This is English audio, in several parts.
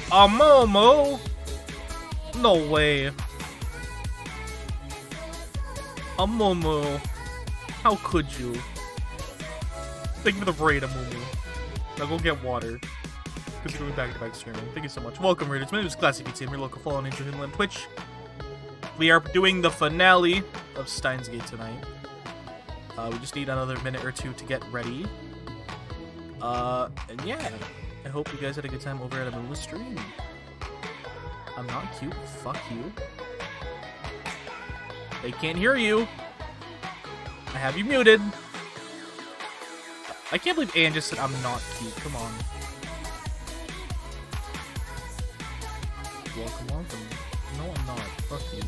A Momo? No way. A Momo. How could you? Thank you for the raid, a Momo. Now go get water. Because we're going back-to-back streaming. Thank you so much. Welcome, Raiders. My name is Classic PT. I'm your local follow on Instagram and Twitch. We are doing the finale of Steins Gate tonight. We just need another minute or two to get ready. And yeah. I hope you guys had a good time over at a Momo's stream. I'm not cute. Fuck you. They can't hear you. I have you muted. I can't believe Anne just said I'm not cute. Come on. Welcome. No, I'm not. Fuck you.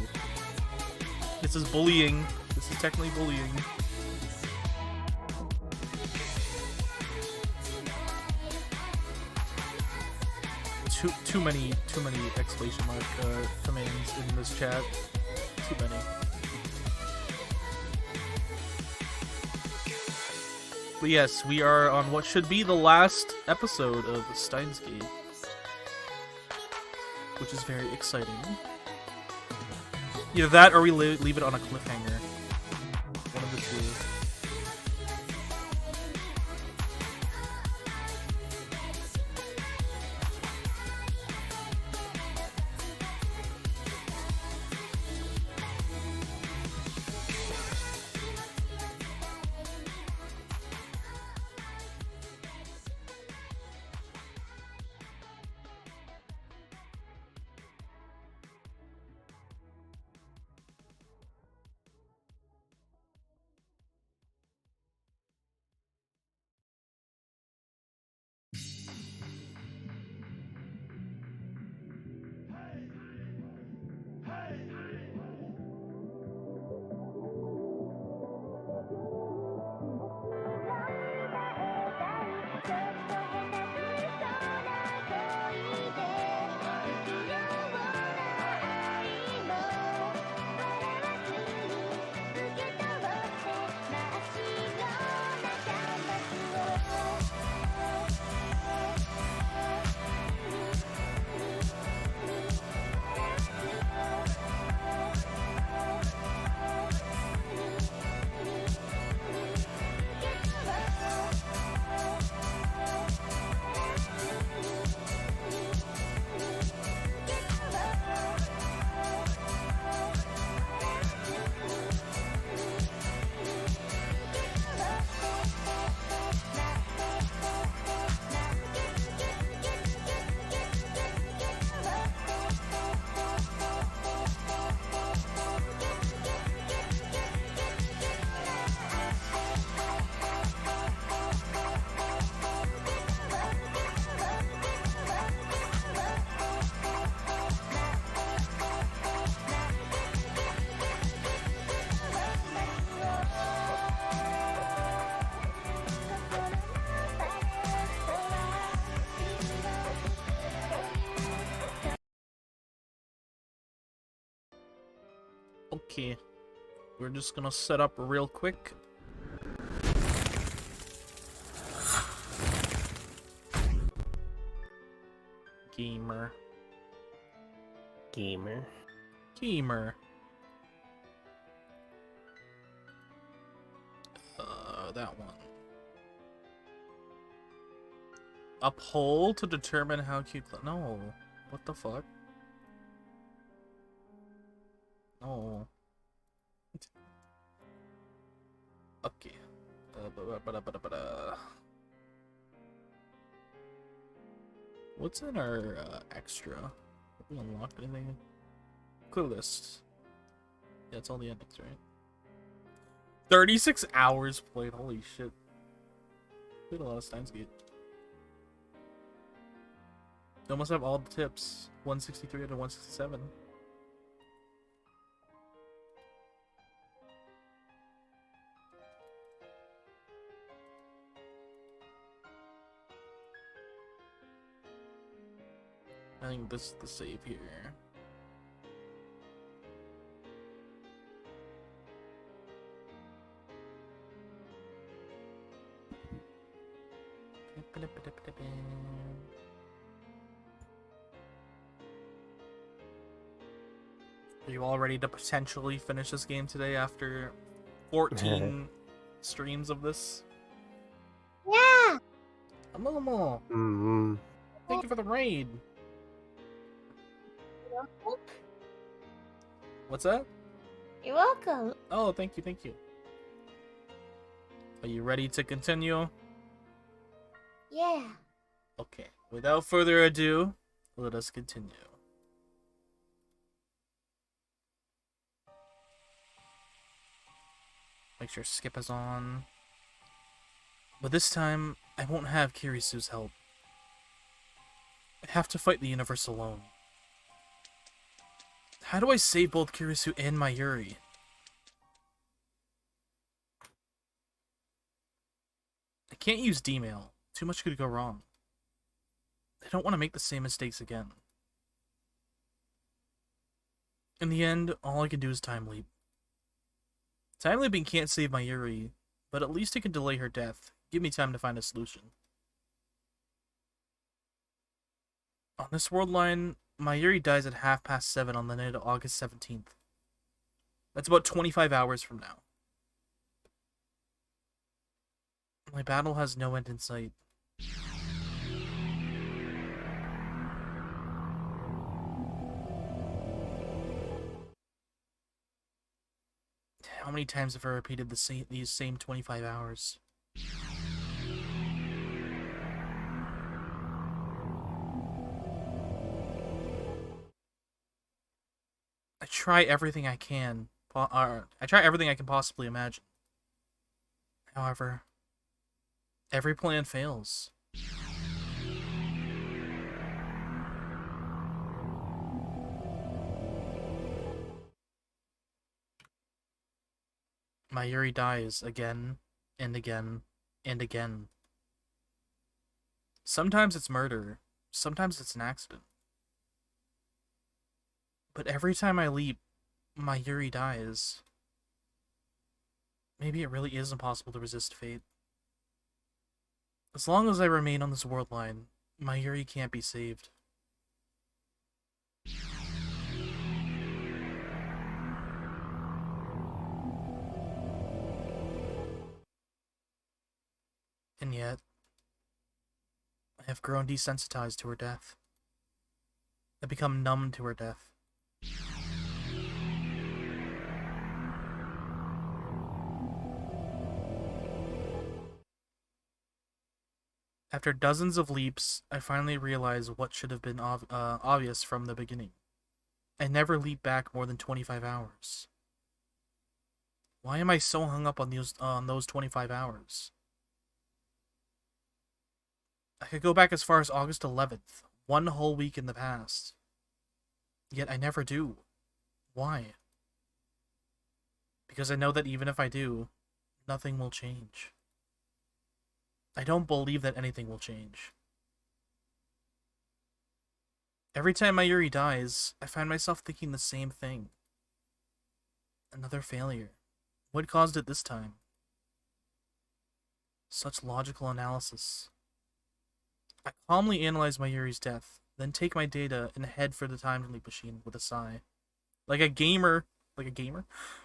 This is bullying. This is technically bullying. Too many exclamation mark commands in this chat. Too many. But yes, we are on what should be the last episode of Steins Gate, which is very exciting. Either that or we leave it on a cliffhanger. One of the two. Okay, we're just gonna set up real quick. Gamer. That one. A poll to determine how cute. No, what the fuck? No. Okay. What's in our extra? Have we unlocked anything? Clue list. Yeah, it's all the endings, right? 36 hours played. Holy shit. Played a lot of Steins Gate. They almost have all the tips. 163 out of 167. I think this is the save here. Are you all ready to potentially finish this game today after 14 streams of this? Yeah. Momo, Mm-hmm. thank you for the raid. What's that? You're welcome. Oh, thank you, thank you. Are you ready to continue? Yeah. Okay, without further ado, let us continue. Make sure skip is on. But this time, I won't have Kirisu's help. I have to fight the universe alone. How do I save both Kirisu and Mayuri? I can't use D-mail. Too much could go wrong. I don't want to make the same mistakes again. In the end, all I can do is time leap. Time leaping can't save Mayuri, but at least it can delay her death. Give me time to find a solution. On this world line, Mayuri dies at 7:30 on the night of August 17th. That's about 25 hours from now. My battle has no end in sight. How many times have I repeated these same 25 hours? I try everything I can. I try everything I can possibly imagine. However, every plan fails. Mayuri dies again and again and again. Sometimes it's murder, sometimes it's an accident. But every time I leap, Mayuri dies. Maybe it really is impossible to resist fate. As long as I remain on this world line, Mayuri can't be saved. And yet, I have grown desensitized to her death. I've become numb to her death. After dozens of leaps, I finally realize what should have been obvious from the beginning. I never leap back more than 25 hours. Why am I so hung up on those 25 hours? I could go back as far as August 11th, one whole week in the past. Yet I never do. Why? Because I know that even if I do, nothing will change. I don't believe that anything will change. Every time Mayuri dies, I find myself thinking the same thing. Another failure. What caused it this time? Such logical analysis. I calmly analyze Mayuri's death, then take my data and head for the time leap machine with a sigh. Like a gamer,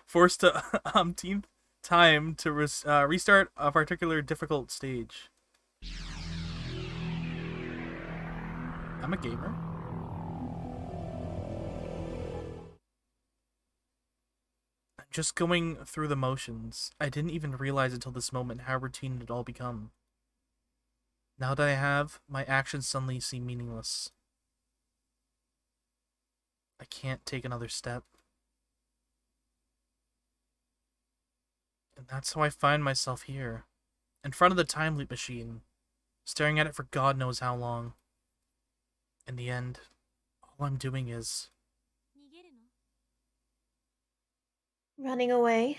forced to umpteenth time to restart a particular difficult stage. I'm a gamer. I'm just going through the motions. I didn't even realize until this moment how routine it had all become. Now that I have, my actions suddenly seem meaningless. I can't take another step. And that's how I find myself here, in front of the time loop machine, staring at it for God knows how long. In the end, all I'm doing is... Running away.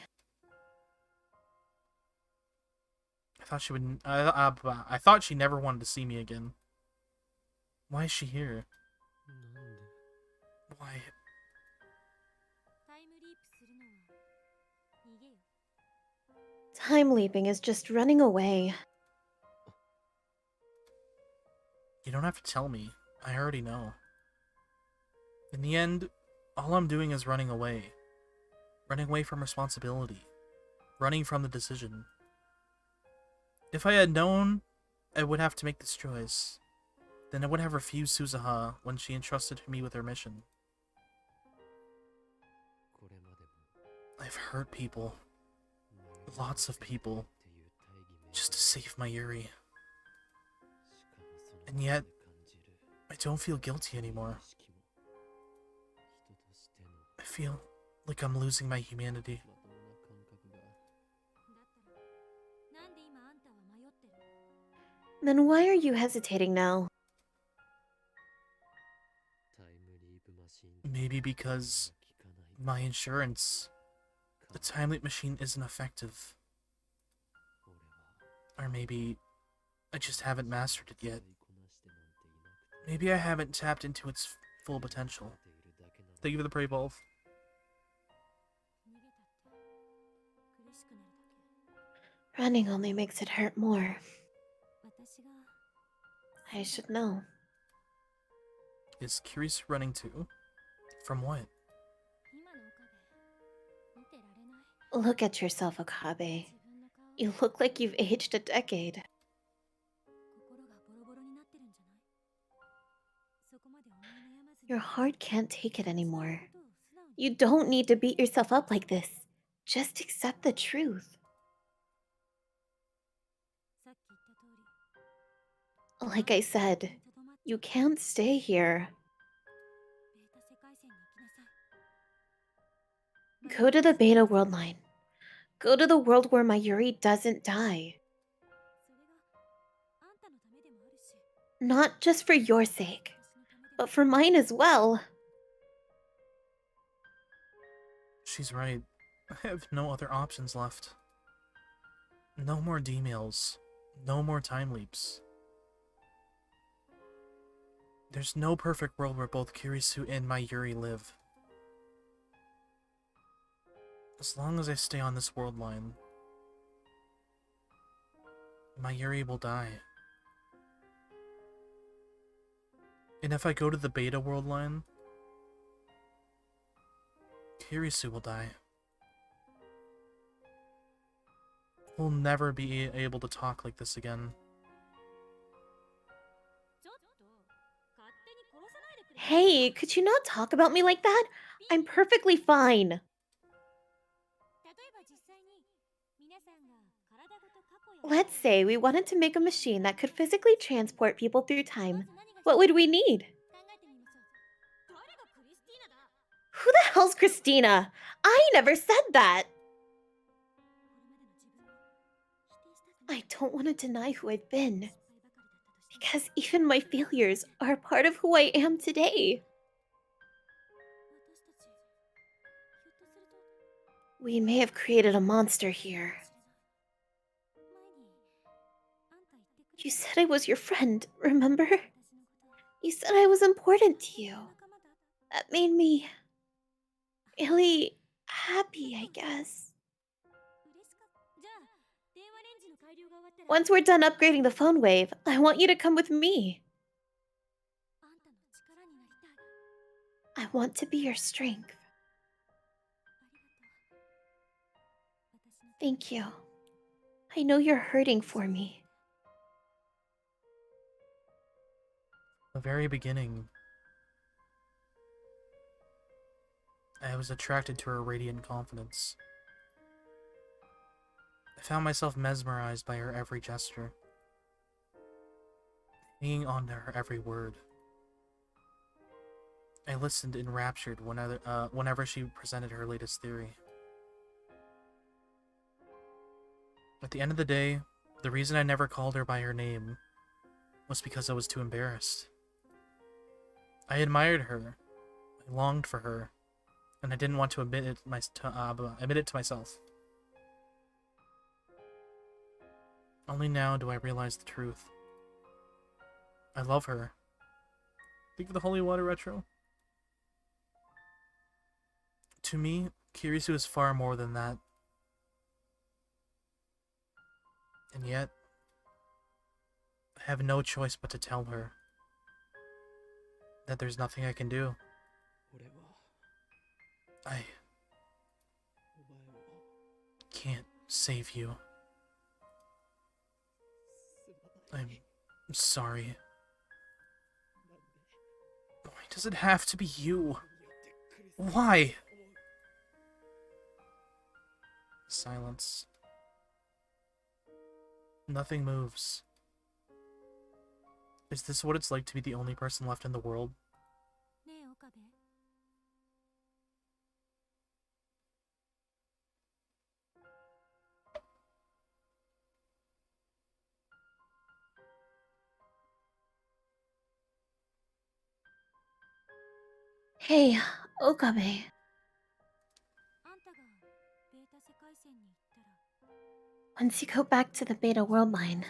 I thought she would... I thought she never wanted to see me again. Why is she here? Why? Time leaping is just running away. You don't have to tell me. I already know. In the end, All I'm doing is running away. Running away from responsibility. Running from the decision. If I had known I would have to make this choice, then I would have refused Suzuha when she entrusted me with her mission. I've hurt people. Lots of people. Just to save my Yuri. And yet, I don't feel guilty anymore. I feel like I'm losing my humanity. Then why are you hesitating now? Maybe because my insurance, the time loop machine isn't effective. Or maybe I just haven't mastered it yet. Maybe I haven't tapped into its full potential. Thank you for the prey bulb. Running only makes it hurt more. I should know. Is Kirisu running too? From what? Look at yourself, Okabe. You look like you've aged a decade. Your heart can't take it anymore. You don't need to beat yourself up like this. Just accept the truth. Like I said, you can't stay here. Go to the Beta World line. Go to the world where Mayuri doesn't die. Not just for your sake, but for mine as well. She's right. I have no other options left. No more D-mails. No more time leaps. There's no perfect world where both Kirisu and Mayuri live. As long as I stay on this world line, Mayuri will die. And if I go to the Beta world line, Kirisu will die. We'll never be able to talk like this again. Hey, could you not talk about me like that? I'm perfectly fine. Let's say we wanted to make a machine that could physically transport people through time. What would we need? Who the hell's Christina? I never said that! I don't want to deny who I've been. Because even my failures are a part of who I am today. We may have created a monster here. You said I was your friend, remember? You said I was important to you. That made me really happy, I guess. Once we're done upgrading the phone wave, I want you to come with me. I want to be your strength. Thank you. I know you're hurting for me. The very beginning, I was attracted to her radiant confidence. I found myself mesmerized by her every gesture, hanging on to her every word. I listened enraptured whenever she presented her latest theory. At the end of the day, the reason I never called her by her name was because I was too embarrassed. I admired her, I longed for her, and I didn't want to admit it to myself. Only now do I realize the truth. I love her. Think of the holy water retro. To me, Kirisu is far more than that. And yet, I have no choice but to tell her that there's nothing I can do. I can't save you. I'm sorry. Why does it have to be you? Why? Silence. Nothing moves. Is this what it's like to be the only person left in the world? Hey, Okabe. Once you go back to the Beta World Line,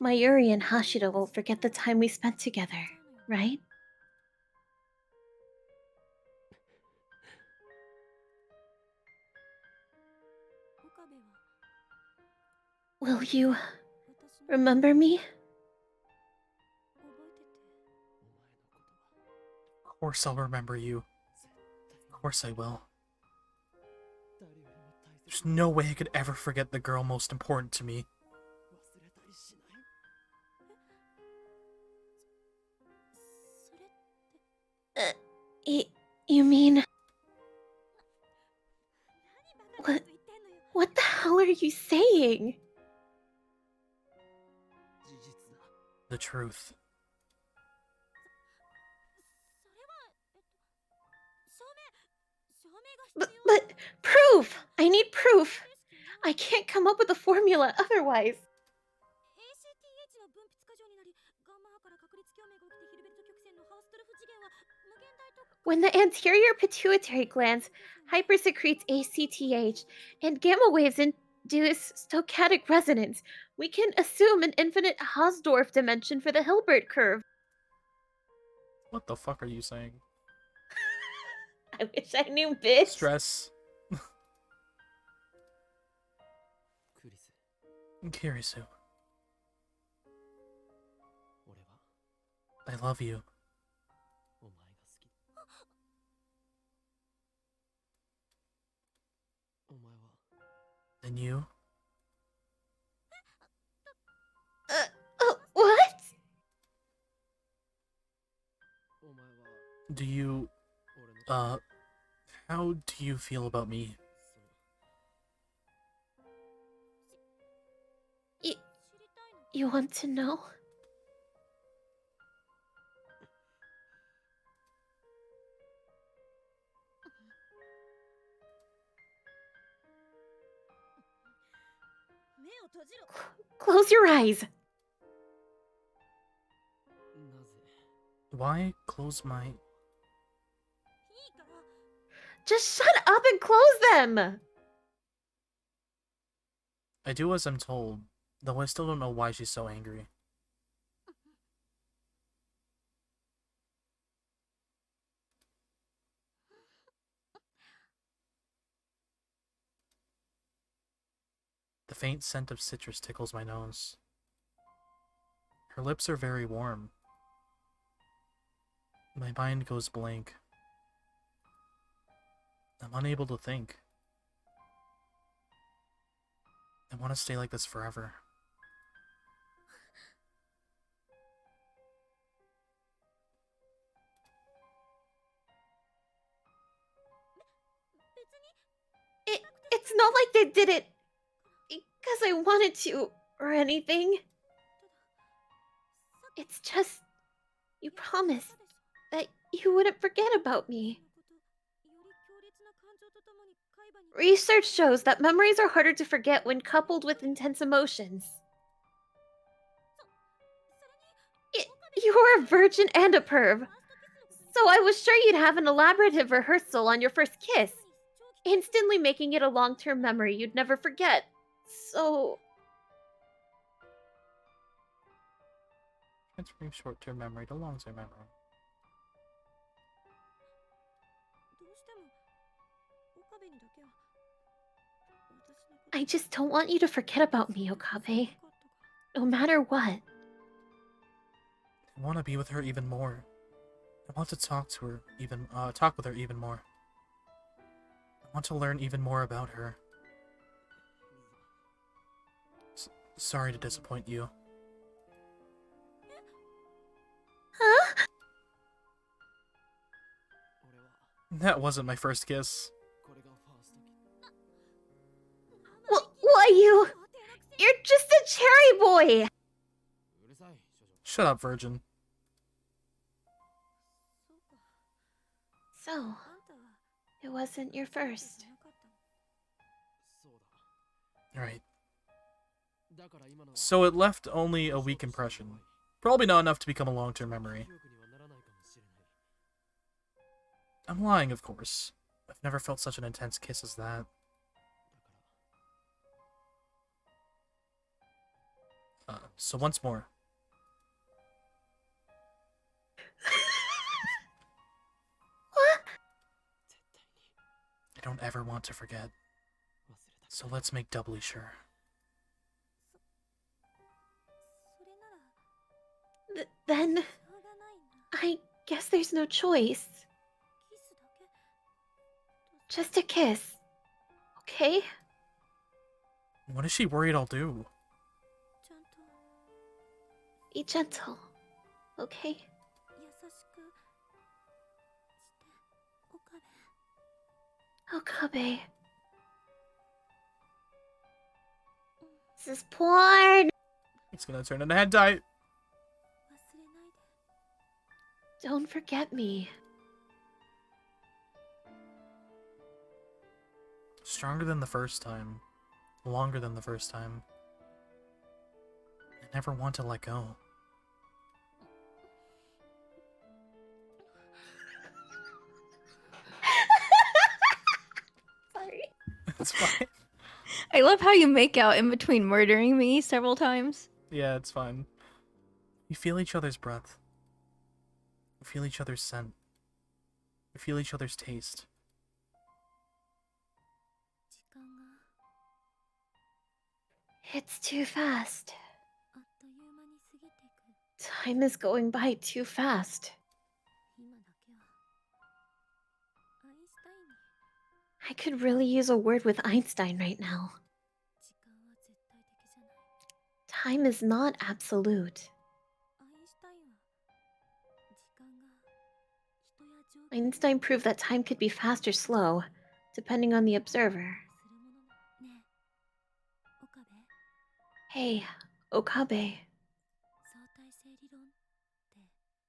Mayuri and Hashira will forget the time we spent together, right? Will you remember me? Of course I'll remember you. Of course I will. There's no way I could ever forget the girl most important to me. You mean... What the hell are you saying? The truth. But proof! I need proof! I can't come up with a formula otherwise. When the anterior pituitary glands hypersecretes ACTH and gamma waves induce stochastic resonance, we can assume an infinite Hausdorff dimension for the Hilbert curve. What the fuck are you saying? I wish I knew, bitch. Stress. Kirisu. I love you. And you? What? Do you... how do you feel about me? You want to know? Close your eyes. Why close my... Just shut up and close them! I do as I'm told, though I still don't know why she's so angry. The faint scent of citrus tickles my nose. Her lips are very warm. My mind goes blank. I'm unable to think. I want to stay like this forever. It's not like they did it because I wanted to or anything. It's just you promised that you wouldn't forget about me. Research shows that memories are harder to forget when coupled with intense emotions. You're a virgin and a perv, so I was sure you'd have an elaborative rehearsal on your first kiss, instantly making it a long-term memory you'd never forget. So... Transferring short-term memory to long-term memory. I just don't want you to forget about me, Okabe. No matter what. I want to be with her even more. I want to talk with her even more. want to learn even more about her. Sorry to disappoint you. Huh? That wasn't my first kiss. Why you're just a cherry boy! Shut up, virgin. So, it wasn't your first. Right. So it left only a weak impression. Probably not enough to become a long-term memory. I'm lying, of course. I've never felt such an intense kiss as that. So once more. What? I don't ever want to forget. So let's make doubly sure. Then, I guess there's no choice. Just a kiss. Okay? What is she worried I'll do? Be gentle. Okay? Okabe. This is porn! It's gonna turn into hentai. Don't forget me. Stronger than the first time. Longer than the first time. I never want to let go. Sorry. It's fine. I love how you make out in between murdering me several times. Yeah, it's fine. We feel each other's breath. We feel each other's scent. We feel each other's taste. It's too fast. Time is going by too fast. I could really use a word with Einstein right now. Time is not absolute. Einstein proved that time could be fast or slow, depending on the observer. Hey, Okabe.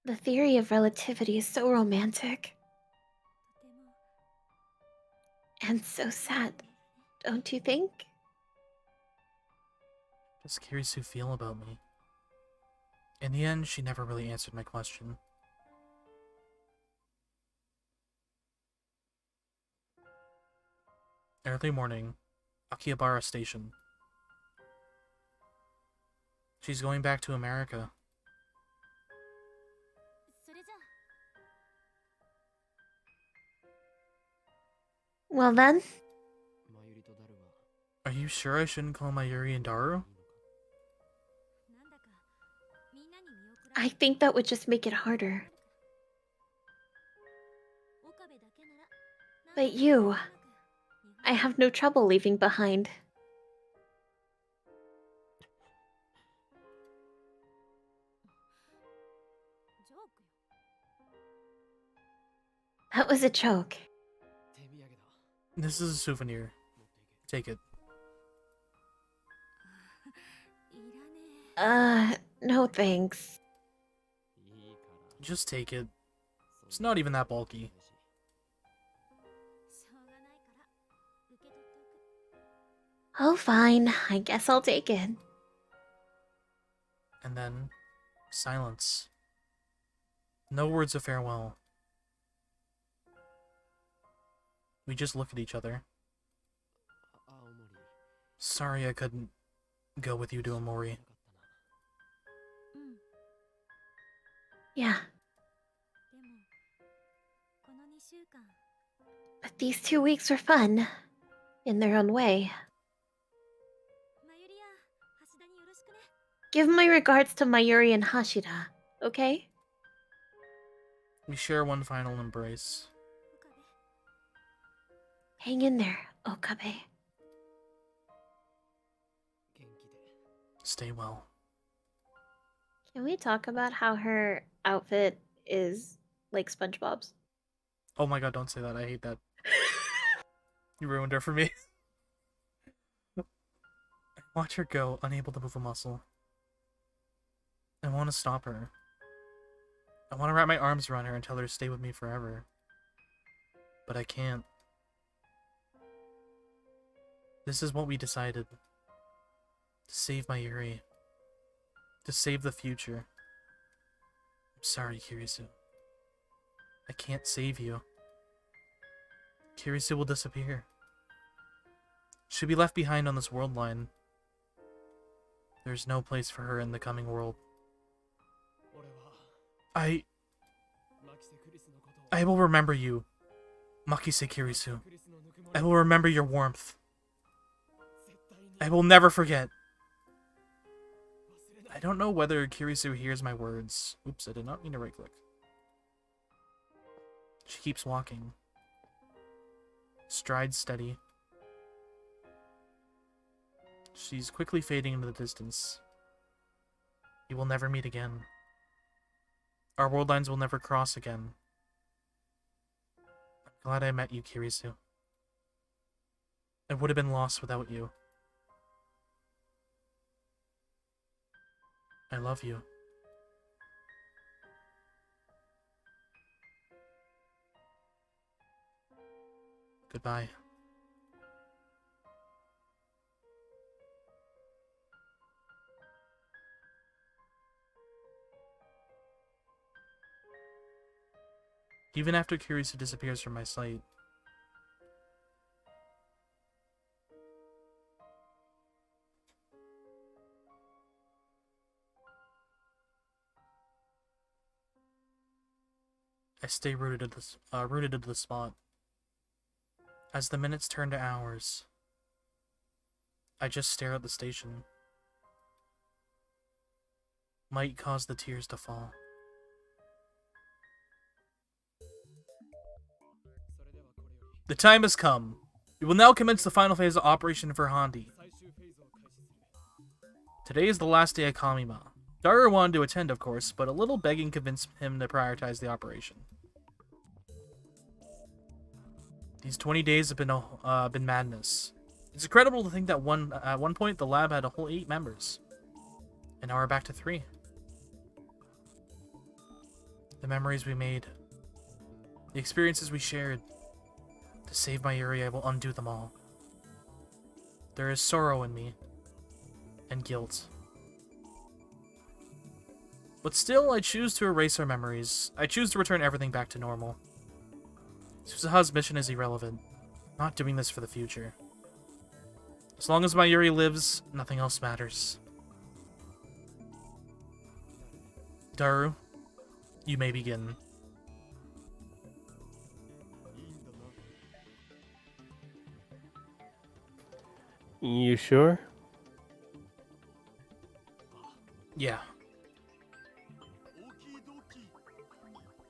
The theory of relativity is so romantic. And so sad, don't you think? Just curious who feel about me. In the end, she never really answered my question. Early morning, Akihabara Station. She's going back to America. Well then, Are you sure I shouldn't call Mayuri and Daru? I think that would just make it harder. But you, I have no trouble leaving behind. That was a joke. This is a souvenir. Take it. No thanks. Just take it. It's not even that bulky. Oh, fine. I guess I'll take it. And then, silence. No words of farewell. We just look at each other. Sorry I couldn't go with you to Omori. Yeah. But these 2 weeks were fun. In their own way. Give my regards to Mayuri and Hashida, okay? We share one final embrace. Hang in there, Okabe. Stay well. Can we talk about how her outfit is like SpongeBob's? Oh my god, don't say that. I hate that. You ruined her for me. Watch her go, unable to move a muscle. I want to stop her. I want to wrap my arms around her and tell her to stay with me forever. But I can't. This is what we decided. To save my Yuri. To save the future. I'm sorry, Kirisu. I can't save you. Kirisu will disappear. She'll be left behind on this world line. There's no place for her in the coming world. I will remember you, Makise Kirisu. I will remember your warmth. I will never forget. I don't know whether Kirisu hears my words. Oops, I did not mean to right click. She keeps walking. Stride steady. She's quickly fading into the distance. We will never meet again. Our world lines will never cross again. I'm glad I met you, Kirisu. I would have been lost without you. I love you. Goodbye. Even after Kirisu disappears from my sight, I stay rooted to the spot. As the minutes turn to hours, I just stare at the station. Might cause the tears to fall. The time has come. We will now commence the final phase of Operation Verhandi. Today is the last day of Kamima. Daru wanted to attend, of course, but a little begging convinced him to prioritize the operation. These 20 days have been madness. It's incredible to think that at one point the lab had a whole 8 members. And now we're back to 3. The memories we made. The experiences we shared. To save my Yuri, I will undo them all. There is sorrow in me. And guilt. But still, I choose to erase our memories. I choose to return everything back to normal. Susaha's mission is irrelevant. I'm not doing this for the future. As long as my Yuri lives, nothing else matters. Daru, you may begin. You sure? Yeah.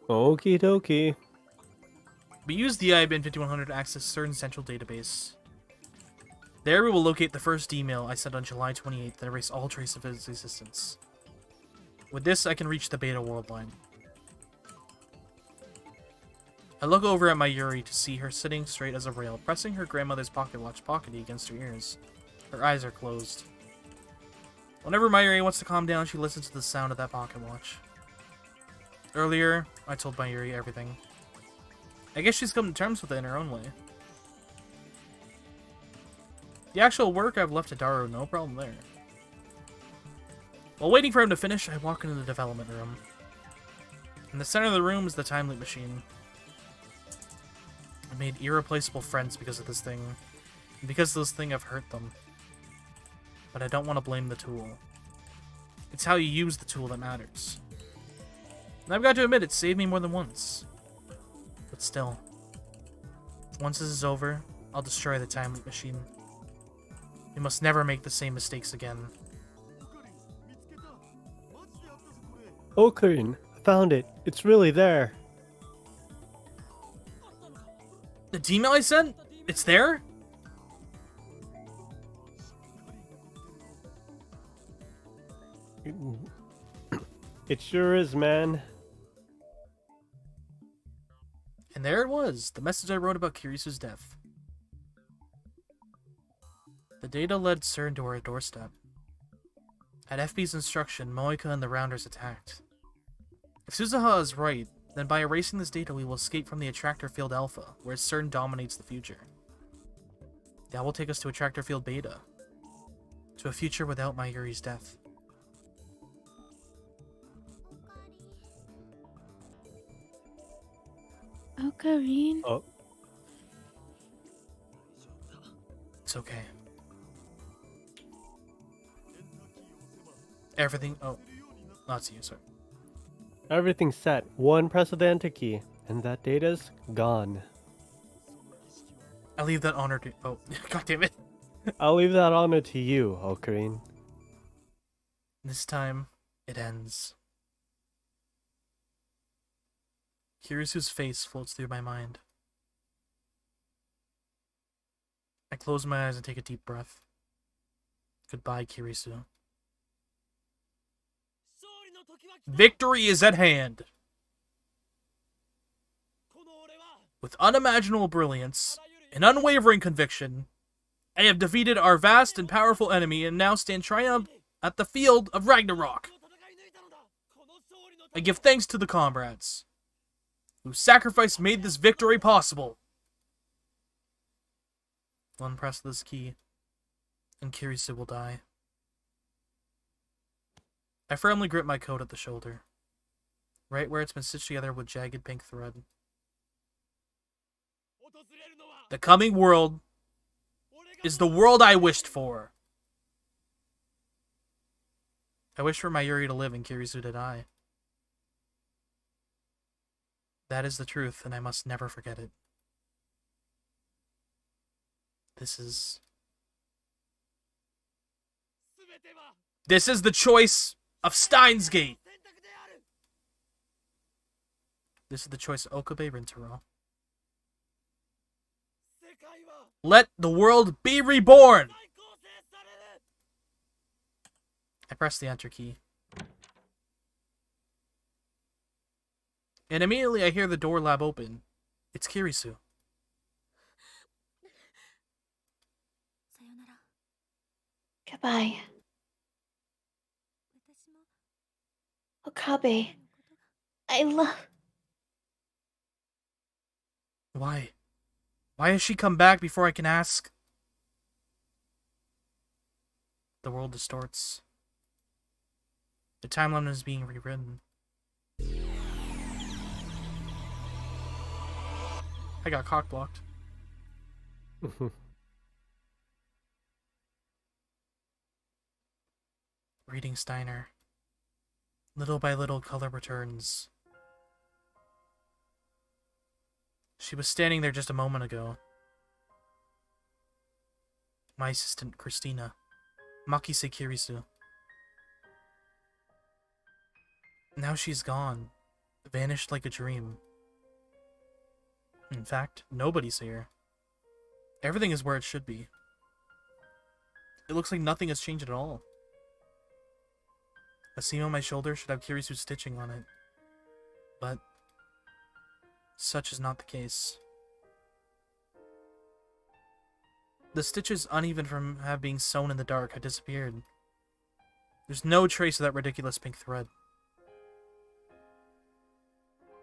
Okie dokie. We use the IBIN 5100 to access certain central database. There we will locate the first email I sent on July 28th that erased all trace of its existence. With this, I can reach the beta world line. I look over at my Yuri to see her sitting straight as a rail, pressing her grandmother's pocket watch pockety against her ears. Her eyes are closed. Whenever my Yuri wants to calm down, she listens to the sound of that pocket watch. Earlier, I told my Yuri everything. I guess she's come to terms with it in her own way. The actual work I've left to Daru, no problem there. While waiting for him to finish, I walk into the development room. In the center of the room is the time loop machine. I made irreplaceable friends because of this thing. And because of this thing, I've hurt them. But I don't want to blame the tool. It's how you use the tool that matters. And I've got to admit, it saved me more than once. But still. Once this is over, I'll destroy the time loop machine. We must never make the same mistakes again. Okarin, I found it. It's really there. The email I sent? It's there? It sure is, man. And there it was, the message I wrote about Kirisu's death. The data led CERN to our doorstep. At FB's instruction, Moika and the Rounders attacked. If Suzuha is right, then by erasing this data we will escape from the Attractor Field Alpha, where CERN dominates the future. That will take us to Attractor Field Beta. To a future without Mayuri's death. Ocarine. Oh, It's okay. Everything. Oh, that's you, sorry. everything's set. One press of the enter key, and that data's gone. I leave that honor to. Oh, god damn it. I'll leave that honor to you, Ocarine. This time, it ends. Kirisu's face floats through my mind. I close my eyes and take a deep breath. Goodbye, Kirisu. Victory is at hand! With unimaginable brilliance and unwavering conviction, I have defeated our vast and powerful enemy and now stand triumphant at the field of Ragnarok. I give thanks to the comrades, whose sacrifice made this victory possible. One press of this key, and Kirisu will die. I firmly grip my coat at the shoulder, right where it's been stitched together with jagged pink thread. The coming world is the world I wished for. I wish for Mayuri to live and Kirisu to die. That is the truth, and I must never forget it. This is the choice of Stein's Gate. This is the choice of Okabe Rintaro. Let the world be reborn! I press the enter key. And immediately I hear the door lab open. It's Kirisu. Goodbye. Okabe. I love... Why? Why has she come back before I can ask? The world distorts. The timeline is being rewritten. I got cock-blocked. Reading Steiner. Little by little, color returns. She was standing there just a moment ago. My assistant, Christina. Makise Kirisu. Now she's gone. Vanished like a dream. In fact, nobody's here. Everything is where it should be. It looks like nothing has changed at all. A seam on my shoulder should have Kirisu's stitching on it. But such is not the case. The stitches, uneven from being sewn in the dark, had disappeared. There's no trace of that ridiculous pink thread.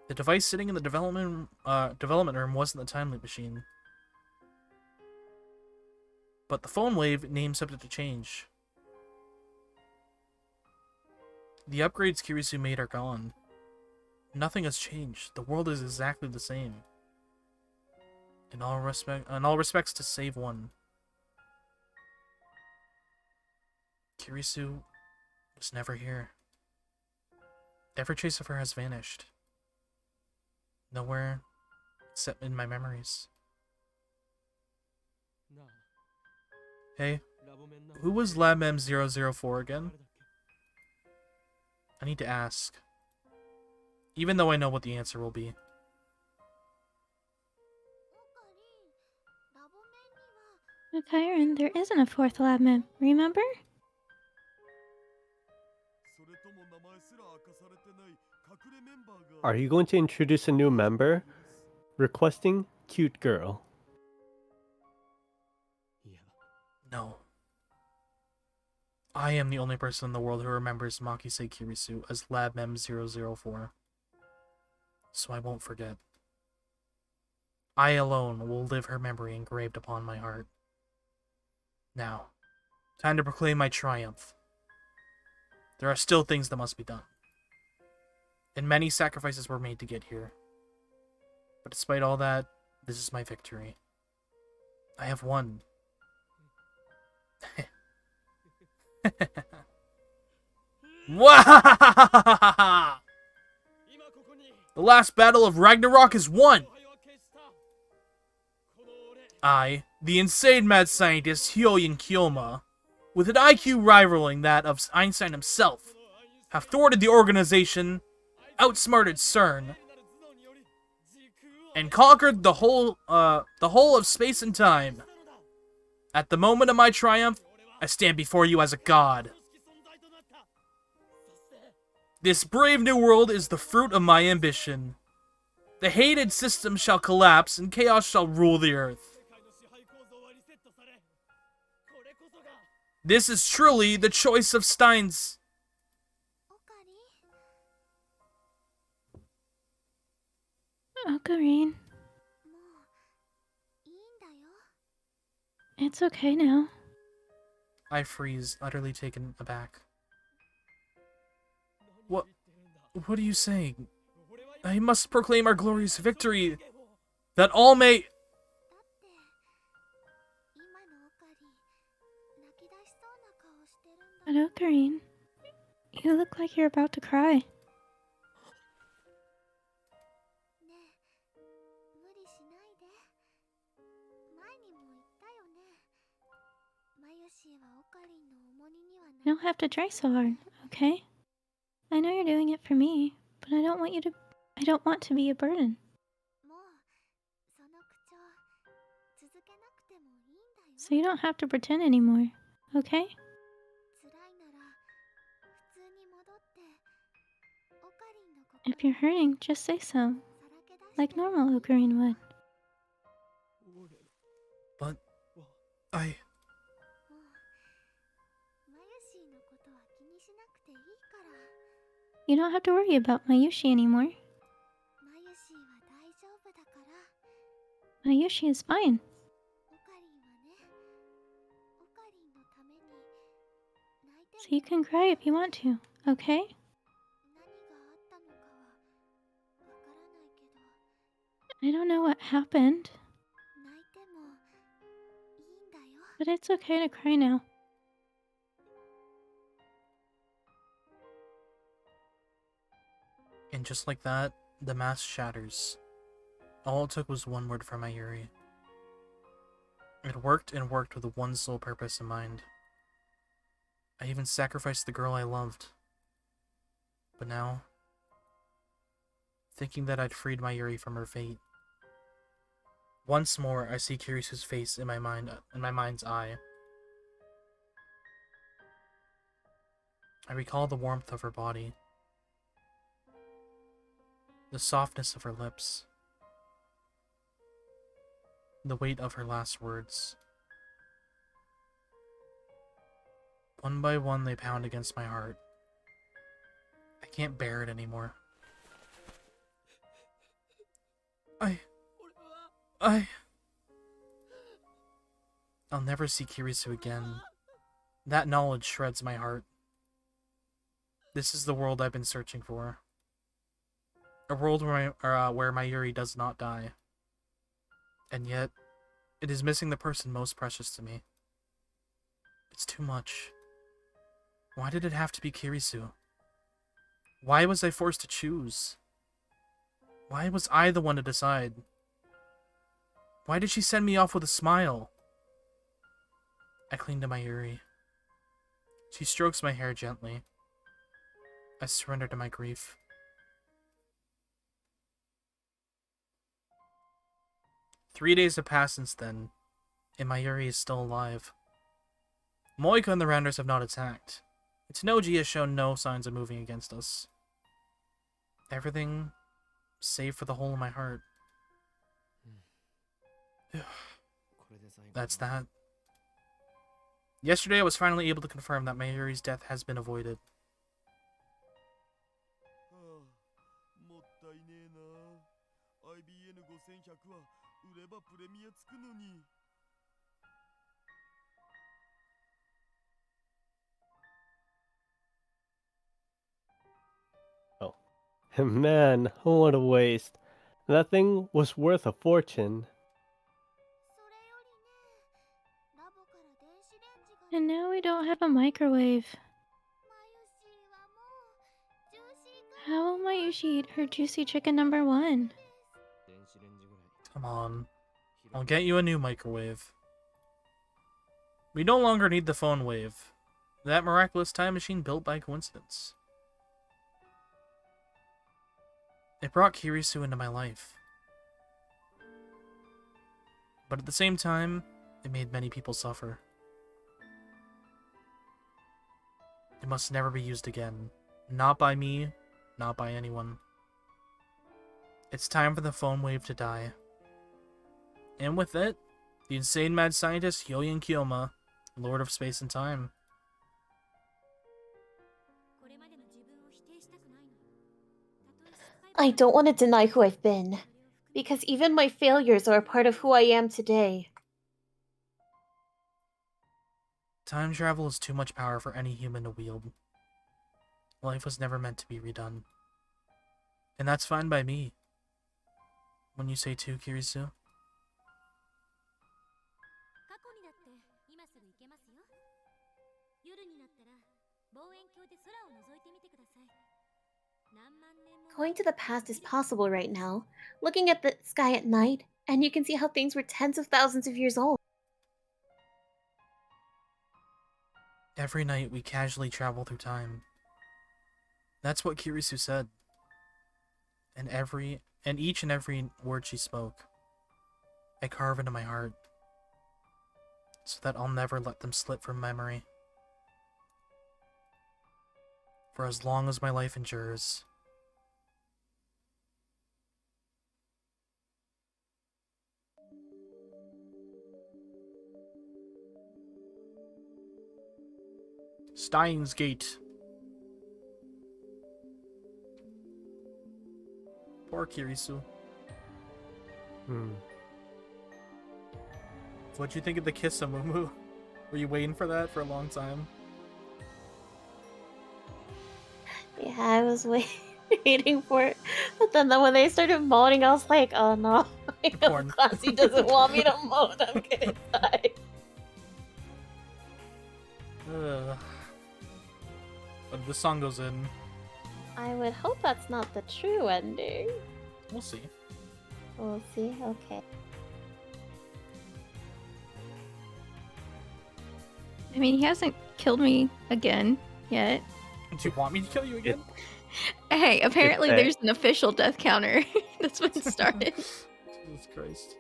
The device sitting in the development room wasn't the time loop machine. But the phone wave name subject to change. The upgrades Kirisu made are gone. Nothing has changed. The world is exactly the same. In all respects to save one. Kirisu was never here. Every trace of her has vanished. Nowhere except in my memories. Hey, who was LabM004 again? I need to ask. Even though I know what the answer will be. But Kyron, there isn't a fourth lab mem, remember? Are you going to introduce a new member? Requesting cute girl. No. I am the only person in the world who remembers Makise Kirisu as Lab Mem 004. So I won't forget. I alone will live her memory engraved upon my heart. Now, time to proclaim my triumph. There are still things that must be done. And many sacrifices were made to get here. But despite all that, this is my victory. I have won. Wow! The last battle of Ragnarok is won! I, the insane mad scientist Hyoyin Kyoma, with an IQ rivaling that of Einstein himself, have thwarted the organization, outsmarted CERN, and conquered the whole of space and time. At the moment of my triumph, I stand before you as a god. This brave new world is the fruit of my ambition. The hated system shall collapse, and chaos shall rule the earth. This is truly the choice of Stein's. Ocarine. It's okay now. I freeze, utterly taken aback. What are you saying? I must proclaim our glorious victory, that all may... But Ocarine, you look like you're about to cry. You don't have to try so hard, okay? I know you're doing it for me, but I don't want to be a burden. So you don't have to pretend anymore, okay? If you're hurting, just say so. Like normal Ocarine would. But... You don't have to worry about Mayushi anymore. Mayushi is fine. So you can cry if you want to, okay? I don't know what happened. But it's okay to cry now. And just like that, the mask shatters. All it took was one word from Mayuri. It worked and worked with one sole purpose in mind. I even sacrificed the girl I loved. But now, thinking that I'd freed Mayuri from her fate, once more I see Kirisu's face in my mind's eye. I recall the warmth of her body, the softness of her lips, the weight of her last words. One by one they pound against my heart. I can't bear it anymore. I'll never see Kirisu again. That knowledge shreds my heart. This is the world I've been searching for. A world where Mayuri does not die. And yet, it is missing the person most precious to me. It's too much. Why did it have to be Kirisu? Why was I forced to choose? Why was I the one to decide? Why did she send me off with a smile? I cling to Mayuri. She strokes my hair gently. I surrender to my grief. "3 days have passed since then, and Mayuri is still alive. Moika and the Rounders have not attacked. Itanoji has shown no signs of moving against us. Everything save for the hole in my heart. That's that. Yesterday I was finally able to confirm that Mayuri's death has been avoided. Oh. Man, what a waste. That thing was worth a fortune. And now we don't have a microwave. How will Mayushi eat her juicy chicken number 1? Come on. I'll get you a new microwave. We no longer need the phone wave. That miraculous time machine built by coincidence. It brought Kirisu into my life. But at the same time, it made many people suffer. It must never be used again. Not by me, not by anyone. It's time for the phone wave to die. And with it, the insane mad scientist Hyoyin Kyoma, Lord of Space and Time. I don't want to deny who I've been, because even my failures are a part of who I am today. Time travel is too much power for any human to wield. Life was never meant to be redone. And that's fine by me. When you say too, Kirisu. Going to the past is possible right now. Looking at the sky at night, and you can see how things were tens of thousands of years old. Every night we casually travel through time. That's what Kirisu said. And each and every word she spoke, I carve into my heart, so that I'll never let them slip from memory. For as long as my life endures. Stein's Gate. Poor Kirisu. What'd you think of the kiss of Mumu? Were you waiting for that for a long time? Yeah, I was waiting for it. But then when they started moaning, I was like, oh no. Porn. Classy doesn't want me to moan. I'm gonna die. But the song goes in. I would hope that's not the true ending. We'll see. We'll see. Okay. I mean, he hasn't killed me again yet. Do you want me to kill you again? Hey, apparently It's there's an official death counter that's been started. Jesus Christ.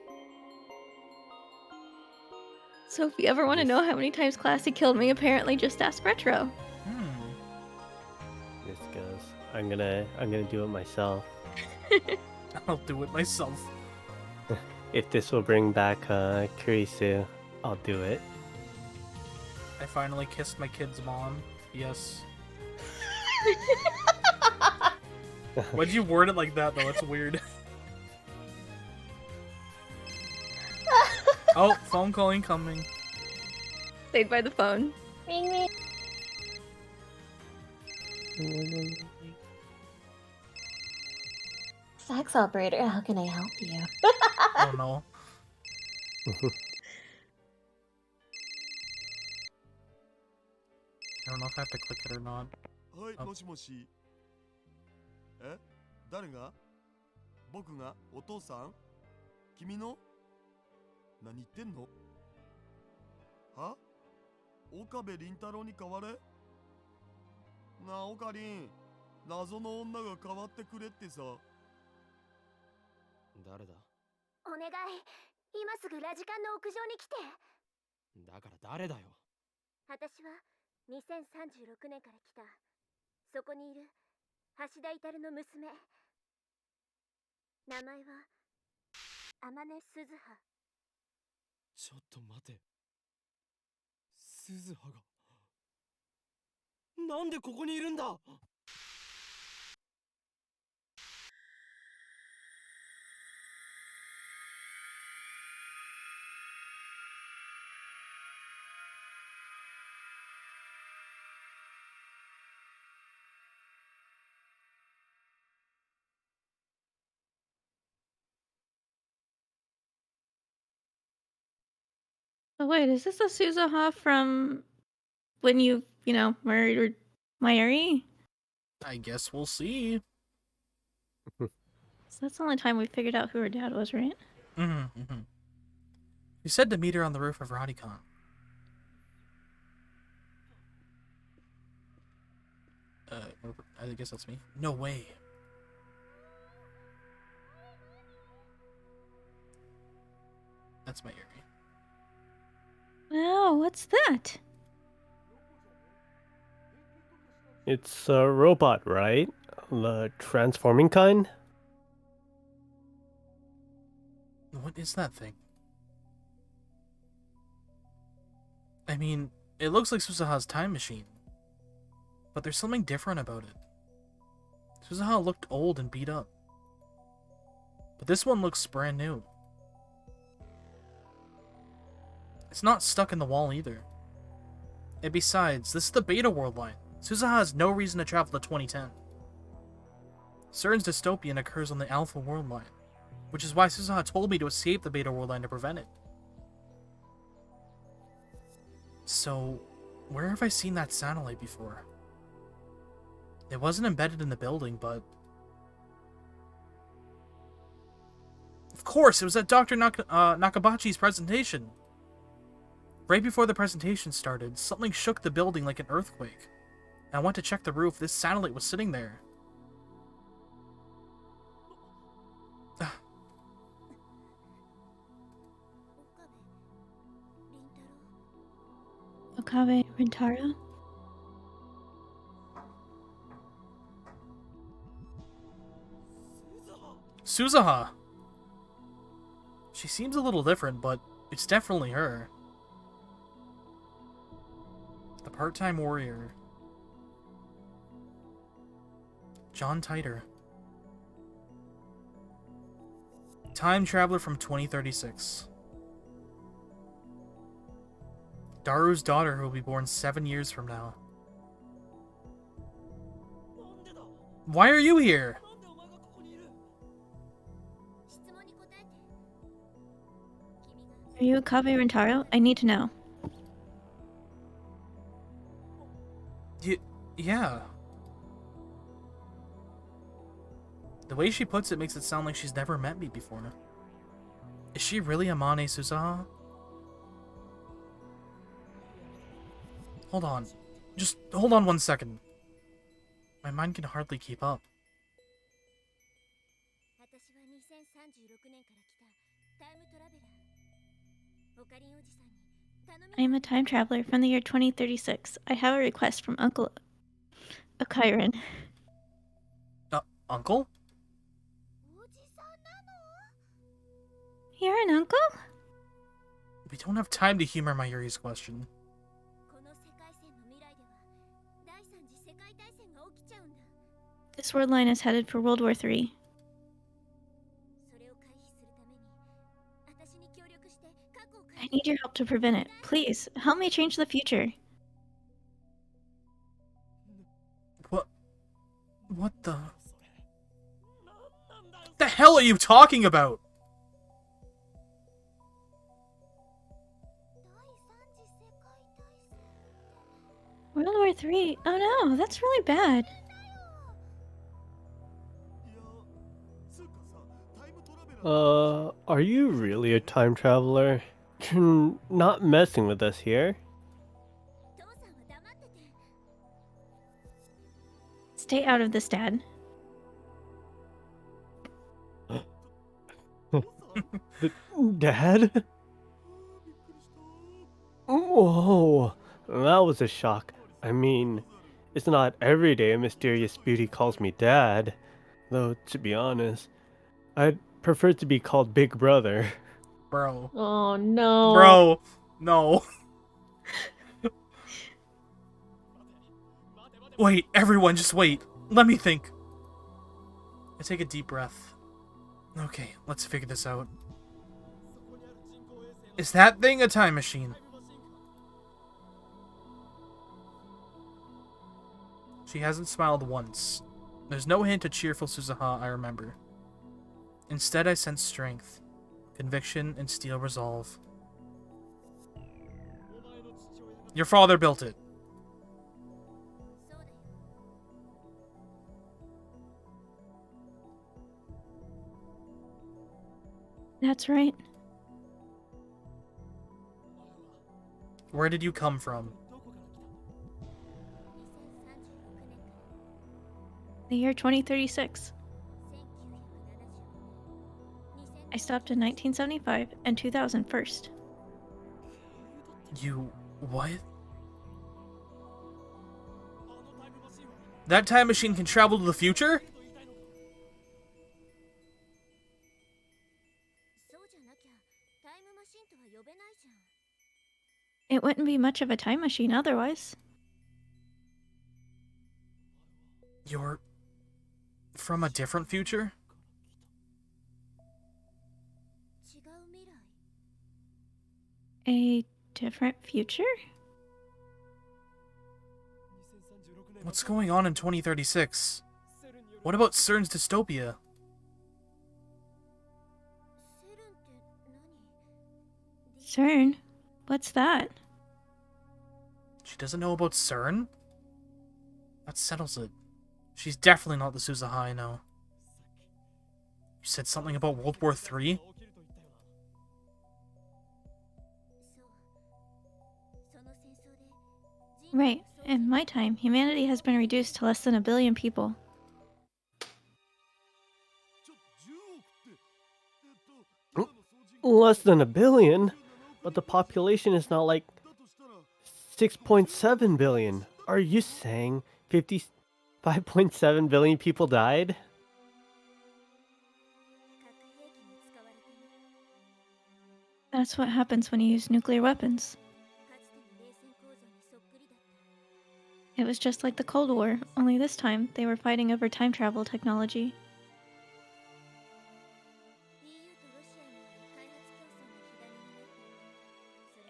So if you ever want to know how many times Classy killed me, apparently just ask Retro. This goes. I'm gonna do it myself. I'll do it myself. If this will bring back Kurisu, I'll do it. I finally kissed my kid's mom. Yes. Why'd you word it like that though? It's weird. Oh, phone call incoming. Stayed by the phone. Ring ring. Fax operator, how can I help you? Oh no. I don't know if I have to click it or not. はい、あもしもし。え、誰が？僕がお父さん？君の？何言ってんの？は？岡部倫太郎に代われ？なあ、オカリン、謎の女が代わってくれってさ。誰だ？お願い、今すぐラジカンの屋上に来て。だから誰だよ。私は2036年から来た。そこにいる橋田至の娘。名前は天音鈴葉。ちょっと待て。鈴葉が。なんでここにいるんだ。Oh wait, is this a Suzuha from when you murdered Mayuri? I guess we'll see. So that's the only time we figured out who her dad was, right? Mm-hmm. You said to meet her on the roof of Radicon. I guess that's me. No way. That's Mayuri. Wow, what's that? It's a robot, right? The transforming kind? What is that thing? I mean, it looks like Suzuha's time machine. But there's something different about it. Suzuha looked old and beat up. But this one looks brand new. It's not stuck in the wall either. And besides, this is the Beta World line. Suzuha has no reason to travel to 2010. CERN's dystopian occurs on the Alpha World line, which is why Suzuha told me to escape the Beta World line to prevent it. So, where have I seen that satellite before? It wasn't embedded in the building, but... Of course, it was at Dr. Nakabachi's presentation. Right before the presentation started, something shook the building like an earthquake. I went to check the roof. This satellite was sitting there. Okabe Rintaro? Suzuha! She seems a little different, but it's definitely her. The part-time warrior. John Titor. Time traveler from 2036. Daru's daughter who will be born 7 years from now. Why are you here? Are you Okabe Rintaro? I need to know. Yeah. The way she puts it makes it sound like she's never met me before. Is she really Amane Suzuha? Hold on. Just hold on 1 second. My mind can hardly keep up. I am a time traveler from the year 2036. I have a request from Uncle Akiran. Uncle? You're an uncle? We don't have time to humor Mayuri's question. This world line is headed for World War III. I need your help to prevent it. Please, help me change the future. What the hell are you talking about? World War III? Oh no, that's really bad. Are you really a time traveler? You're not messing with us here. Stay out of this, Dad. Dad? Whoa, that was a shock. I mean, it's not every day a mysterious beauty calls me Dad. Though, to be honest, I'd prefer to be called Big Brother. Bro. Oh no. Bro. No. Wait, everyone, just wait. Let me think. I take a deep breath. Okay, let's figure this out. Is that thing a time machine? She hasn't smiled once. There's no hint of cheerful Suzuha I remember. Instead, I sense strength, conviction, and steel resolve. Your father built it. That's right. Where did you come from? The year 2036. I stopped in 1975 and 2000 first. You... what? That time machine can travel to the future? It wouldn't be much of a time machine otherwise. You're... from a different future? A different future? What's going on in 2036? What about CERN's dystopia? CERN? What's that? She doesn't know about CERN? That settles it. She's definitely not the Suzuha I know. You said something about World War III? Right. In my time, humanity has been reduced to less than 1 billion people. Less than 1 billion? But the population is now like 6.7 billion. Are you saying 5.7 billion people died? That's what happens when you use nuclear weapons. It was just like the Cold War, only this time they were fighting over time travel technology.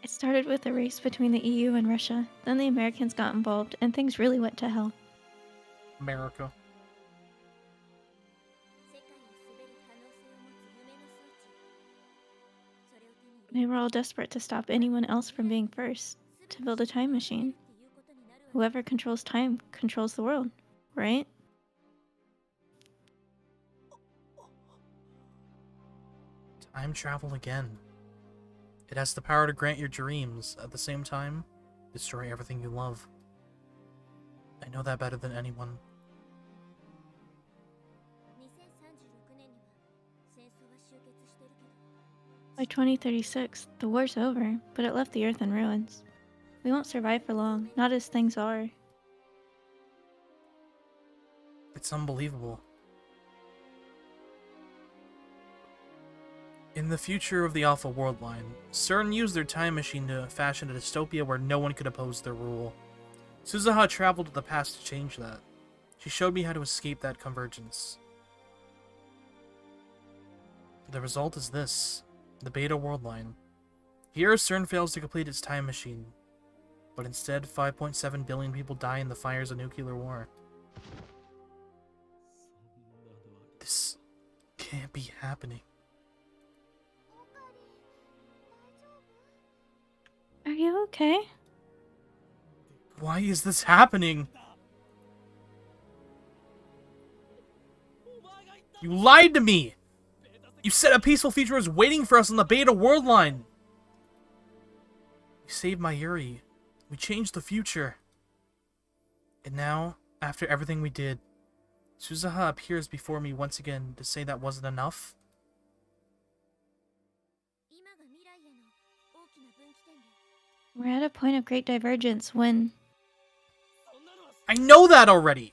It started with a race between the EU and Russia, then the Americans got involved, and things really went to hell. America. They were all desperate to stop anyone else from being first, to build a time machine. Whoever controls time controls the world, right? Time travel again. It has the power to grant your dreams, at the same time, destroy everything you love. I know that better than anyone. By 2036, the war's over, but it left the Earth in ruins. We won't survive for long, not as things are. It's unbelievable. In the future of the Alpha World Line, CERN used their time machine to fashion a dystopia where no one could oppose their rule. Suzuha traveled to the past to change that. She showed me how to escape that convergence. The result is this, the Beta World Line. Here, CERN fails to complete its time machine, but instead 5.7 billion people die in the fires of nuclear war. This can't be happening. Are you okay? Why is this happening? You lied to me! You said a peaceful future was waiting for us on the Beta World Line! We saved Mayuri. We changed the future. And now, after everything we did, Suzuha appears before me once again to say that wasn't enough? We're at a point of great divergence when... I know that already!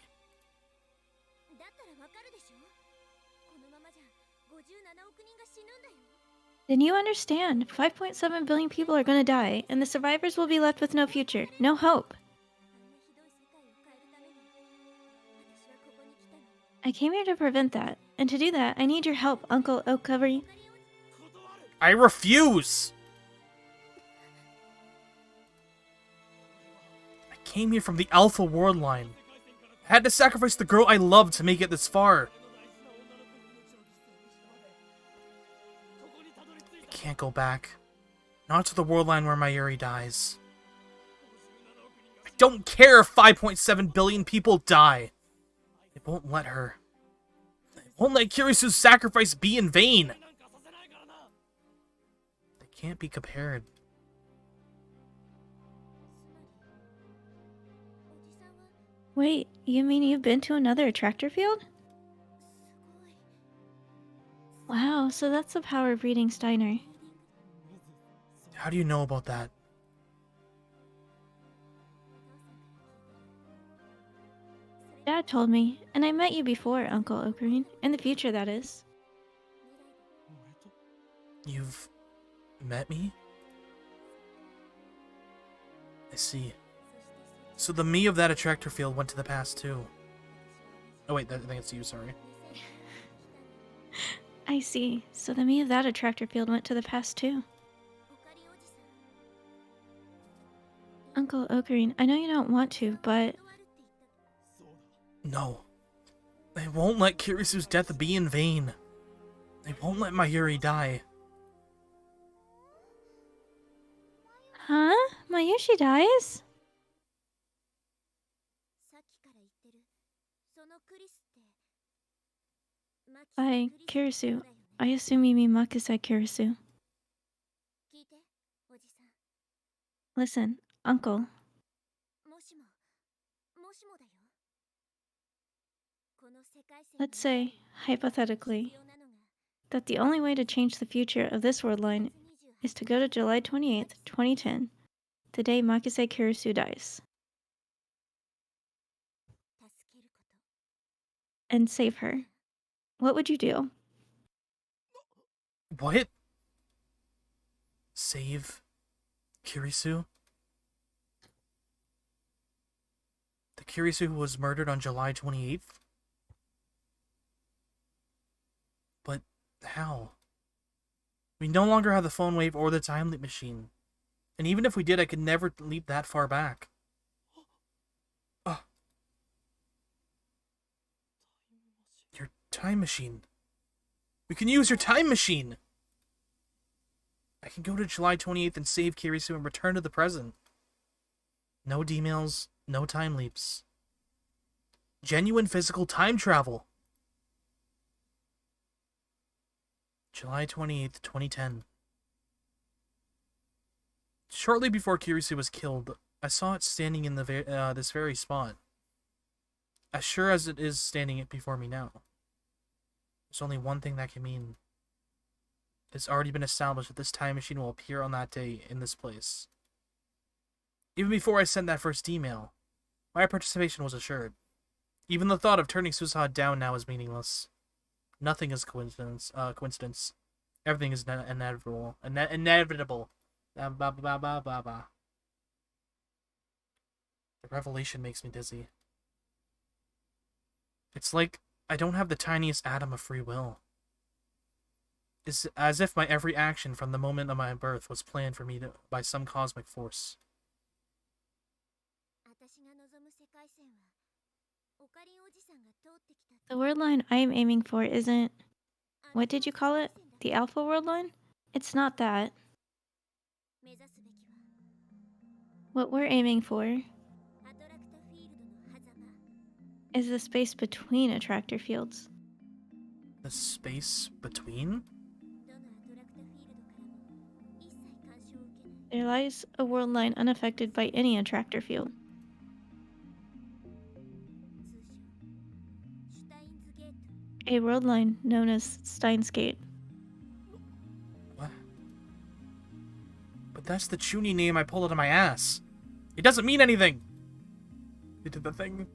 Then you understand. 5.7 billion people are gonna die, and the survivors will be left with no future, no hope. I came here to prevent that, and to do that, I need your help, Uncle Okavari. I refuse! I came here from the Alpha World line. I had to sacrifice the girl I loved to make it this far. I can't go back. Not to the world line where Mayuri dies. I don't care if 5.7 billion people die. They won't let her. They won't let Kirisu's sacrifice be in vain. They can't be compared. Wait, you mean you've been to another attractor field? Wow, so that's the power of reading Steiner. How do you know about that? Dad told me, and I met you before, Uncle Ocarine. In the future, that is. You've met me? I see. So the me of that attractor field went to the past too. Oh wait, I think it's you, sorry. I see. So the me of that attractor field went to the past too. Uncle Ocarine, I know you don't want to, but... No. They won't let Kirisu's death be in vain. They won't let Mayuri die. Huh? Mayushi dies? By Kirisu, I assume you mean Makusai Kirisu. Listen, Uncle. Let's say, hypothetically, that the only way to change the future of this world line is to go to July 28th, 2010, the day Makusei Kirisu dies. And save her. What would you do? What? Save Kirisu? The Kirisu who was murdered on July 28th? But how? We no longer have the phone wave or the time leap machine. And even if we did, I could never leap that far back. Oh. Your time machine. We can use your time machine! I can go to July 28th and save Kirisu and return to the present. No D-mails, no time leaps. Genuine physical time travel. July 28th, 2010. Shortly before Kirisu was killed, I saw it standing in the this very spot. As sure as it is standing before me now. There's only one thing that can mean. It's already been established that this time machine will appear on that day in this place. Even before I sent that first email, my participation was assured. Even the thought of turning Susaha down now is meaningless. Nothing is coincidence. Everything is inevitable. Inevitable. Ba ba ba ba ba ba. The revelation makes me dizzy. It's like I don't have the tiniest atom of free will. It's as if my every action from the moment of my birth was planned for me by some cosmic force. The world line I am aiming for isn't... What did you call it? The Alpha world line? It's not that. What we're aiming for is the space between attractor fields. The space between? There lies a world line unaffected by any attractor field. A world line known as Stein's Gate. What? But that's the Chuny name I pulled out of my ass. It doesn't mean anything. They did the thing.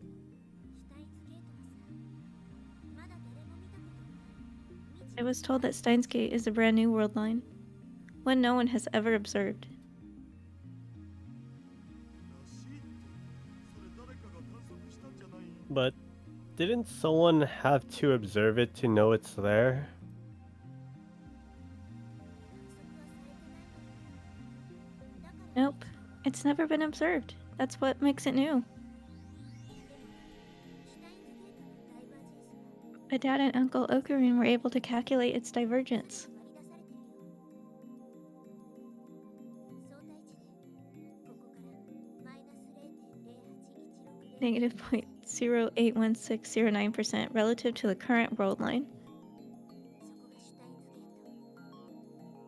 I was told that Steins Gate is a brand new world line, one no one has ever observed. らしいってそれ誰かが観測したんじゃない？ But didn't someone have to observe it to know it's there? Nope, it's never been observed. That's what makes it new. But Dad and Uncle Okarun were able to calculate its divergence. Negative 0.081609% relative to the current world line.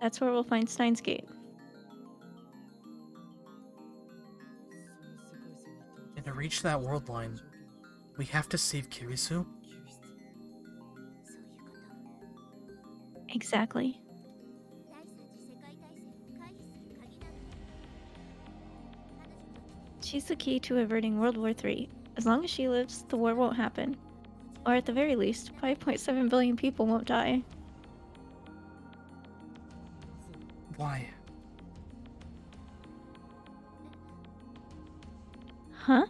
That's where we'll find Steins Gate. And to reach that world line, we have to save Kirisu? Exactly. She's the key to averting World War III. As long as she lives, the war won't happen. Or at the very least, 5.7 billion people won't die. Why? Huh?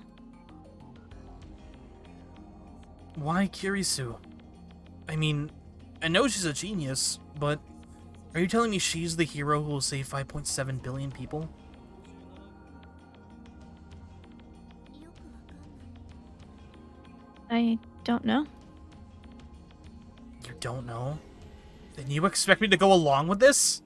Why Kirisu? I mean, I know she's a genius, but are you telling me she's the hero who will save 5.7 billion people? I don't know. You don't know? Then you expect me to go along with this?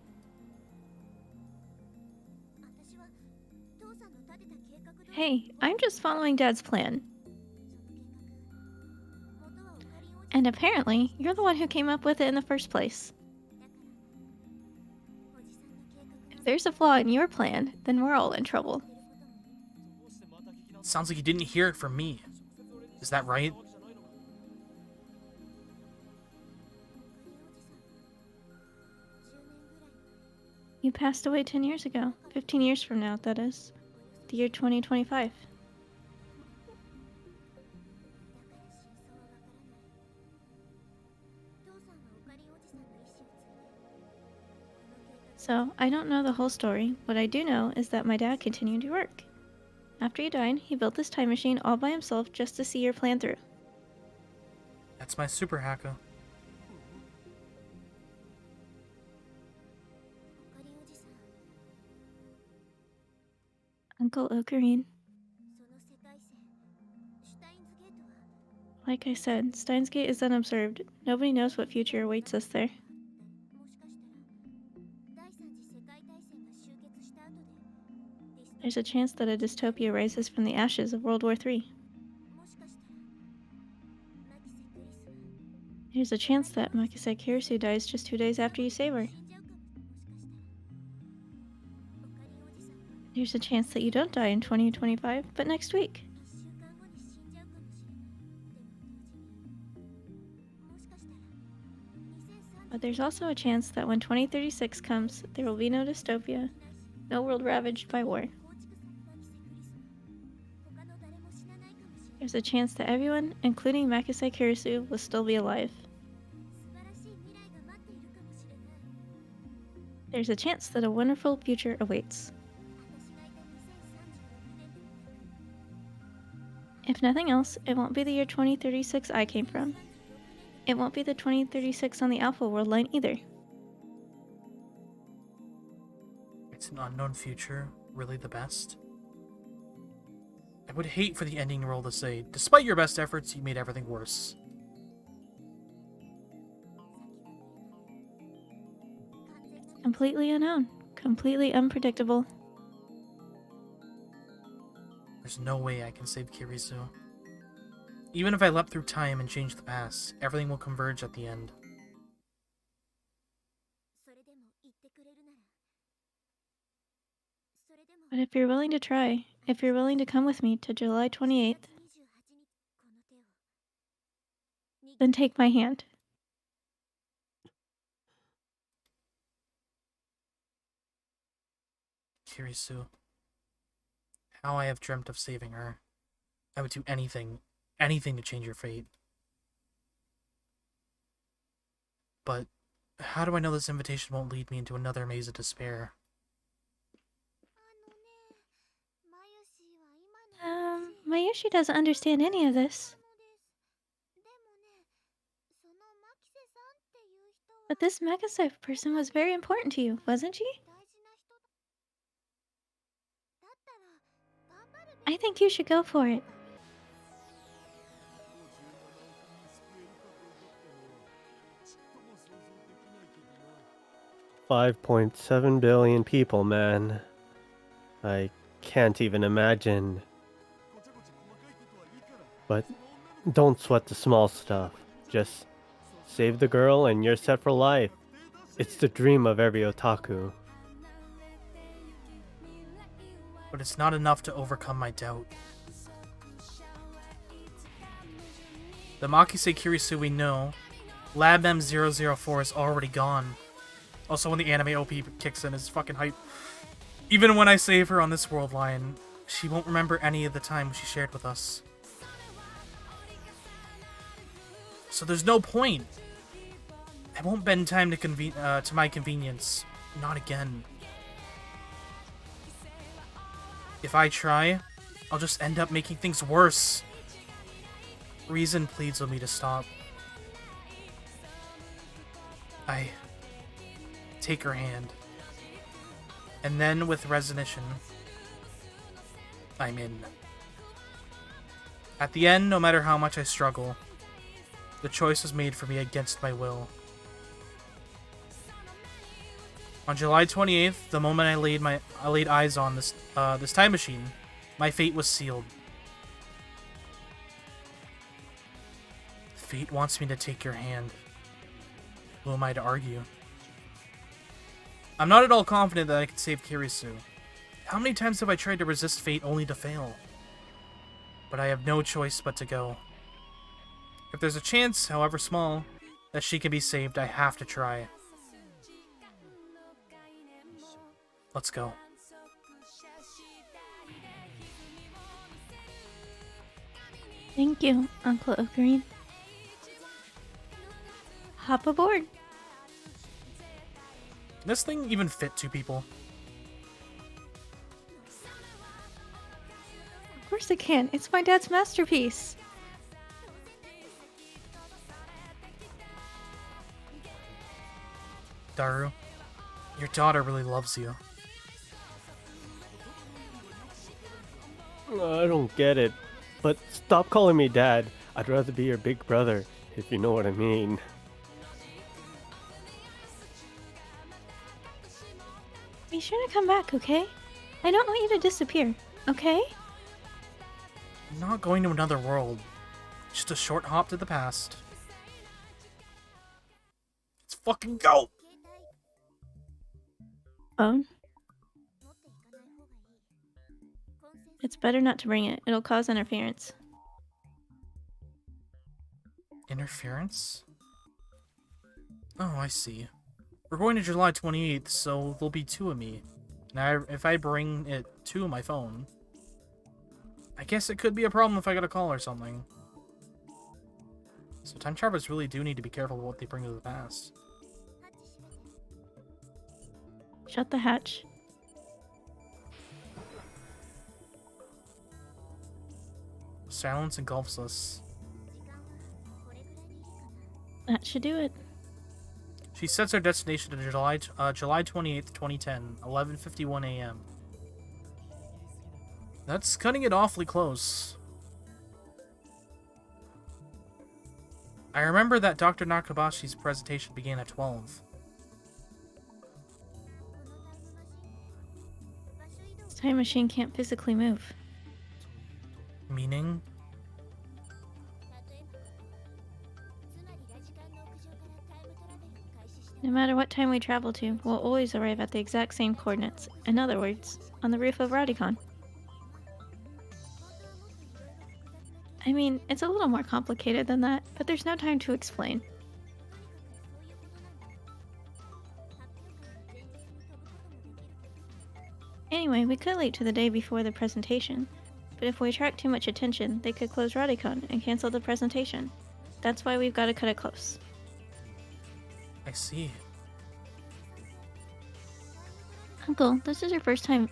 Hey, I'm just following Dad's plan. And apparently, you're the one who came up with it in the first place. If there's a flaw in your plan, then we're all in trouble. Sounds like you didn't hear it from me. Is that right? You passed away 10 years ago. 15 years from now, that is. The year 2025. So, I don't know the whole story. What I do know is that my dad continued to work. After he died, he built this time machine all by himself just to see your plan through. That's my super hacker. Uncle Okarine. Like I said, Steins Gate is unobserved. Nobody knows what future awaits us there. There's a chance that a dystopia rises from the ashes of World War III. There's a chance that Makise Kirisu dies just 2 days after you save her. There's a chance that you don't die in 2025, but next week. But there's also a chance that when 2036 comes, there will be no dystopia, no world ravaged by war. There's a chance that everyone, including Makise Kirisu, will still be alive. There's a chance that a wonderful future awaits. If nothing else, it won't be the year 2036 I came from. It won't be the 2036 on the Alpha World Line either. It's an unknown future really the best? I would hate for the ending role to say, despite your best efforts, you made everything worse. Completely unknown. Completely unpredictable. There's no way I can save Kirisu. Even if I leapt through time and changed the past, everything will converge at the end. But if you're willing to try, if you're willing to come with me to July 28th, then take my hand. Kirisu. How I have dreamt of saving her. I would do anything, anything to change your fate. But how do I know this invitation won't lead me into another maze of despair? Mayushi doesn't understand any of this. But this Megasite person was very important to you, wasn't she? I think you should go for it. $5.7 billion people, man. I can't even imagine. But don't sweat the small stuff. Just save the girl and you're set for life. It's the dream of every otaku. But it's not enough to overcome my doubt. The Makise Kirisu we know, Lab M004 is already gone. Also, when the anime OP kicks in, is fucking hype. Even when I save her on this world line, she won't remember any of the time she shared with us. So there's no point. I won't bend time to my convenience. Not again. If I try, I'll just end up making things worse. Reason pleads with me to stop. I take her hand. And then, with resignation, I'm in. At the end, no matter how much I struggle, the choice was made for me against my will. On July 28th, the moment I laid eyes on this time machine, my fate was sealed. Fate wants me to take your hand. Who am I to argue? I'm not at all confident that I can save Kirisu. How many times have I tried to resist fate only to fail? But I have no choice but to go. If there's a chance, however small, that she can be saved, I have to try. Let's go. Thank you, Uncle Ocarine. Hop aboard. Can this thing even fit 2 people? Of course it can. It's my dad's masterpiece. Daru, your daughter really loves you. I don't get it. But stop calling me dad. I'd rather be your big brother, if you know what I mean. Be sure to come back, okay? I don't want you to disappear, okay? I'm not going to another world. Just a short hop to the past. Let's fucking go! Phone? It's better not to bring it. It'll cause interference. Interference? Oh, I see. We're going to July 28th, so there'll be 2 of me. Now, if I bring it to my phone, I guess it could be a problem if I get a call or something. So time travelers really do need to be careful with what they bring to the past. Shut the hatch. Silence engulfs us. That should do it. She sets her destination to July 28th, 2010, 11:51 a.m. That's cutting it awfully close. I remember that Dr. Nakabashi's presentation began at 12. This time machine can't physically move. Meaning? No matter what time we travel to, we'll always arrive at the exact same coordinates. In other words, on the roof of Radicon. I mean, it's a little more complicated than that, but there's no time to explain. Anyway, we could wait to the day before the presentation. But if we attract too much attention, they could close Radicon and cancel the presentation. That's why we've got to cut it close. I see. Uncle, this is your first time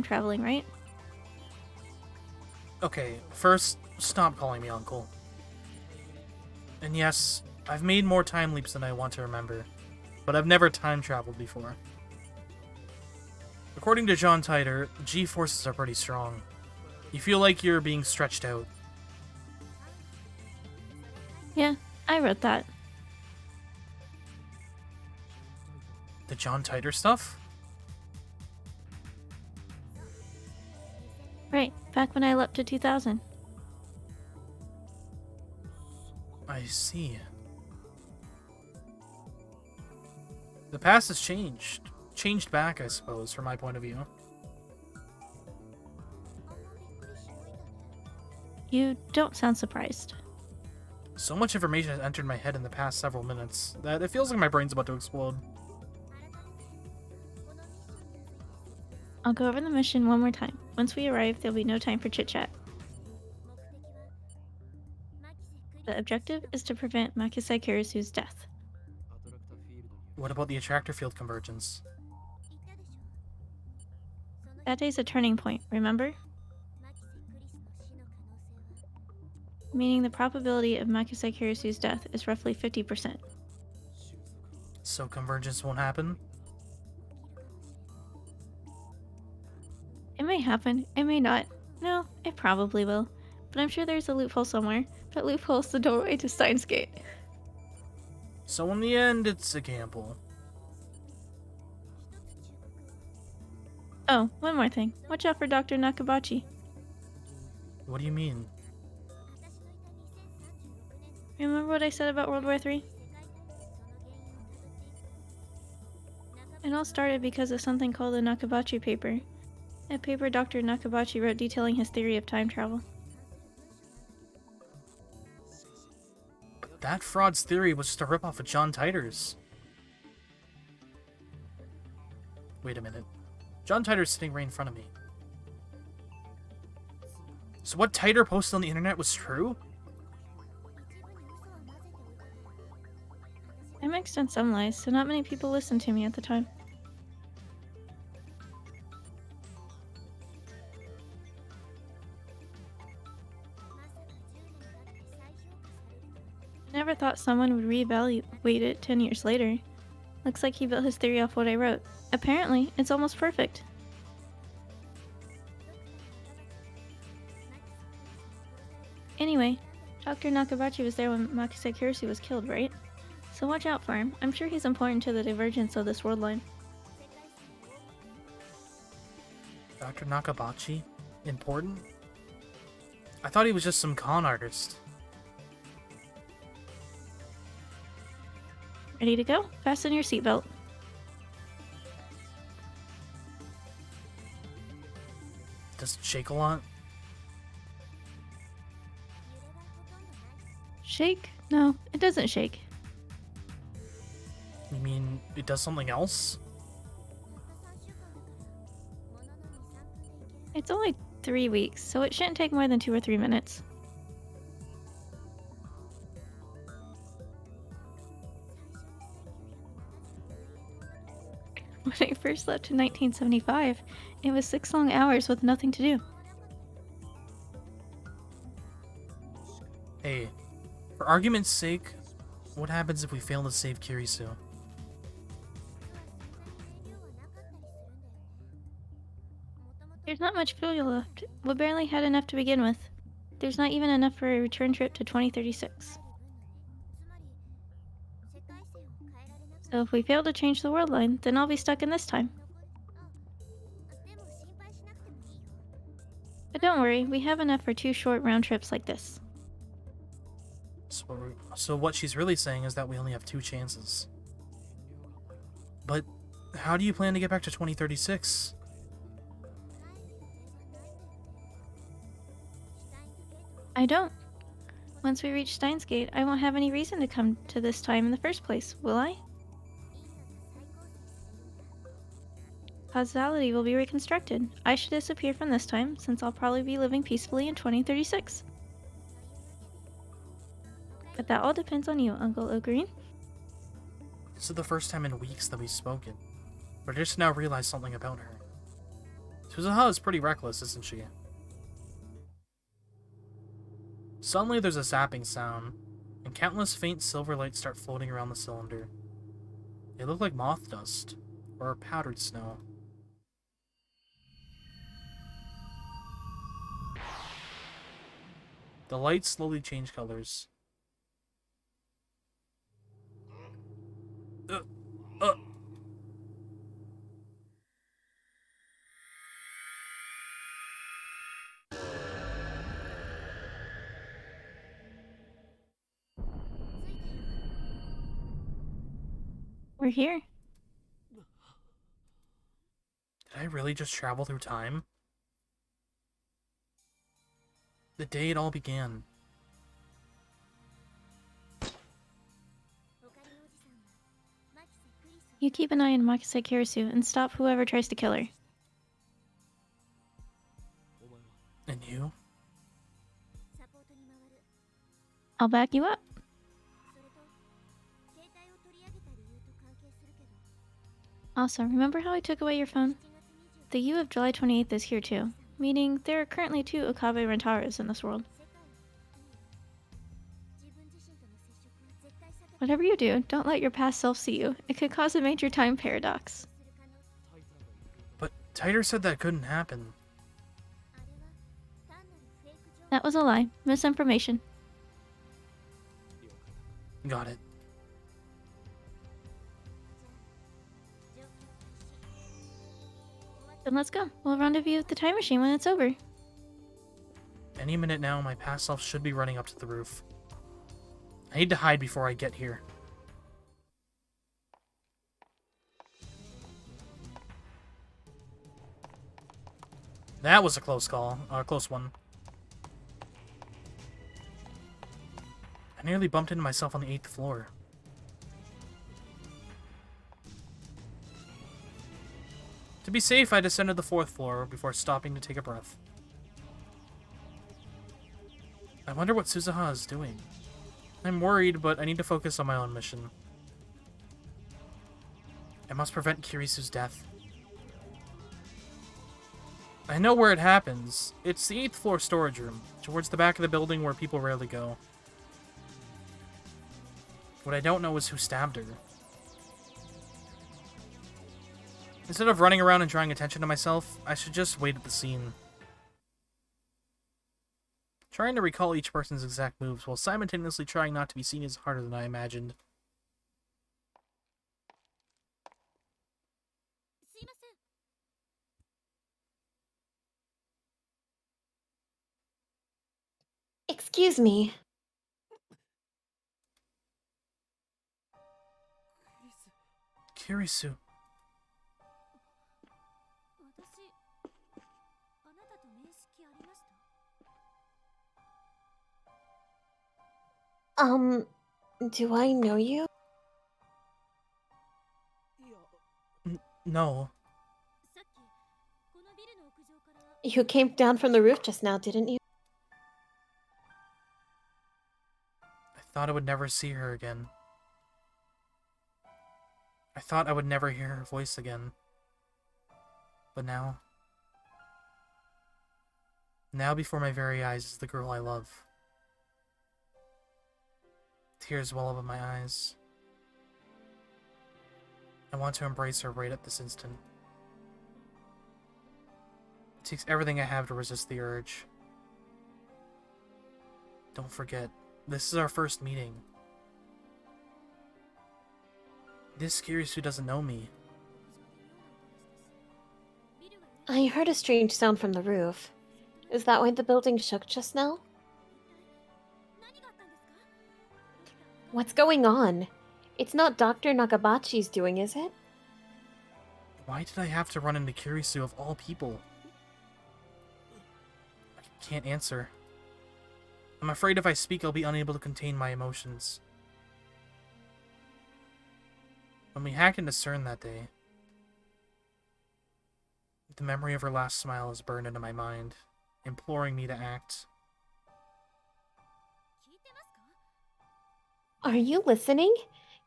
traveling, right? Okay, first, stop calling me uncle. And yes, I've made more time leaps than I want to remember, but I've never time traveled before. According to John Titor, G-forces are pretty strong. You feel like you're being stretched out. Yeah, I wrote that. The John Titor stuff? Right, back when I leapt to 2000. I see. The past has changed. Changed back, I suppose, from my point of view. You don't sound surprised. So much information has entered my head in the past several minutes that it feels like my brain's about to explode. I'll go over the mission one more time. Once we arrive, there'll be no time for chit-chat. The objective is to prevent Makisei Kirisu's death. What about the attractor field convergence? That day's a turning point, remember? Meaning the probability of Makisei Kirisu's death is roughly 50%. So convergence won't happen? It may happen, it may not. No, it probably will. But I'm sure there's a loophole somewhere. That loophole's the doorway to Steins Gate. So in the end, it's a gamble. Oh, one more thing. Watch out for Dr. Nakabachi. What do you mean? Remember what I said about World War III? It all started because of something called the Nakabachi paper. A paper Dr. Nakabachi wrote detailing his theory of time travel. But that fraud's theory was just a ripoff of John Titor's. Wait a minute. John Titor's sitting right in front of me. So what Titor posted on the internet was true? I mixed in some lies, so not many people listened to me at the time. I never thought someone would reevaluate it 10 years later. Looks like he built his theory off what I wrote. Apparently, it's almost perfect. Anyway, Dr. Nakabachi was there when Makisei Kirisu was killed, right? So watch out for him. I'm sure he's important to the divergence of this world line. Dr. Nakabachi? Important? I thought he was just some con artist. Ready to go? Fasten your seatbelt. Does it shake a lot? Shake? No, it doesn't shake. You mean it does something else? It's only 3 weeks, so it shouldn't take more than 2 or 3 minutes. When I first left in 1975, it was 6 long hours with nothing to do. Hey, for argument's sake, what happens if we fail to save Kirisu? There's not much fuel left. We barely had enough to begin with. There's not even enough for a return trip to 2036. So if we fail to change the world line, then I'll be stuck in this time. But don't worry, we have enough for 2 short round trips like this. So what she's really saying is that we only have 2 chances. But how do you plan to get back to 2036? I don't. Once we reach Steins Gate, I won't have any reason to come to this time in the first place, will I? causality will be reconstructed. I should disappear from this time, since I'll probably be living peacefully in 2036. But that all depends on you, Uncle Ogreen. This is the first time in weeks that we've spoken, but I just now realized something about her. Suzuha is pretty reckless, isn't she? Suddenly there's a zapping sound, and countless faint silver lights start floating around the cylinder. They look like moth dust, or powdered snow. The lights slowly change colors. Uh. We're here. Did I really just travel through time? The day it all began. You keep an eye on Makise Kirisu and stop whoever tries to kill her. お前は And you? I'll back you up. Also, remember how I took away your phone? The U of July 28th is here too, meaning there are currently 2 Okabe Rentaras in this world. Whatever you do, don't let your past self see you. It could cause a major time paradox. But Titer said that couldn't happen. That was a lie. Misinformation. Got it. Then let's go. We'll rendezvous at the time machine when it's over. Any minute now, my past self should be running up to the roof. I need to hide before I get here. That was a close call. Close one. I nearly bumped into myself on the 8th floor. To be safe, I descended the 4th floor before stopping to take a breath. I wonder what Suzuha is doing. I'm worried, but I need to focus on my own mission. I must prevent Kirisu's death. I know where it happens. It's the 8th floor storage room, towards the back of the building where people rarely go. What I don't know is who stabbed her. Instead of running around and drawing attention to myself, I should just wait at the scene. Trying to recall each person's exact moves while simultaneously trying not to be seen is harder than I imagined. Excuse me. Kirisu. Do I know you? No. You came down from the roof just now, didn't you? I thought I would never see her again. I thought I would never hear her voice again. But now... Now before my very eyes is the girl I love. Tears well up in my eyes. I want to embrace her right at this instant. It takes everything I have to resist the urge. Don't forget, this is our first meeting. This Kirisu doesn't know me. I heard a strange sound from the roof. Is that why the building shook just now? What's going on? It's not Dr. Nakabachi's doing, is it? Why did I have to run into Kirisu of all people? I can't answer. I'm afraid if I speak, I'll be unable to contain my emotions. When we hacked into CERN that day, The memory of her last smile is burned into my mind, imploring me to act. Are you listening?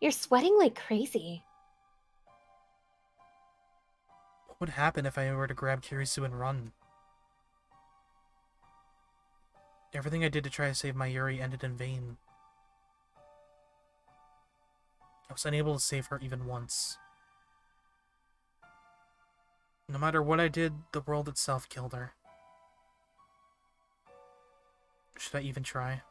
You're sweating like crazy. What would happen if I were to grab Kirisu and run? Everything I did to try to save my Yuri ended in vain. I was unable to save her even once. No matter what I did, the world itself killed her. Should I even try?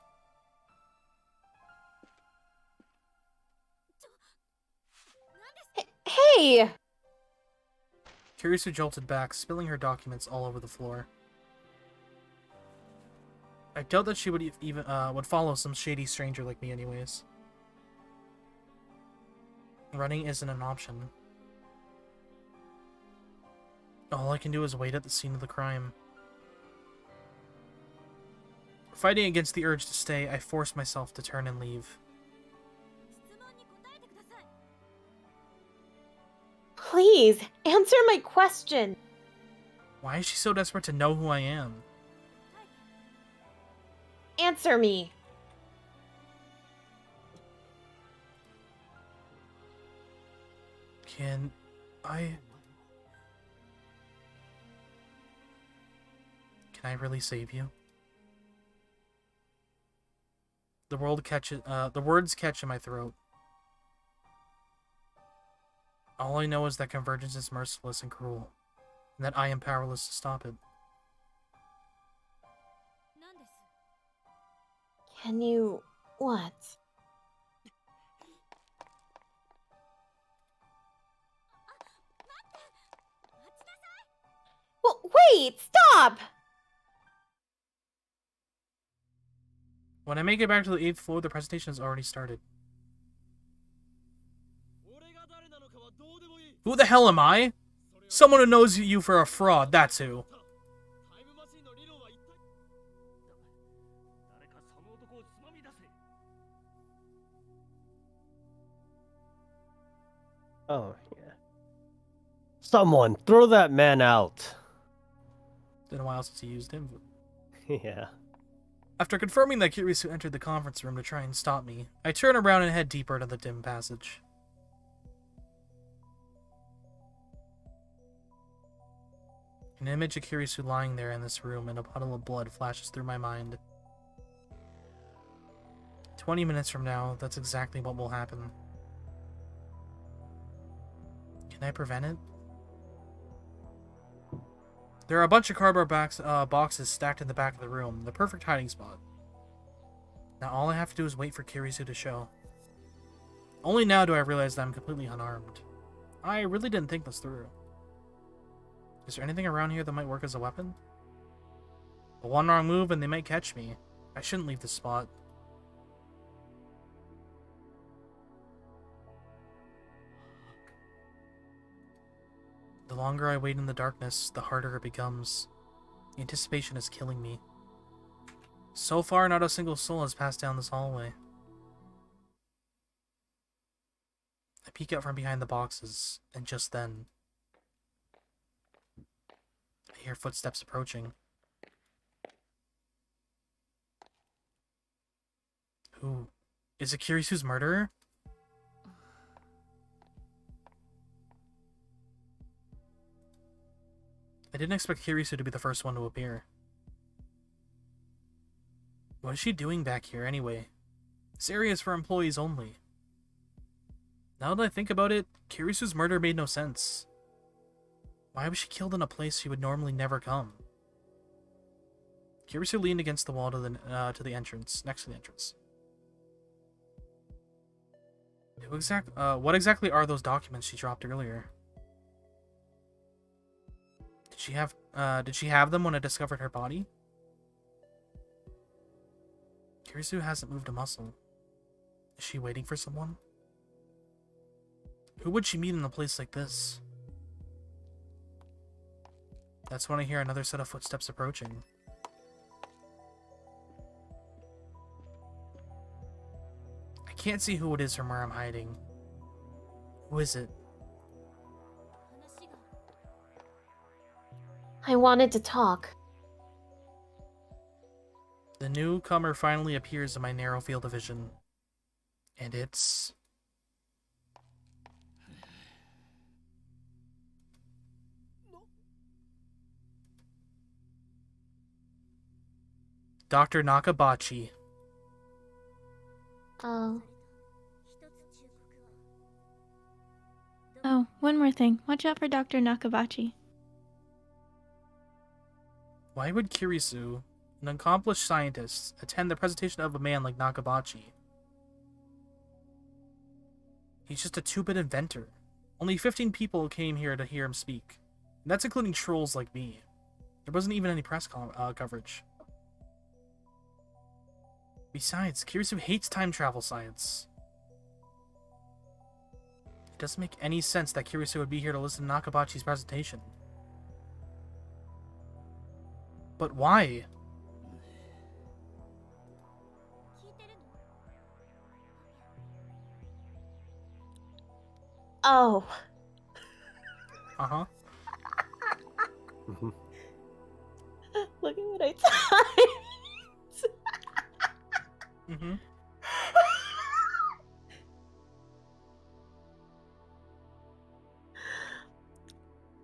Hey! Kirisu jolted back, spilling her documents all over the floor. I doubt that she would even would follow some shady stranger like me anyways. Running isn't an option. All I can do is wait at the scene of the crime. Fighting against the urge to stay, I force myself to turn and leave. Please, answer my question. Why is she so desperate to know who I am? Answer me. Can I really save you? The words catch in my throat. All I know is that convergence is merciless and cruel, and that I am powerless to stop it. Can you... what? Well, wait! Stop! When I make it back to the 8th floor, the presentation has already started. Who the hell am I? Someone who knows you for a fraud, that's who. Oh, yeah. Someone, throw that man out. Been a while since he used him. Yeah. After confirming that Kirisu entered the conference room to try and stop me, I turn around and head deeper into the dim passage. An image of Kirisu lying there in this room and a puddle of blood flashes through my mind. 20 minutes from now, that's exactly what will happen. Can I prevent it? There are a bunch of cardboard boxes stacked in the back of the room, the perfect hiding spot. Now all I have to do is wait for Kirisu to show. Only now do I realize that I'm completely unarmed. I really didn't think this through. Is there anything around here that might work as a weapon? A one wrong move and they might catch me. I shouldn't leave this spot. The longer I wait in the darkness, the harder it becomes. The anticipation is killing me. So far, not a single soul has passed down this hallway. I peek out from behind the boxes, and just then, I hear footsteps approaching. Who? Is it Kirisu's murderer? I didn't expect Kirisu to be the first one to appear. What is she doing back here anyway? This area is for employees only. Now that I think about it, Kirisu's murder made no sense. Why was she killed in a place she would normally never come? Kirisu leaned against the wall to the entrance, next to the entrance. What exactly are those documents she dropped earlier? Did she have them when I discovered her body? Kirisu hasn't moved a muscle. Is she waiting for someone? Who would she meet in a place like this? That's when I hear another set of footsteps approaching. I can't see who it is from where I'm hiding. Who is it? I wanted to talk. The newcomer finally appears in my narrow field of vision. And it's... Dr. Nakabachi. Oh. Oh, one more thing. Watch out for Dr. Nakabachi. Why would Kirisu, an accomplished scientist, attend the presentation of a man like Nakabachi? He's just a two-bit inventor. Only 15 people came here to hear him speak. And that's including trolls like me. There wasn't even any press coverage. Besides, Kirisu hates time travel science. It doesn't make any sense that Kirisu would be here to listen to Nakabachi's presentation. But why? Oh. Uh-huh. Look at what I typed. Mm-hmm.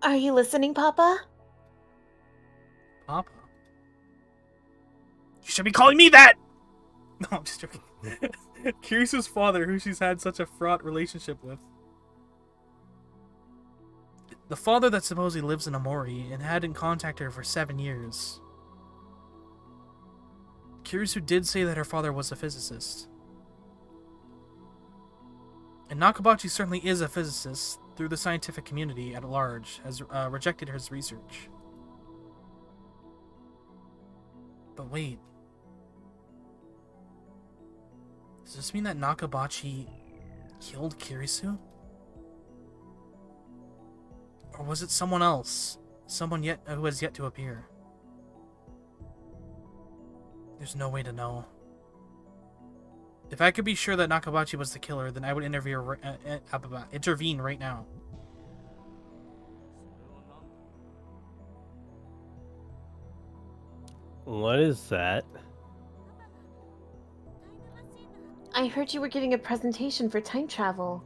Are you listening, Papa? Papa? You should be calling me that! No, I'm just joking. Kirisu's father, who she's had such a fraught relationship with. The father that supposedly lives in Amori and hadn't contacted her for 7 years. Kirisu did say that her father was a physicist. And Nakabachi certainly is a physicist, through the scientific community at large, has rejected his research. But wait. Does this mean that Nakabachi killed Kirisu? Or was it someone else? Someone who has yet to appear? There's no way to know. If I could be sure that Nakabachi was the killer, then I would intervene right now. What is that? I heard you were giving a presentation for time travel.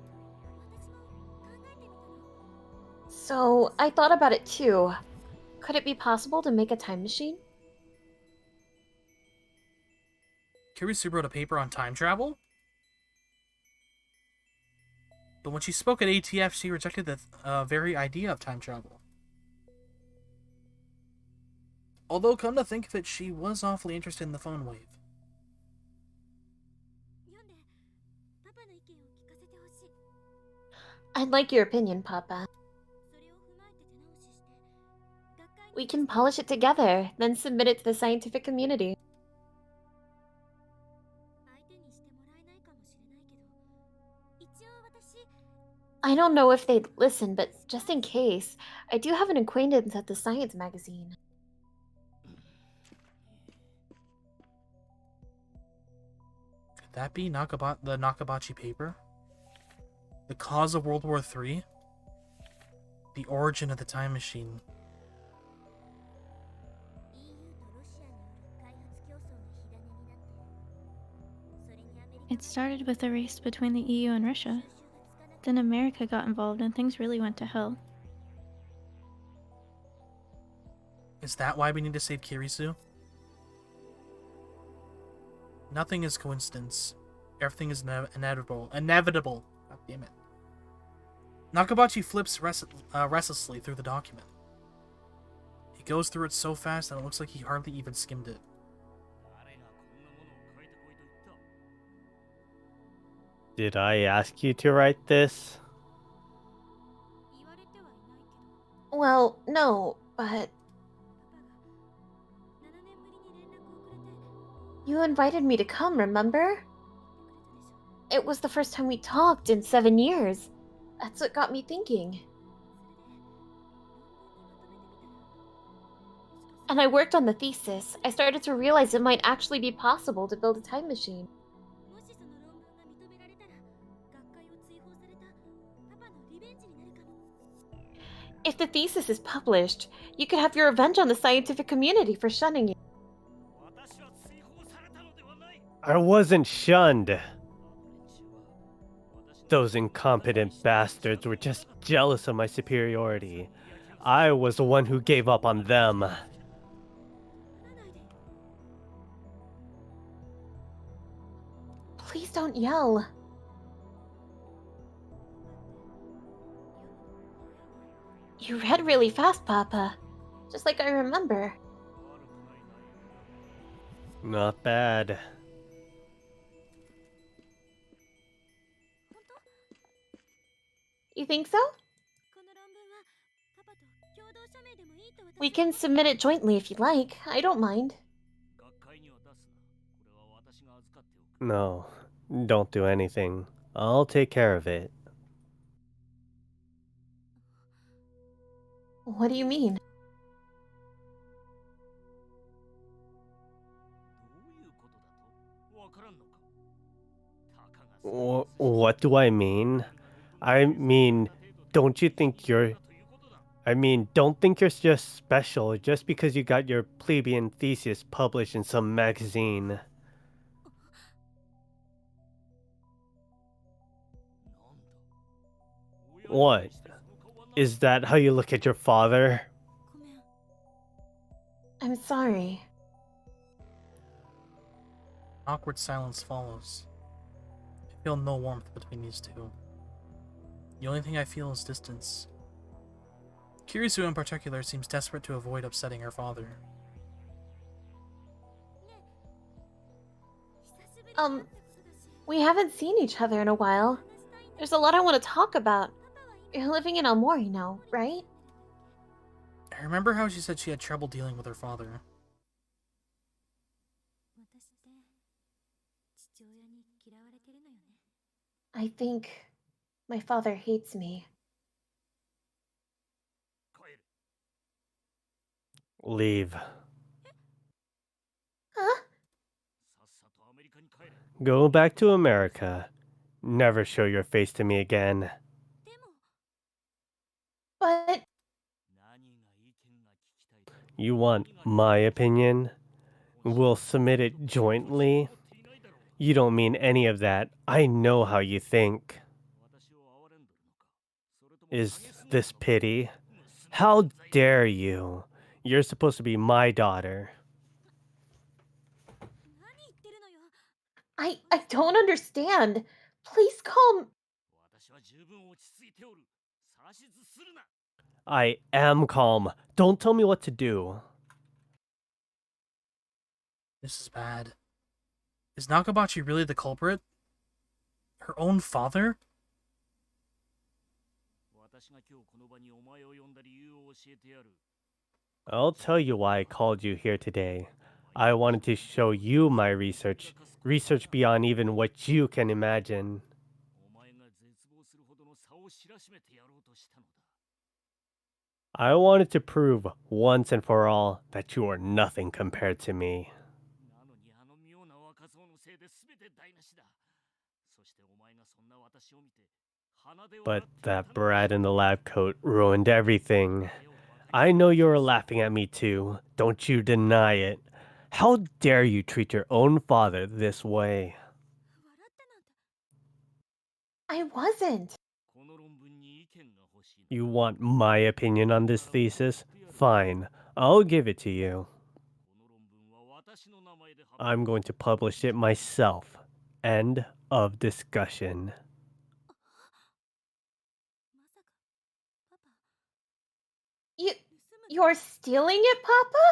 So, I thought about it too. Could it be possible to make a time machine? Kirisu wrote a paper on time travel? But when she spoke at ATF, she rejected the very idea of time travel. Although, come to think of it, she was awfully interested in the phone wave. I'd like your opinion, Papa. We can polish it together, then submit it to the scientific community. I don't know if they'd listen, but just in case, I do have an acquaintance at the science magazine. Could that be the Nakabachi paper? The cause of World War III? The origin of the time machine? It started with a race between the EU and Russia. Then America got involved and things really went to hell. Is that why we need to save Kirisu? Nothing is coincidence. Everything is inevitable. Inevitable! God damn it. Nakabachi flips restlessly through the document. He goes through it so fast that it looks like he hardly even skimmed it. Did I ask you to write this? Well, no, but... You invited me to come, remember? It was the first time we talked in 7 years. That's what got me thinking. And I worked on the thesis. I started to realize it might actually be possible to build a time machine. If the thesis is published, you could have your revenge on the scientific community for shunning you. I wasn't shunned. Those incompetent bastards were just jealous of my superiority. I was the one who gave up on them. Please don't yell. You read really fast, Papa. Just like I remember. Not bad. You think so? We can submit it jointly if you like. I don't mind. No, don't do anything. I'll take care of it. What do you mean? What do I mean? I mean, don't you think you're... don't think you're just special just because you got your plebeian thesis published in some magazine. What? Is that how you look at your father? I'm sorry. Awkward silence follows. I feel no warmth between these two. The only thing I feel is distance. Kirisu in particular seems desperate to avoid upsetting her father. We haven't seen each other in a while. There's a lot I want to talk about. You're living in Aomori now, right? I remember how she said she had trouble dealing with her father. I think my father hates me. Leave. Huh? Go back to America. Never show your face to me again. But You want my opinion? We'll submit it jointly? You don't mean any of that. I know how you think. Is this pity? How dare you? You're supposed to be my daughter. I don't understand. Please calm. I am calm. Don't tell me what to do. This is bad. Is Nakabachi really the culprit? Her own father? I'll tell you why I called you here today. I wanted to show you my research. Research beyond even what you can imagine. I wanted to prove once and for all that you are nothing compared to me. But that brat in the lab coat ruined everything. I know you were laughing at me too. Don't you deny it. How dare you treat your own father this way? I wasn't. You want my opinion on this thesis? Fine, I'll give it to you. I'm going to publish it myself. End of discussion. You're stealing it, Papa?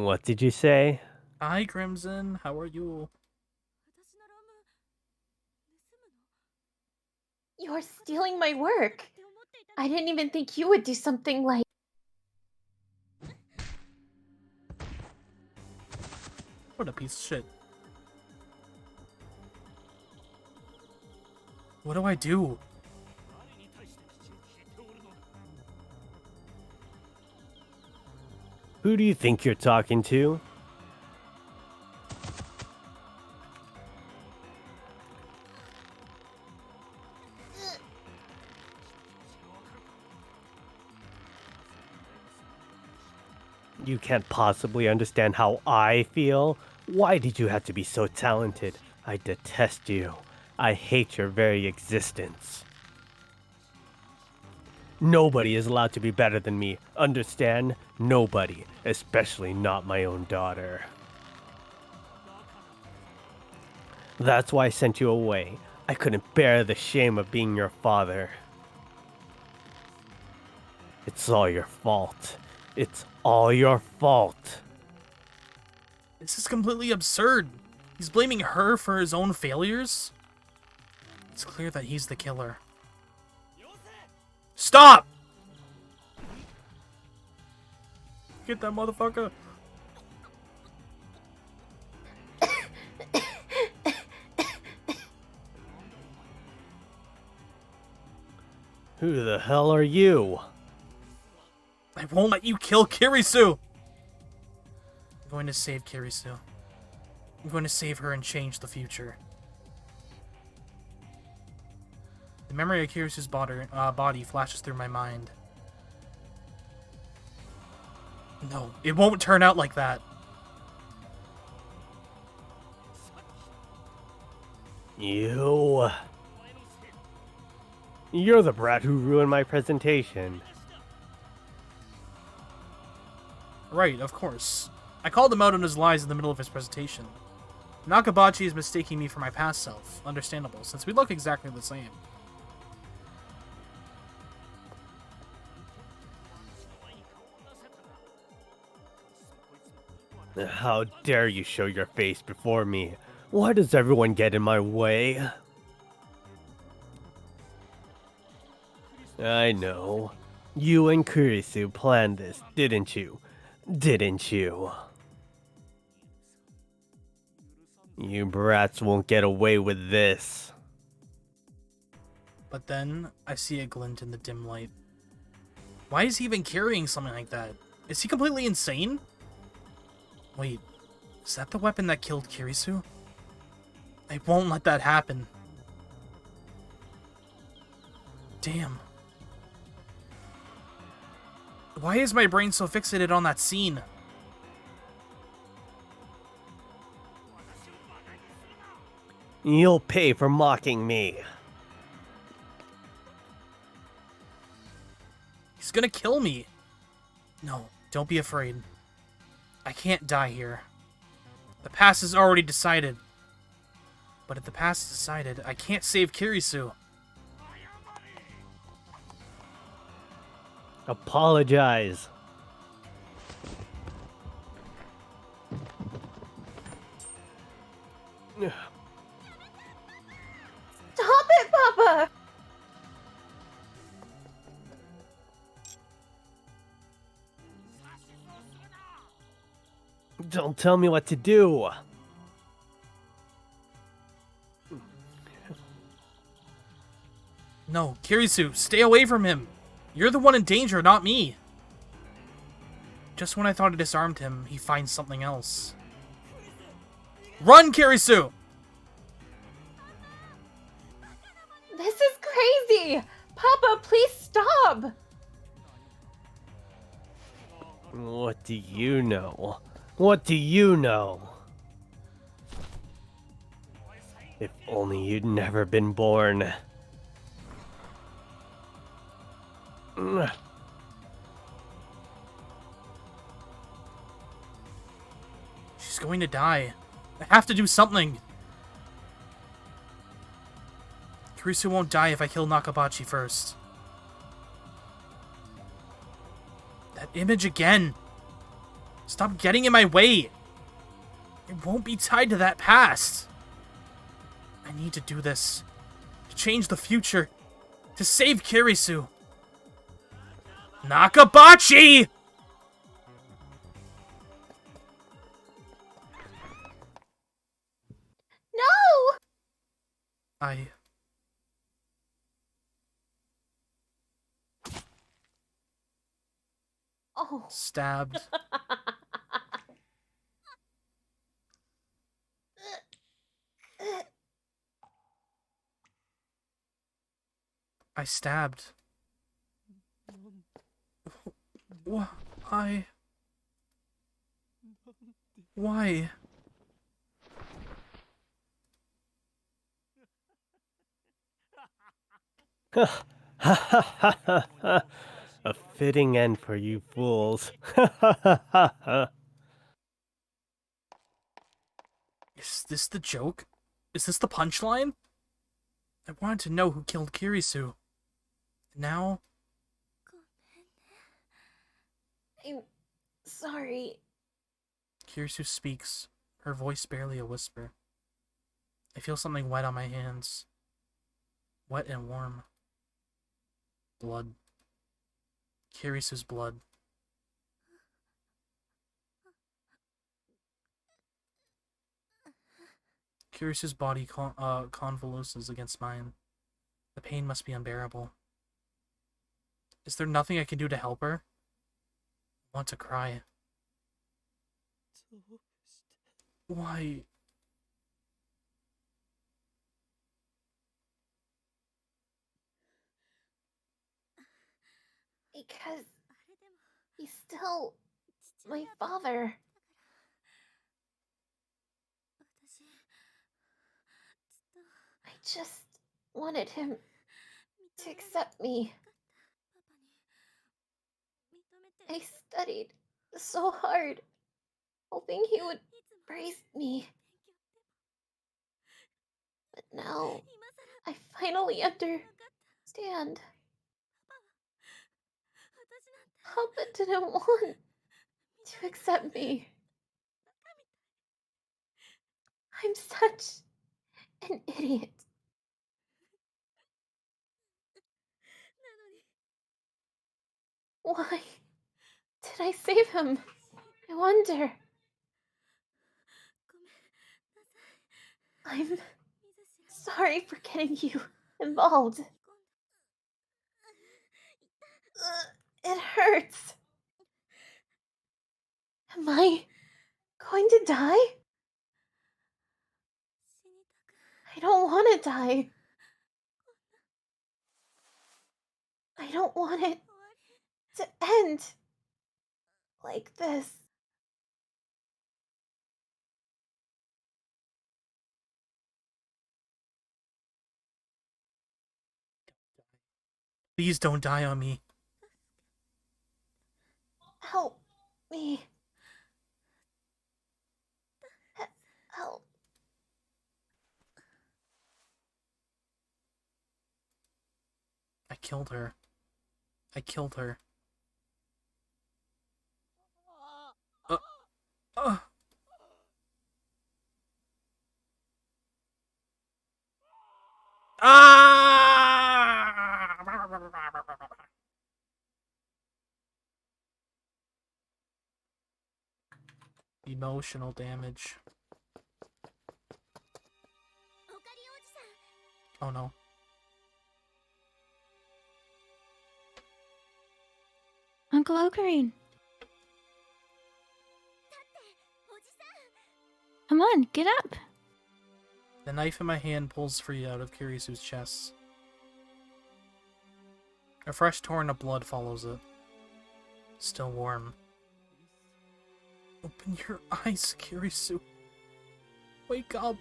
What did you say? Hi, Crimson. How are you? You're stealing my work. I didn't even think you would do something like... What a piece of shit. What do I do? Who do you think you're talking to? You can't possibly understand how I feel. Why did you have to be so talented? I detest you. I hate your very existence. Nobody is allowed to be better than me. Understand? Nobody. Especially not my own daughter. That's why I sent you away. I couldn't bear the shame of being your father. It's all your fault. It's all your fault. This is completely absurd. He's blaming her for his own failures. It's clear that he's the killer. Stop! Get that motherfucker. Who the hell are you? I won't let you kill Kirisu! I'm going to save Kirisu. I'm going to save her and change the future. The memory of Kirisu's body flashes through my mind. No, it won't turn out like that. You. You're the brat who ruined my presentation. Right, of course. I called him out on his lies in the middle of his presentation. Nakabachi is mistaking me for my past self. Understandable, since we look exactly the same. How dare you show your face before me? Why does everyone get in my way? I know. You and Kurisu planned this, didn't you? Didn't you? You brats won't get away with this. But then, I see a glint in the dim light. Why is he even carrying something like that? Is he completely insane? Wait, is that the weapon that killed Kirisu? I won't let that happen. Damn. Why is my brain so fixated on that scene? You'll pay for mocking me. He's gonna kill me. No, don't be afraid. I can't die here. The past is already decided. But if the past is decided, I can't save Kirisu. Apologize. Stop it, Papa! Don't tell me what to do. No, Kirisu, stay away from him. You're the one in danger, not me. Just when I thought I disarmed him, he finds something else. Run, Kirisu! This is crazy! Papa, please stop! What do you know? What do you know? If only you'd never been born. She's going to die. I have to do something. Kirisu won't die if I kill Nakabachi first. That image again. Stop getting in my way. It won't be tied to that past. I need to do this. To change the future. To save Kirisu. Nakabachi! No! I... Oh. stabbed. I stabbed. Why? Why? A fitting end for you fools. Is this the joke? Is this the punchline? I wanted to know who killed Kirisu. Now? I'm sorry. Kirisu speaks, her voice barely a whisper. I feel something wet on my hands. Wet and warm. Blood. Kirisu's blood. Kirisu's body convulses against mine. The pain must be unbearable. Is there nothing I can do to help her? I want to cry. どうして Why? Because he's still my father. I just wanted him to accept me. I studied so hard, hoping he would praise me. But now, I finally understand. Papa didn't want to accept me. I'm such an idiot. Why did I save him? I wonder. I'm sorry for getting you involved. It hurts. Am I going to die? I don't want to die. I don't want it to end like this. Please don't die on me. Help me. Help. I killed her. I killed her. Uh. Ah! Emotional damage. Oh no. Uncle Ocarine. Come on, get up. The knife in my hand pulls free out of Kirisu's chest. A fresh torrent of blood follows it. Still warm. Open your eyes, Kirisu. Wake up.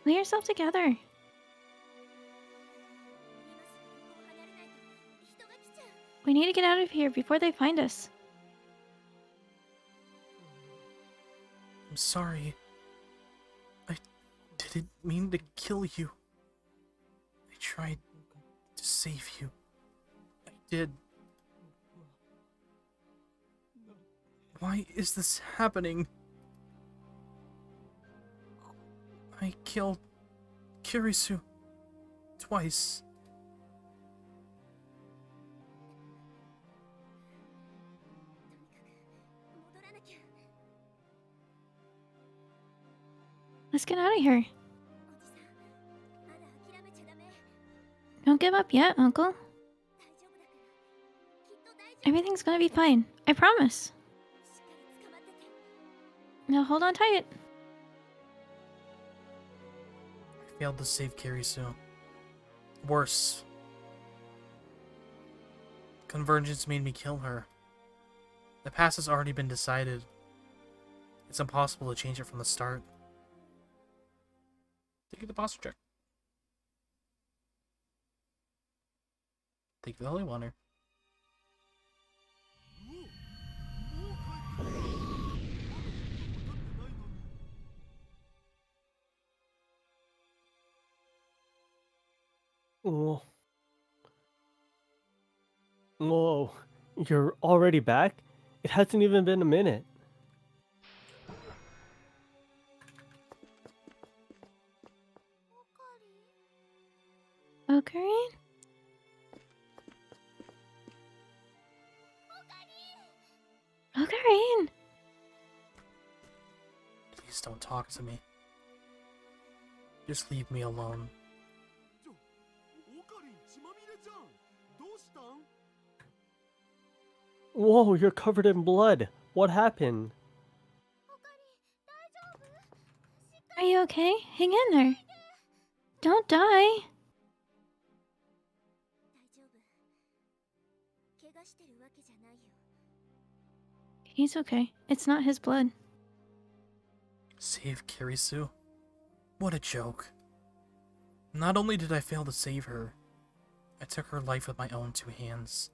Pull yourself together. We need to get out of here before they find us. I'm sorry. I didn't mean to kill you. I tried to save you. I did. Why is this happening? I killed Kirisu twice. Let's get out of here. Don't give up yet, Uncle. Everything's gonna be fine. I promise. Now hold on tight. I failed to save Kirisu. Worse. Convergence made me kill her. The past has already been decided. It's impossible to change it from the start. Thank you for the posture check. Thank you for the holy water. Whoa. Whoa. You're already back? It hasn't even been a minute. Ocarine? Ocarine! Please don't talk to me. Just leave me alone. Whoa, you're covered in blood. What happened? Are you okay? Hang in there. Don't die. He's okay. It's not his blood. Save Kirisu? What a joke. Not only did I fail to save her, I took her life with my own two hands.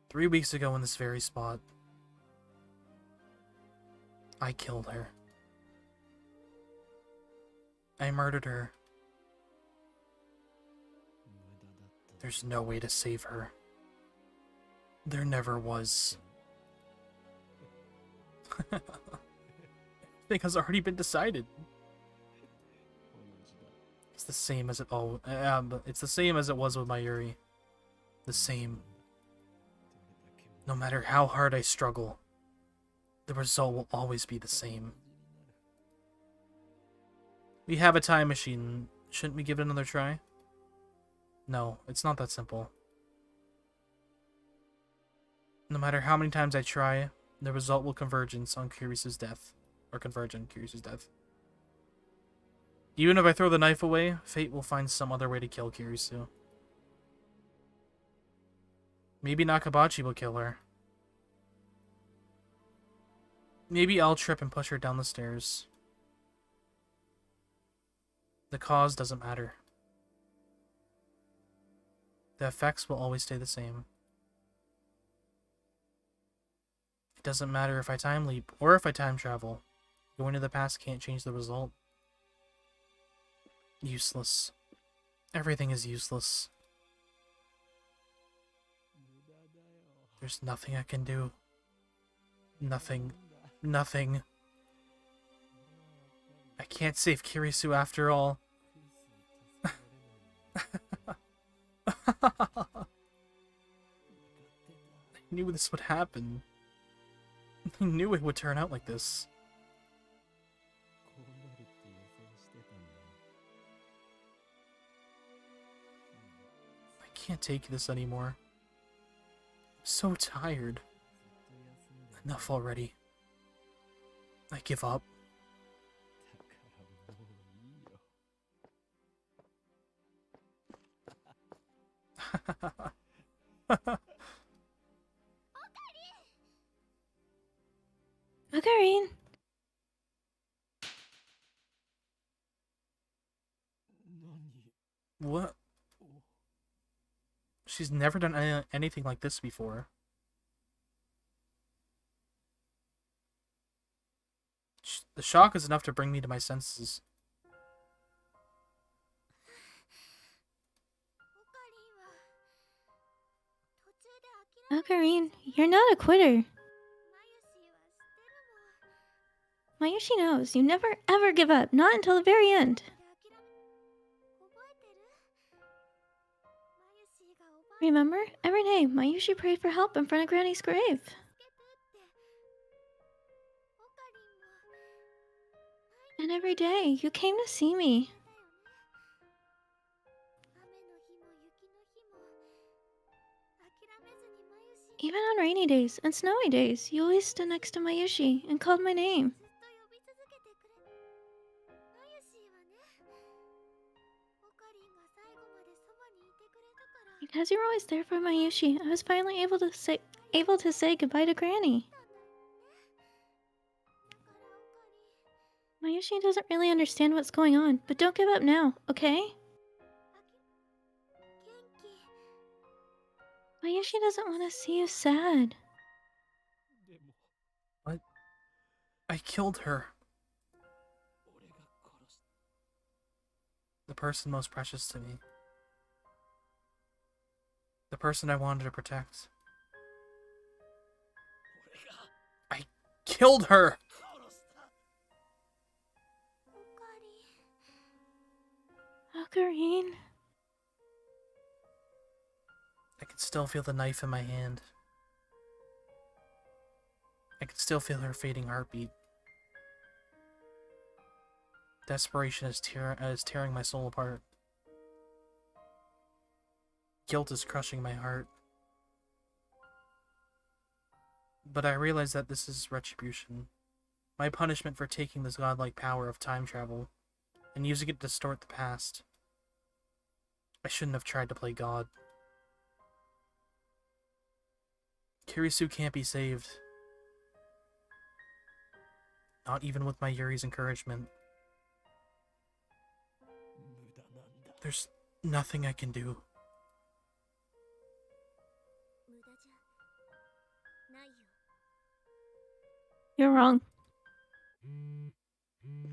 3 weeks ago in this very spot, I killed her. I murdered her. There's no way to save her. There never was. Everything has already been decided. It's the same as it's the same as it was with Mayuri. The same. No matter how hard I struggle, the result will always be the same. We have a time machine. Shouldn't we give it another try? No, it's not that simple. No matter how many times I try, the result will convergence on Kirisu's death. Or converge on Kirisu's death. Even if I throw the knife away, fate will find some other way to kill Kirisu. Maybe Nakabachi will kill her. Maybe I'll trip and push her down the stairs. The cause doesn't matter. The effects will always stay the same. It doesn't matter if I time leap or if I time travel. Going to the past can't change the result. Useless. Everything is useless. There's nothing I can do. Nothing. Nothing. I can't save Kirisu after all. I knew this would happen. I knew it would turn out like this. I can't take this anymore. I'm so tired. Enough already. I give up. Ocarine! What? She's never done anything like this before. The shock is enough to bring me to my senses. Ocarine, you're not a quitter. Mayushi knows you never ever give up, not until the very end. Remember? Every day, Mayushi prayed for help in front of Granny's grave. And every day, you came to see me. Even on rainy days and snowy days, you always stood next to Mayushi and called my name. You Because you were always there for Mayushi, I was finally able to say goodbye to Granny. Mayushi doesn't really understand what's going on, but don't give up now, okay? Mayushi doesn't want to see you sad. でも What? I killed her. 俺が殺し The person most precious to me. The person I wanted to protect. 俺が I killed her! 殺した Ocarine. I can still feel the knife in my hand. I can still feel her fading heartbeat. Desperation is tearing my soul apart. Guilt is crushing my heart. But I realize that this is retribution. My punishment for taking this godlike power of time travel and using it to distort the past. I shouldn't have tried to play God. Kirisu can't be saved. Not even with my Yuri's encouragement. 無駄なんだ There's nothing I can do. 無駄じゃないよ。 You're wrong.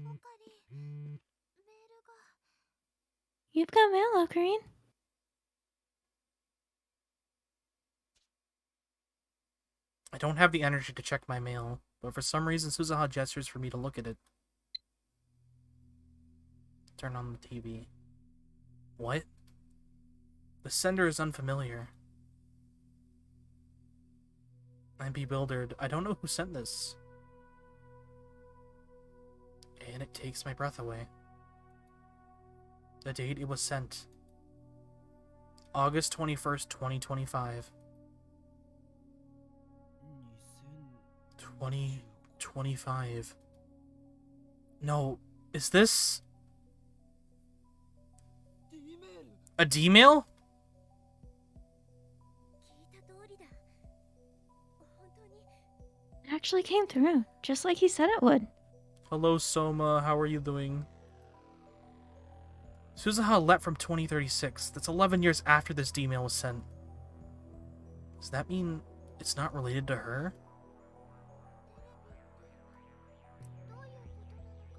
ポカリ、メールが。 You've got mail, Ocarine. I don't have the energy to check my mail, but for some reason Suzuha gestures for me to look at it. Turn on the TV. What? The sender is unfamiliar. I'm bewildered. I don't know who sent this. And it takes my breath away. The date it was sent. August 21st, 2025. 2025. No, is this 2000 D メール a D-mail? 聞いた通りだ。本当に。 It actually came through, just like he said it would. Hello, Soma. How are you doing? Suzuha left from 2036. That's 11 years after this D-mail was sent. Does that mean it's not related to her? どういうことなのか。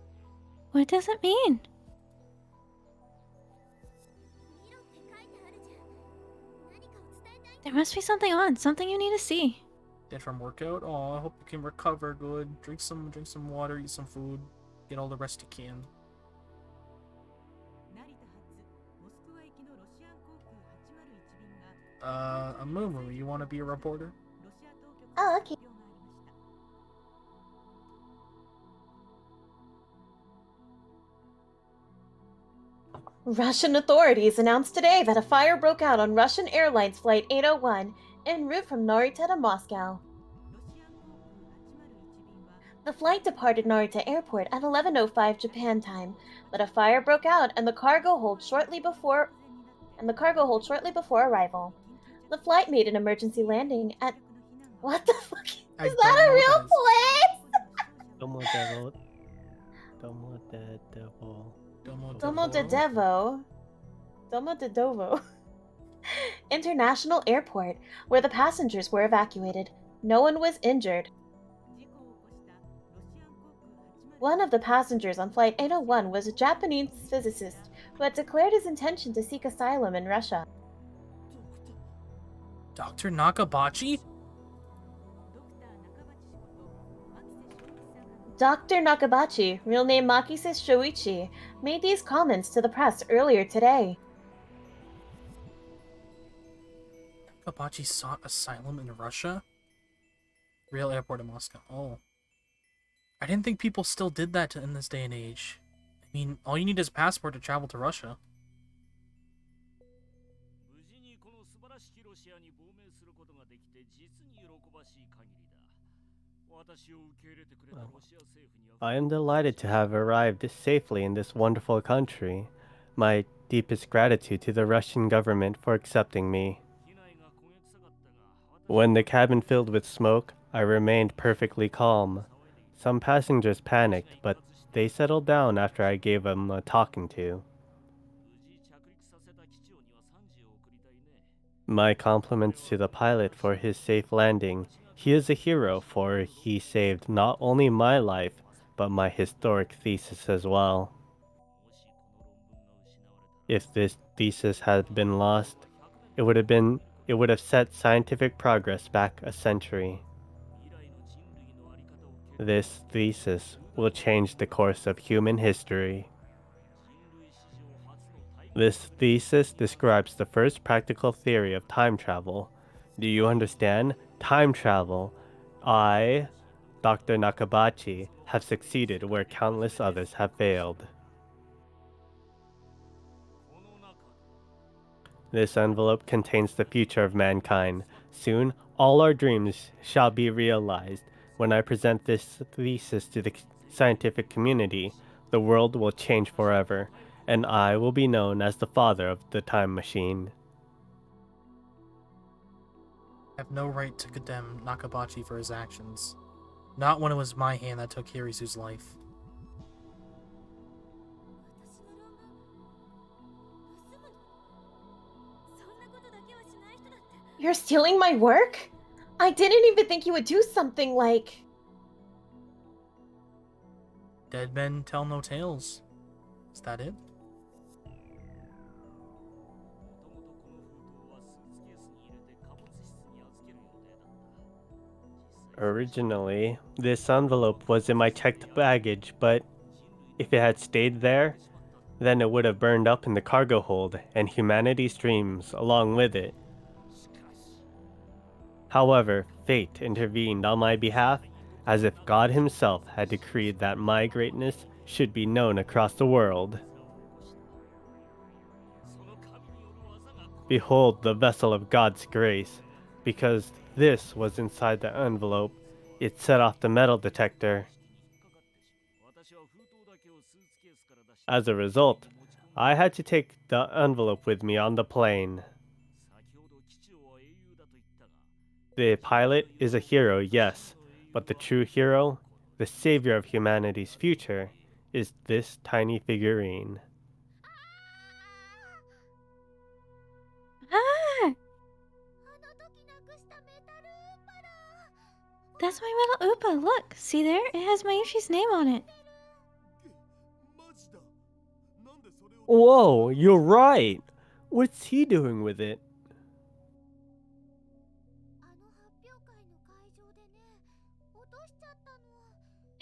What does it mean? 見ろって書いてあるじゃん。何かを伝えたいんだ。 There must be something on, something you need to see. Dead from workout? Oh, I hope you can recover good. Drink some water, eat some food. Get all the rest you can. 成田発モスクワ行きのロシアン航空801便が Amumu, you wanna be a reporter? ロシア当局 Oh, から okay. 発表がありました。 Russian authorities announced today that a fire broke out on Russian Airlines Flight 801 en route from Narita to Moscow. ロシアン航空801便は The flight departed Narita Airport at 11:05 Japan time, but a fire broke out and the cargo hold shortly before arrival. The flight made an emergency landing at What the fuck? I Is don't that a know real what place? Domo de Devo. Domo de Devo. Domo de Dovo. International Airport, where the passengers were evacuated. No one was injured. 事故を起こしたロシアン航空801 One of the passengers on Flight 801 was a Japanese physicist who had declared his intention to seek asylum in Russia. Dr. Nakabachi? ドクター中鉢氏こと牧瀬正一さんが Dr. Nakabachi, real name Makise Shoichi, made these comments to the press earlier today. Nakabachi sought asylum in Russia? Real airport in Moscow. Oh. I didn't think people still did that in this day and age. I mean, all you need is a passport to travel to Russia. 無事にこの素晴らしきロシアに亡命することができて実に喜ばしい限りだ。私を受け入れてくれたロシア政府には I am delighted to have arrived safely in this wonderful country. my deepest gratitude to the Russian government for accepting me. When the cabin filled with smoke, I remained perfectly calm. Some passengers panicked, but they settled down after I gave them a talking to. My compliments to the pilot for his safe landing. He is a hero, for he saved not only my life, but my historic thesis as well. If this thesis had been lost, it would have set scientific progress back a century. This thesis will change the course of human history. This thesis describes the first practical theory of time travel. Do you understand? Time travel. I, Dr. Nakabachi, have succeeded where countless others have failed. This envelope contains the future of mankind. Soon, all our dreams shall be realized. When I present this thesis to the scientific community, the world will change forever, and I will be known as the father of the time machine. I have no right to condemn Nakabachi for his actions. Not when it was my hand that took Hirisu's life. You're stealing my work? I didn't even think you would do something like... Dead men tell no tales. Is that it? Originally, this envelope was in my checked baggage, but if it had stayed there, then it would have burned up in the cargo hold and humanity's dreams along with it. However, fate intervened on my behalf, as if God himself had decreed that my greatness should be known across the world. Behold the vessel of God's grace. Because this was inside the envelope, it set off the metal detector. As a result, I had to take the envelope with me on the plane. The pilot is a hero, yes, but the true hero, the savior of humanity's future, is this tiny figurine. Ah! That's my metal Oopa. Look, see there? It has Mayushi's name on it. Whoa, you're right! What's he doing with it?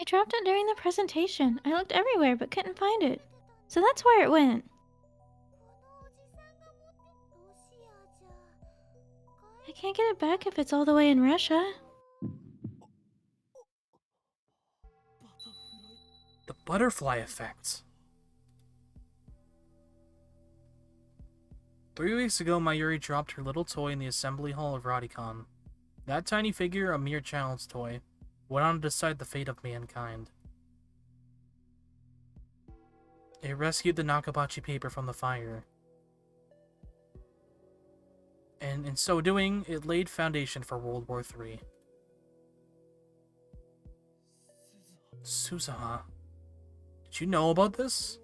I dropped it during the presentation. I looked everywhere but couldn't find it. So that's where it went. I can't get it back if it's all the way in Russia. The butterfly effect. 3 weeks ago, Mayuri dropped her little toy in the assembly hall of Radicon. That tiny figure, a mere child's toy, went on to decide the fate of mankind. It rescued the Nakabachi paper from the fire. And in so doing, it laid foundation for World War III. Suzuha, did you know about this?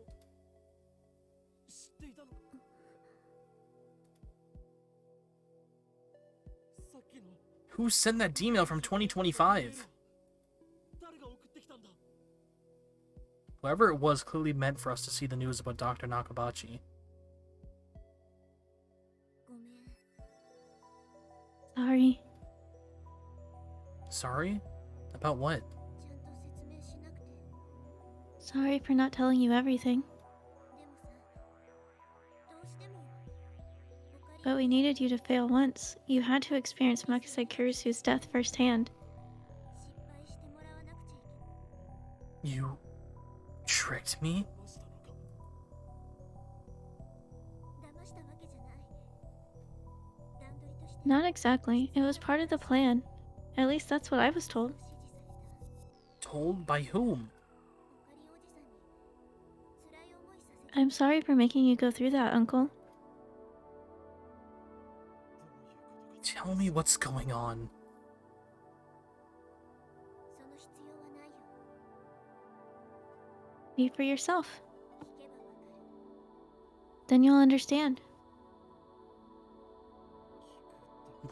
Who sent that email from 2025? Whoever it was clearly meant for us to see the news about Dr. Nakabachi. Sorry. Sorry? About what? Sorry for not telling you everything. But we needed you to fail once. You had to experience Makasei Kurisu's death firsthand. You tricked me? Not exactly. It was part of the plan. At least that's what I was told. Told by whom? I'm sorry for making you go through that, Uncle. Tell me what's going on. その必要はないよ。 See for yourself. 聞けばわかる。 Then you'll understand.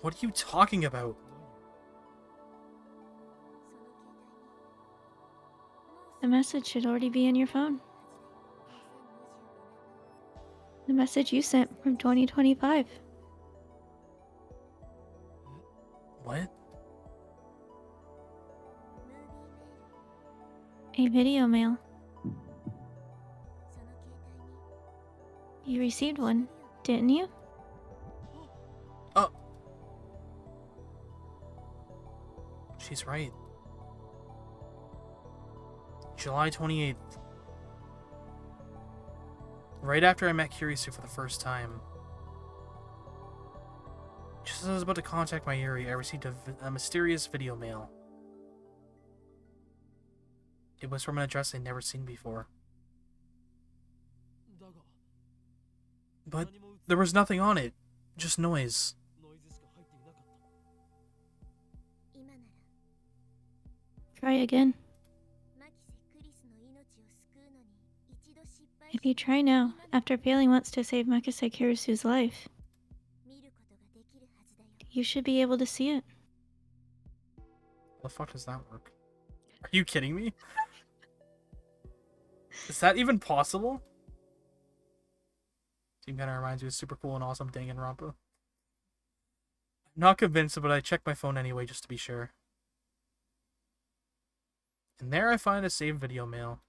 What are you talking about? その携帯に The message should already be in your phone. はずだよ。2025年の The message you sent from 2025. What? ムービーメール。 A video mail. その携帯に You received one, didn't you? Oh. She's right. July 28th. Right after I met Kirisu for the first time. Just as I was about to contact my Yuri, I received a mysterious video mail. It was from an address I'd never seen before. だが But 何も映 there was nothing on it. Just noise. ノイズしか入っていなかった。 今なら Try again. マキセ・クリスの命を救うのに一度失敗 If you try now, after failing once to save Makise Kirisu's life, 見ることができるはずだよ。 you should be able to see it. How the fuck does that work? Are you kidding me? Is that even possible? Team kinda reminds me of super cool and awesome Danganronpa. I'm not convinced, but I checked my phone anyway just to be sure. And there I find a saved video mail.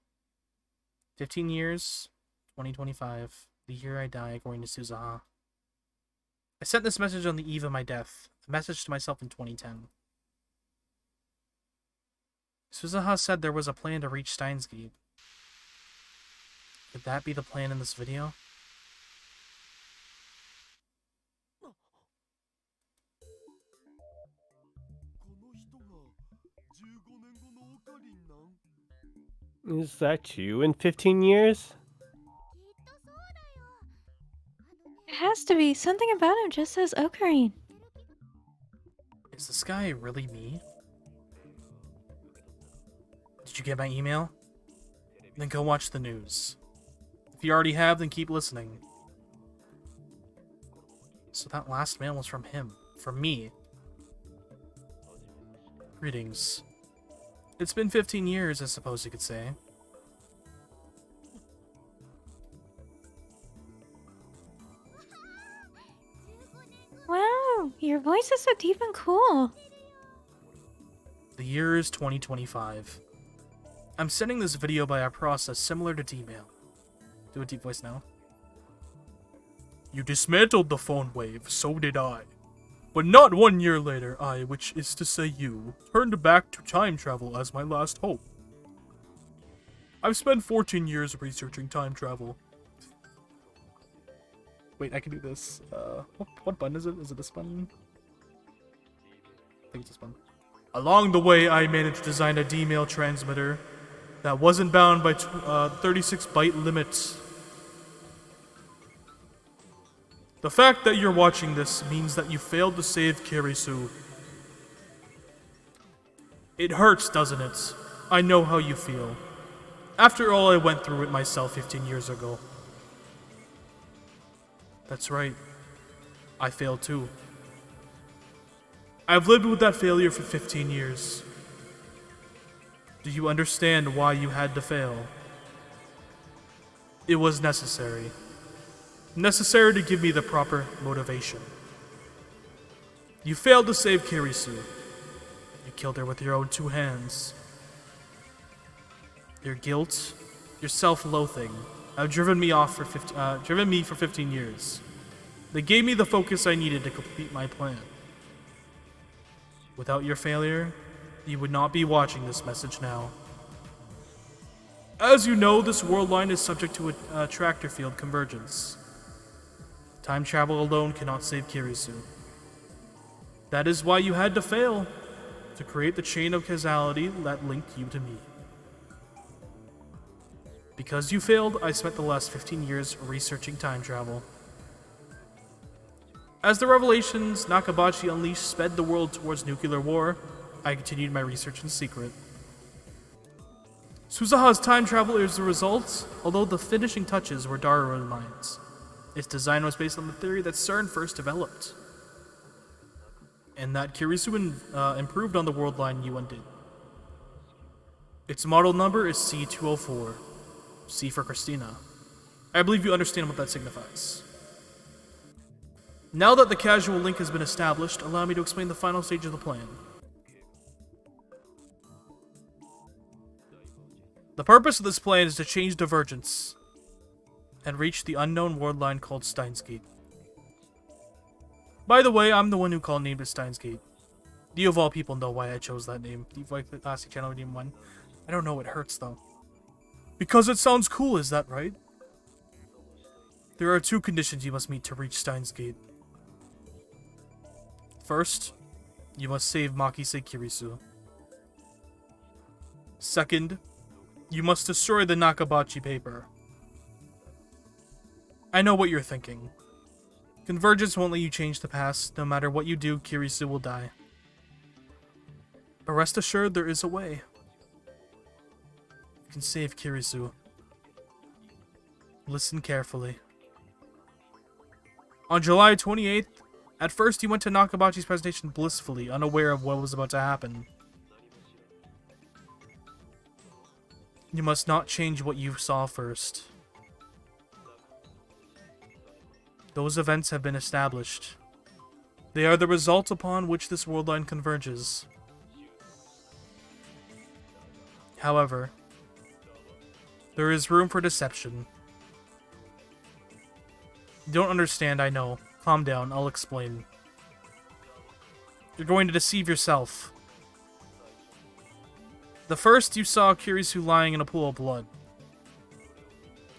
15 years, 2025, the year I die according to Suzaha. I sent this message on the eve of my death, a message to myself in 2010. Suzaha said there was a plan to reach Stein's Gate. Could that be the plan in this video? この人が15年後のオカリンなん Is that you in 15 years? きっとそうだよ。あのね It has to be. Something about him just says Ocarine. Is this guy really me? Did you get my email? Then go watch the news. If you already have, then keep listening. So that last mail was from him. From me. Greetings. It's been 15 years, I suppose you could say. Wow, your voice is so deep and cool. The year is 2025. I'm sending this video by a process similar to Gmail. Do a deep voice now. You dismantled the phone wave, so did I. But not 1 year later, I, which is to say you, turned back to time travel as my last hope. I've spent 14 years researching time travel. Wait, I can do this. What button is it? Is it this button? I think it's this button. Along the way, I managed to design a D-mail transmitter that wasn't bound by 36-byte limits. The fact that you're watching this means that you failed to save Kirisu. It hurts, doesn't it? I know how you feel. After all, I went through it myself 15 years ago. That's right. I failed too. I've lived with that failure for 15 years. Do you understand why you had to fail? It was necessary. Necessary to give me the proper motivation. You failed to save Kirisu. You killed her with your own 2 hands. Your guilt, your self-loathing, have driven me for 15 years. They gave me the focus I needed to complete my plan. Without your failure, you would not be watching this message now. As you know, this world line is subject to a tractor field convergence. Time travel alone cannot save Kirisu. That is why you had to fail, to create the chain of causality that linked you to me. Because you failed, I spent the last 15 years researching time travel. As the revelations Nakabachi unleashed sped the world towards nuclear war, I continued my research in secret. Suzuha's time travel is the result, although the finishing touches were Daruo lines. Its design was based on the theory that CERN first developed, and that Kirisu improved on the world line you undid. Its model number is C204, C for Christina. I believe you understand what that signifies. Now that the casual link has been established, allow me to explain the final stage of the plan. The purpose of this plan is to change Divergence and reach the unknown world line called Stein's Gate. By the way, I'm the one who named it Stein's Gate. You of all people know why I chose that name. Do you like the last channel name one? I don't know, it hurts though. Because it sounds cool, is that right? There are 2 conditions you must meet to reach Stein's Gate. First, you must save Makise Kirisu. Second, you must destroy the Nakabachi paper. I know what you're thinking. Convergence won't let you change the past. No matter what you do, Kirisu will die. But rest assured, there is a way. You can save Kirisu. Listen carefully. On July 28th, at first you went to Nakabachi's presentation blissfully, unaware of what was about to happen. You must not change what you saw first. Those events have been established. They are the result upon which this world line converges. However, there is room for deception. You don't understand, I know. Calm down, I'll explain. You're going to deceive yourself. The first, you saw Kirisu lying in a pool of blood.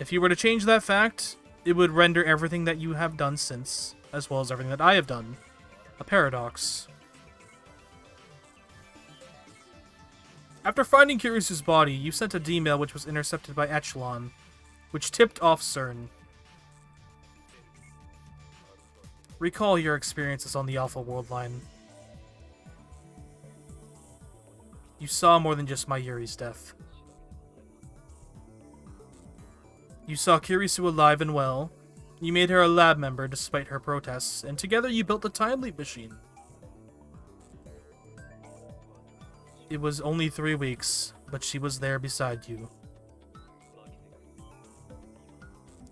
If you were to change that fact, it would render everything that you have done since, as well as everything that I have done, a paradox. After finding Kirisu's body, you sent a D-mail which was intercepted by Echelon, which tipped off CERN. Recall your experiences on the Alpha World Line. You saw more than just Mayuri's death. You saw Kirisu alive and well. You made her a lab member despite her protests, and together you built the Time Leap machine. It was only 3 weeks, but she was there beside you.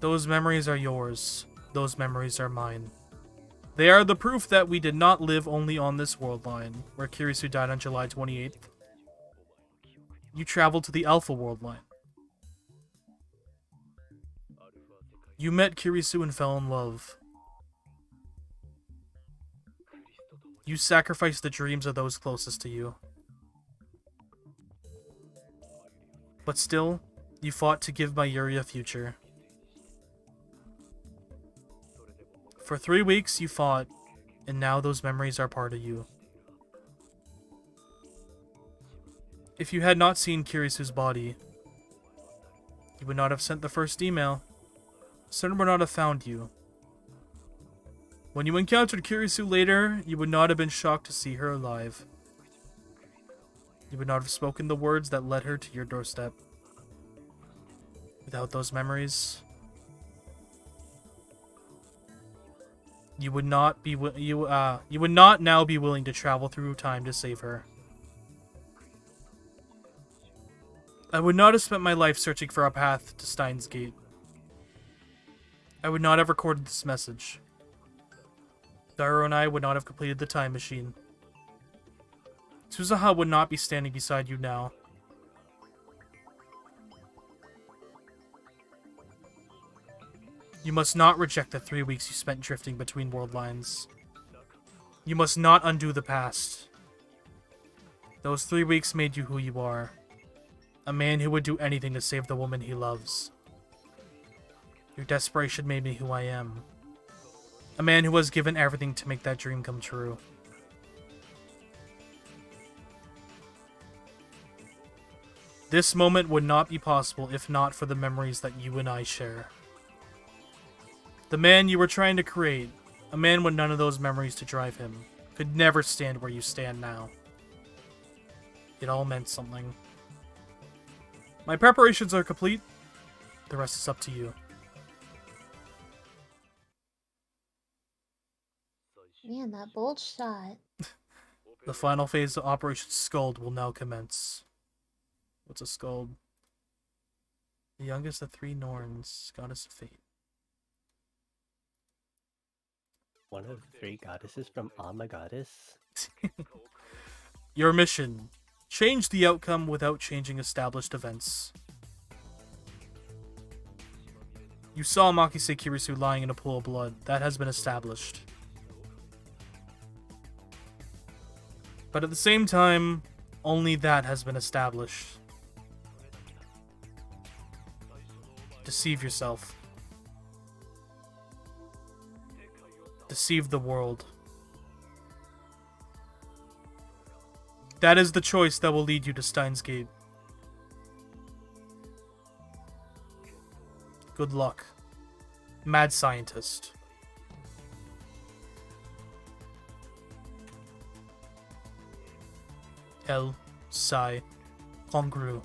Those memories are yours. Those memories are mine. They are the proof that we did not live only on this world line, where Kirisu died on July 28th. You traveled to the Alpha World Line. You met Kirisu and fell in love. You sacrificed the dreams of those closest to you. But still, you fought to give Mayuri a future. For 3 weeks you fought, and now those memories are part of you. If you had not seen Kirisu's body, you would not have sent the first email. CERN would not have found you. When you encountered Kirisu later, you would not have been shocked to see her alive. You would not have spoken the words that led her to your doorstep. Without those memories, you would not now be willing to travel through time to save her. I would not have spent my life searching for a path to Stein's Gate. I would not have recorded this message. Dairo and I would not have completed the time machine. Suzuha would not be standing beside you now. You must not reject the 3 weeks you spent drifting between world lines. You must not undo the past. Those 3 weeks made you who you are. A man who would do anything to save the woman he loves. Your desperation made me who I am. A man who has given everything to make that dream come true. This moment would not be possible if not for the memories that you and I share. The man you were trying to create, a man with none of those memories to drive him, could never stand where you stand now. It all meant something. My preparations are complete. The rest is up to you. Man, that bold shot. The final phase of Operation Scald will now commence. What's a Scald? The youngest of 3 Norns, goddess of fate. One of 3 goddesses from Alma Goddess? Your mission. Change the outcome without changing established events. You saw Makise Kirisu lying in a pool of blood. That has been established. But at the same time, only that has been established. Deceive yourself. Deceive the world. That is the choice that will lead you to Stein's Gate. Good luck, mad scientist. El Sai Kongru.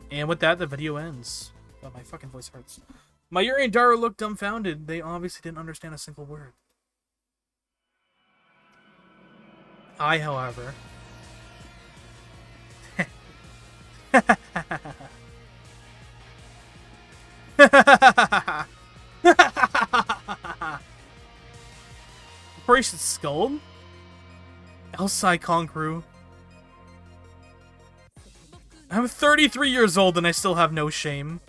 And with that, the video ends. Oh, my fucking voice hurts. Mayuri and Dara looked dumbfounded. They obviously didn't understand a single word. I, however... Operation Skull? Elsai Kongru? I'm 33 years old and I still have no shame.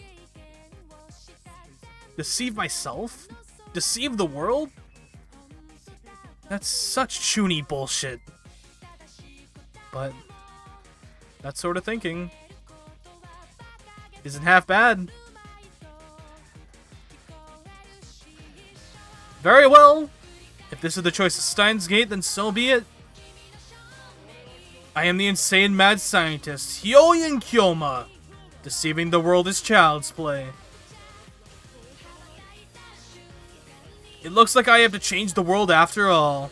Deceive myself? Deceive the world? That's such chuny bullshit. But that sort of thinking isn't half bad. Very well. If this is the choice of Steins Gate, then so be it. I am the insane mad scientist, Hyoyin Kyoma. Deceiving the world is child's play. It looks like I have to change the world after all.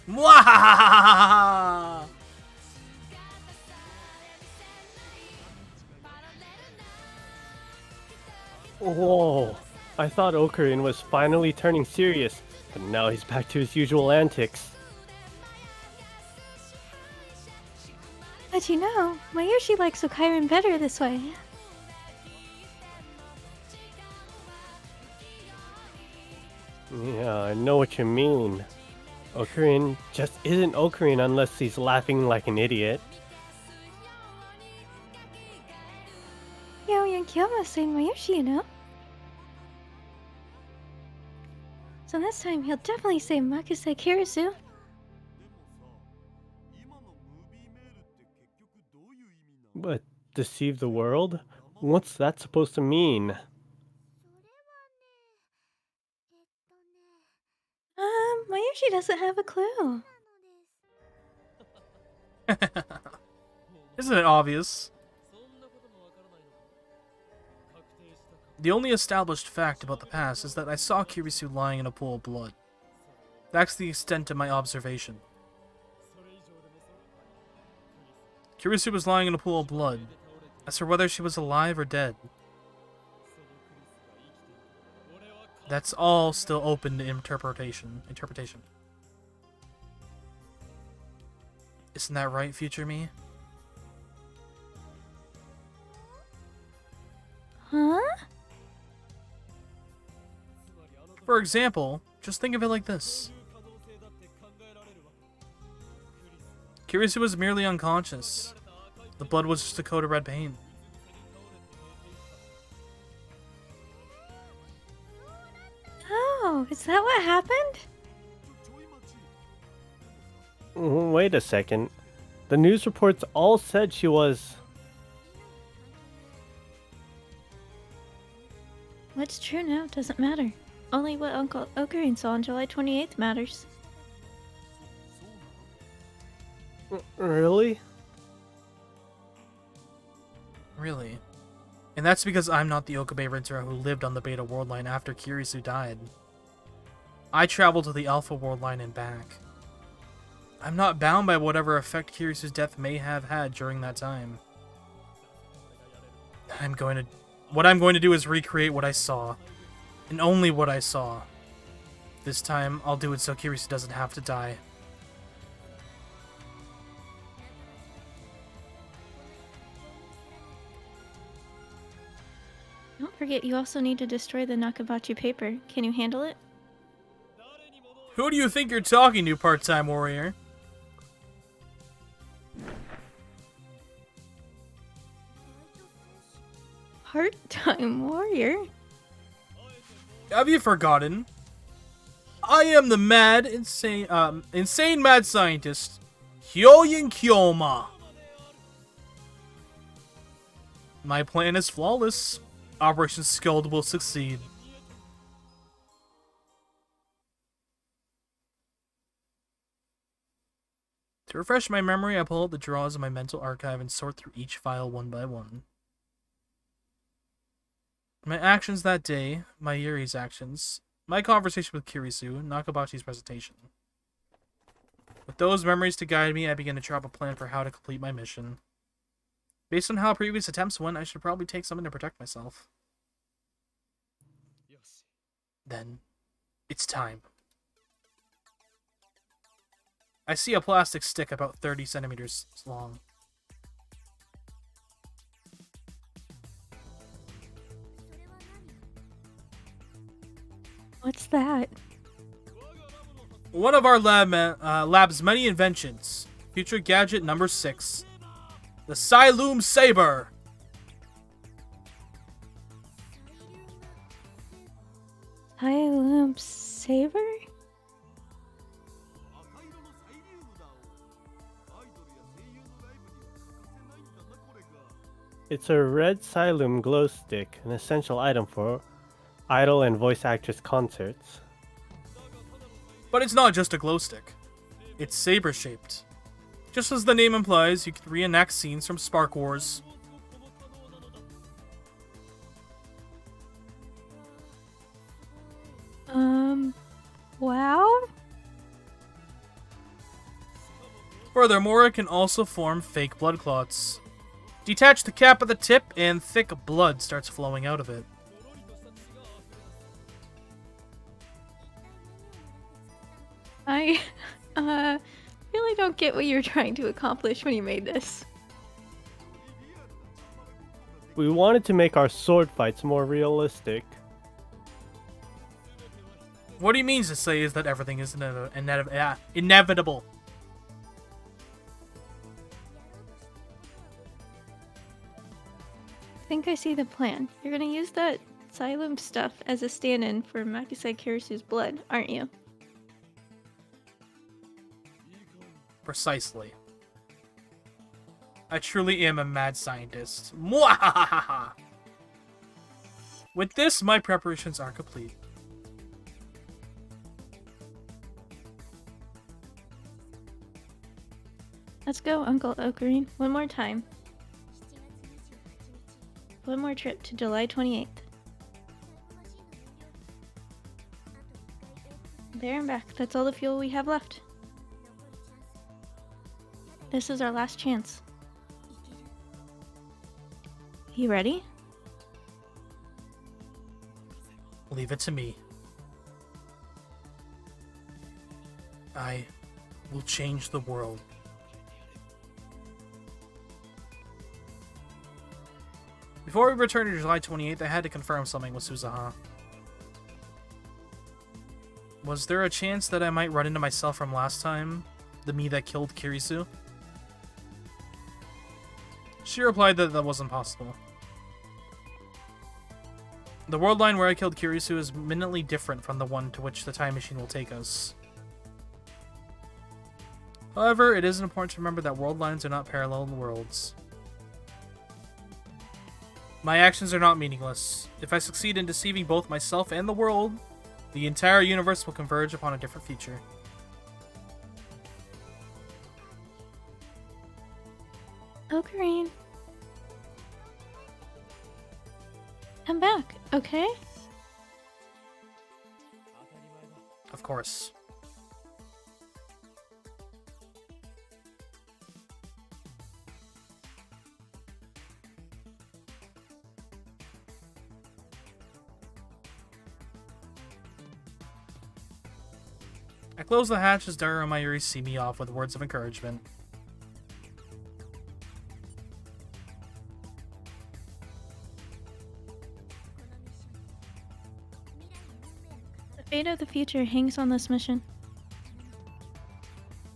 Mwahahaha! Whoa, I thought Ocarina was finally turning serious, but now he's back to his usual antics. But you know, Mayushi likes Okairin better this way. Yeah, I know what you mean. Ocarina just isn't Ocarina unless he's laughing like an idiot. Hyoyin Kyoma saying Mayushi, you know? So this time he'll definitely say Makise Kirisu. But deceive the world? What's that supposed to mean? Mayushi doesn't have a clue. Isn't it obvious? The only established fact about the past is that I saw Kirisu lying in a pool of blood. That's the extent of my observation. Kirisu was lying in a pool of blood. As for whether she was alive or dead, that's all still open to interpretation. Isn't that right, future me? Huh? For example, just think of it like this. Kirisu was merely unconscious. The blood was just a coat of red paint. Oh, is that what happened? Wait a second. The news reports all said she was... What's true now doesn't matter. Only what Uncle Ocarina saw on July 28th matters. Really? Really? And that's because I'm not the Okabe Rinzero who lived on the Beta World Line after Kirisu died. I traveled to the Alpha World Line and back. I'm not bound by whatever effect Kirisu's death may have had during that time. What I'm going to do is recreate what I saw. And only what I saw. This time, I'll do it so Kirisu doesn't have to die. Don't forget, you also need to destroy the Nakabachi paper. Can you handle it? Who do you think you're talking to, part-time warrior? Part-time warrior? Have you forgotten? I am the insane mad scientist, Hyoyin Kyoma. My plan is flawless. Operation Skuld will succeed. To refresh my memory, I pull out the drawers of my mental archive and sort through each file one by one. My actions that day, my Yuri's actions, my conversation with Kirisu, Nakabachi's presentation. With those memories to guide me, I begin to draw up a plan for how to complete my mission. Based on how previous attempts went, I should probably take something to protect myself. Then, it's time. I see a plastic stick about 30 centimeters long. What's that? One of our lab's many inventions. Future gadget number 6. The Psyloom Saber! Psyloom Saber? It's a red Psyloom glow stick, an essential item for idol and voice actress concerts. But it's not just a glow stick. It's saber-shaped. Just as the name implies, you can reenact scenes from Spark Wars. Wow? Furthermore, it can also form fake blood clots. Detach the cap at the tip, and thick blood starts flowing out of it. I, really don't get what you're trying to accomplish when you made this. We wanted to make our sword fights more realistic. What he means to say is that everything is inevitable. I think I see the plan. You're gonna use that Psyloom stuff as a stand-in for Makisei Kirisu's blood, aren't you? Precisely. I truly am a mad scientist. Mwahahaha! With this, my preparations are complete. Let's go, Uncle Ocarine. One more time. One more trip to July 28th. There and back. That's all the fuel we have left. This is our last chance. You ready? Leave it to me. I will change the world. Before we return to July 28th, I had to confirm something with Suzuha. Was there a chance that I might run into myself from last time? The me that killed Kirisu? She replied that that wasn't possible. The world line where I killed Kirisu is minutely different from the one to which the time machine will take us. However, it is important to remember that world lines are not parallel worlds. My actions are not meaningless. If I succeed in deceiving both myself and the world, the entire universe will converge upon a different future. Irene. Come back, okay? Of course. I close the hatch as Dara and Mayuri see me off with words of encouragement. The fate of the future hangs on this mission.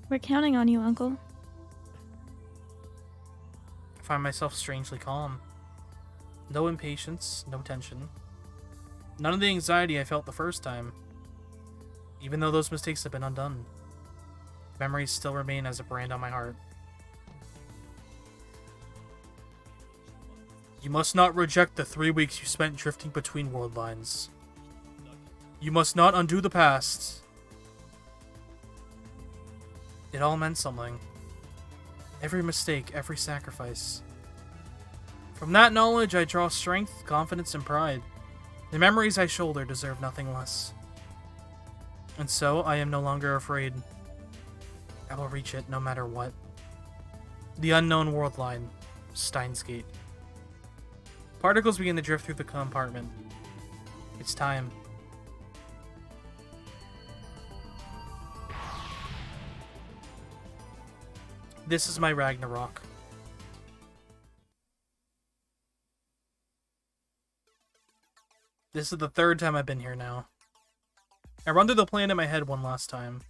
We're counting on you, Uncle. I find myself strangely calm. No impatience, no tension. None of the anxiety I felt the first time. Even though those mistakes have been undone, memories still remain as a brand on my heart. You must not reject the 3 weeks you spent drifting between world lines. You must not undo the past. It all meant something. Every mistake, every sacrifice. From that knowledge, I draw strength, confidence, and pride. The memories I shoulder deserve nothing less. And so, I am no longer afraid. I will reach it no matter what. The unknown world line, Stein's Gate. Particles begin to drift through the compartment. It's time. This is my Ragnarok. This is the 3rd time I've been here now. I run through the plan in my head one last time.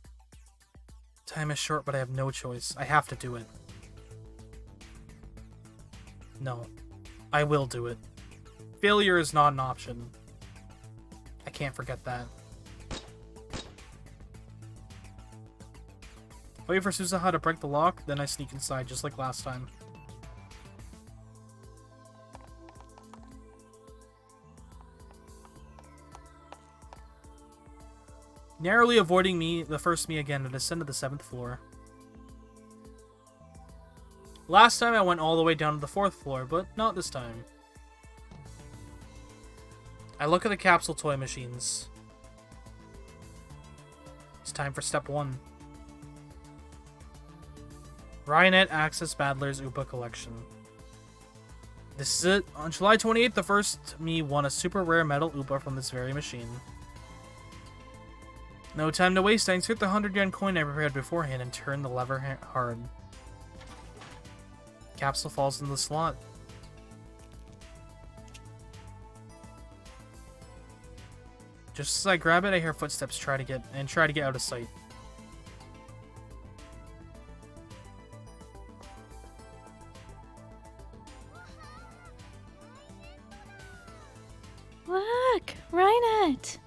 Time is short, but I have no choice. I have to do it. No. I will do it. Failure is not an option. I can't forget that. I wait for Suzuha to break the lock, then I sneak inside just like last time. Narrowly avoiding the first me again, and ascend to the 7th floor. Last time I went all the way down to the 4th floor, but not this time. I look at the capsule toy machines. It's time for step 1. Ryanet Access Battler's Upa Collection. This is it. On July 28th, the first me won a super rare metal Upa from this very machine. No time to waste, I insert the 100 yen coin I prepared beforehand and turn the lever hard. Capsule falls into the slot. Just as I grab it, I hear footsteps try to get out of sight. Look! Ryanet!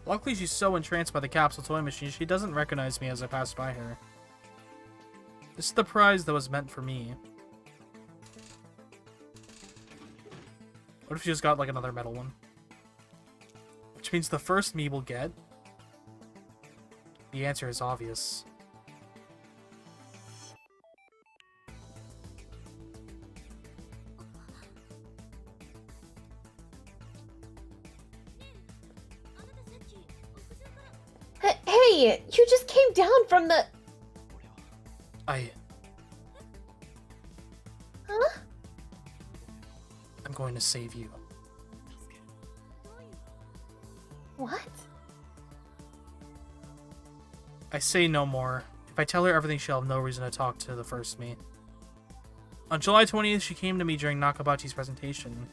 Luckily, she's so entranced by the capsule toy machine, she doesn't recognize me as I pass by her. This is the prize that was meant for me. What if she just got, like, another metal one? Which means the first me will get... The answer is obvious. Hey, you just came down from the... Huh? I'm going to save you. What? I say no more. If I tell her everything, she'll have no reason to talk to the first me. On July 20th, she came to me during Nakabachi's presentation.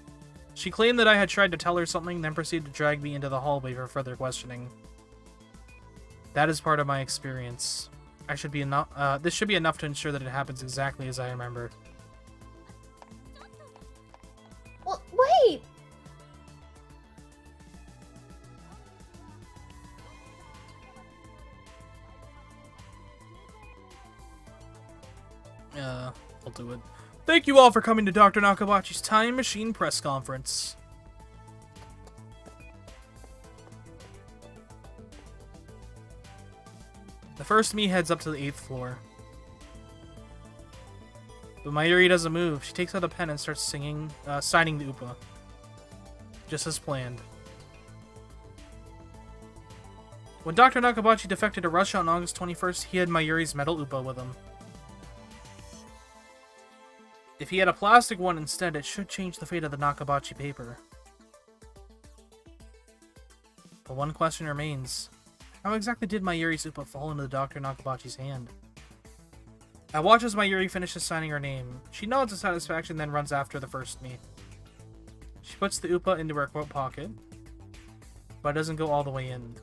She claimed that I had tried to tell her something, then proceeded to drag me into the hallway for further questioning. That is part of my experience. This should be enough to ensure that it happens exactly as I remember. Well, wait! I'll do it. Thank you all for coming to Dr. Nakabachi's Time Machine press conference. The first me heads up to the 8th floor. But Mayuri doesn't move. She takes out a pen and starts signing the UPA. Just as planned. When Dr. Nakabachi defected to Russia on August 21st, he had Mayuri's metal UPA with him. If he had a plastic one instead, it should change the fate of the Nakabachi paper. But one question remains. How exactly did Mayuri's UPA fall into Dr. Nakabachi's hand? I watch as Mayuri finishes signing her name. She nods in satisfaction, then runs after the first me. She puts the UPA into her coat pocket, but it doesn't go all the way in.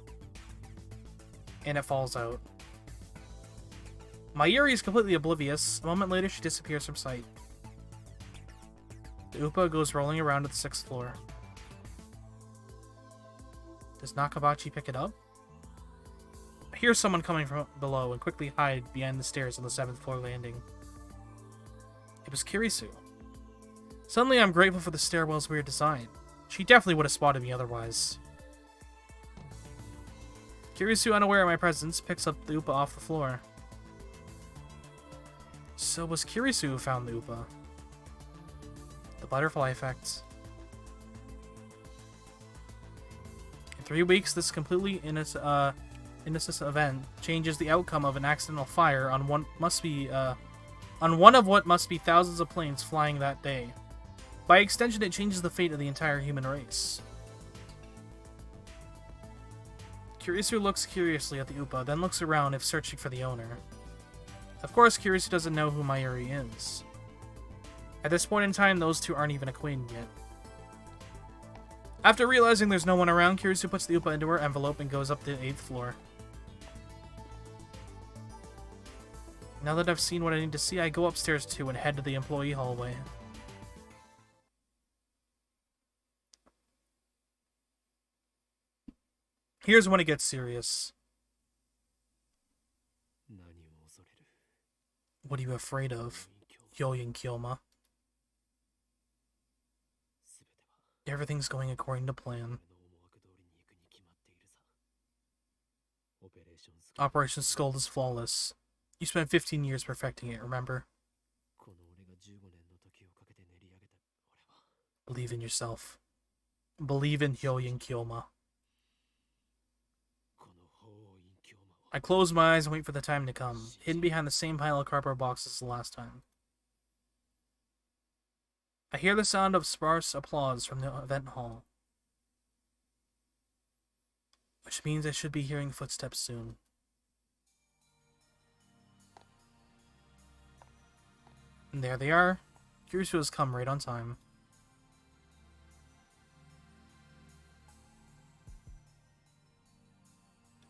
And it falls out. Mayuri is completely oblivious. A moment later, she disappears from sight. The UPA goes rolling around to the 6th floor. Does Nakabachi pick it up? I hear someone coming from below and quickly hide behind the stairs on the 7th floor landing. It was Kirisu. Suddenly, I'm grateful for the stairwell's weird design. She definitely would have spotted me otherwise. Kirisu, unaware of my presence, picks up the UPA off the floor. So it was Kirisu who found the UPA. The butterfly effect. In 3 weeks, this completely innocent event changes the outcome of an accidental fire on one of what must be thousands of planes flying that day. By extension, it changes the fate of the entire human race. Kirisu looks curiously at the UPA, then looks around if searching for the owner. Of course, Kirisu doesn't know who Mayuri is. At this point in time, those two aren't even acquainted yet. After realizing there's no one around, Kirisu puts the UPA into her envelope and goes up to the 8th floor. Now that I've seen what I need to see, I go upstairs too and head to the employee hallway. Here's when it gets serious. What are you afraid of, Yoyin Kyoma? Everything's going according to plan. Operation Skull is flawless. You spent 15 years perfecting it, remember? Believe in yourself. Believe in Yoyin Kyoma. I close my eyes and wait for the time to come, hidden behind the same pile of cardboard boxes as the last time. I hear the sound of sparse applause from the event hall, which means I should be hearing footsteps soon. And there they are. Kirisu has come right on time.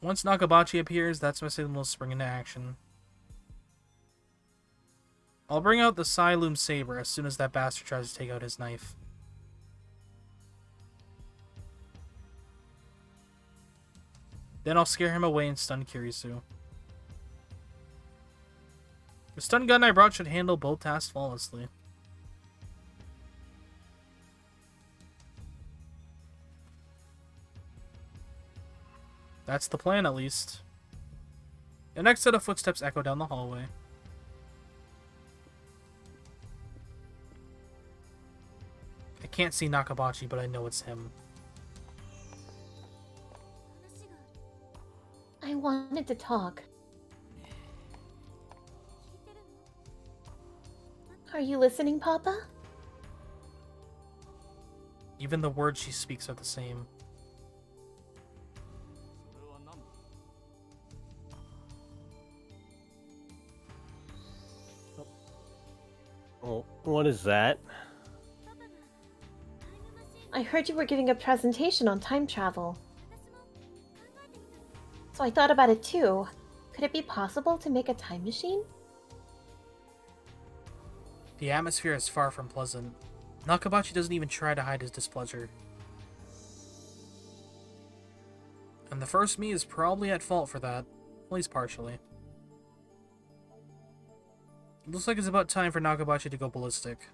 Once Nakabachi appears, that's my signal to spring into action. I'll bring out the Psyloom Saber as soon as that bastard tries to take out his knife. Then I'll scare him away and stun Kirisu. The stun gun I brought should handle both tasks flawlessly. That's the plan, at least. The next set of footsteps echo down the hallway. I can't see Nakabachi, but I know it's him. I wanted to talk. Are you listening, Papa? Even the words she speaks are the same. Oh, what is that? I heard you were giving a presentation on time travel. So I thought about it too. Could it be possible to make a time machine? The atmosphere is far from pleasant. Nakabachi doesn't even try to hide his displeasure. And the first me is probably at fault for that, at least partially. It looks like it's about time for Nakabachi to go ballistic.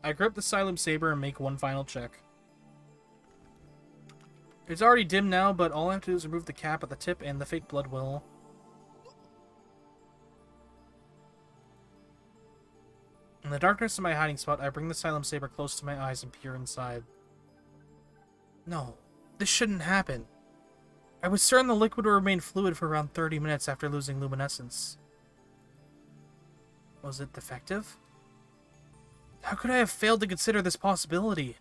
I grip the Psyloom Saber and make one final check. It's already dim now, but all I have to do is remove the cap at the tip and the fake blood will In the darkness of my hiding spot, I bring the Silent Saber close to my eyes and peer inside. No, this shouldn't happen. I was certain the liquid would remain fluid for around 30 minutes after losing luminescence. Was it defective? How could I have failed to consider this possibility?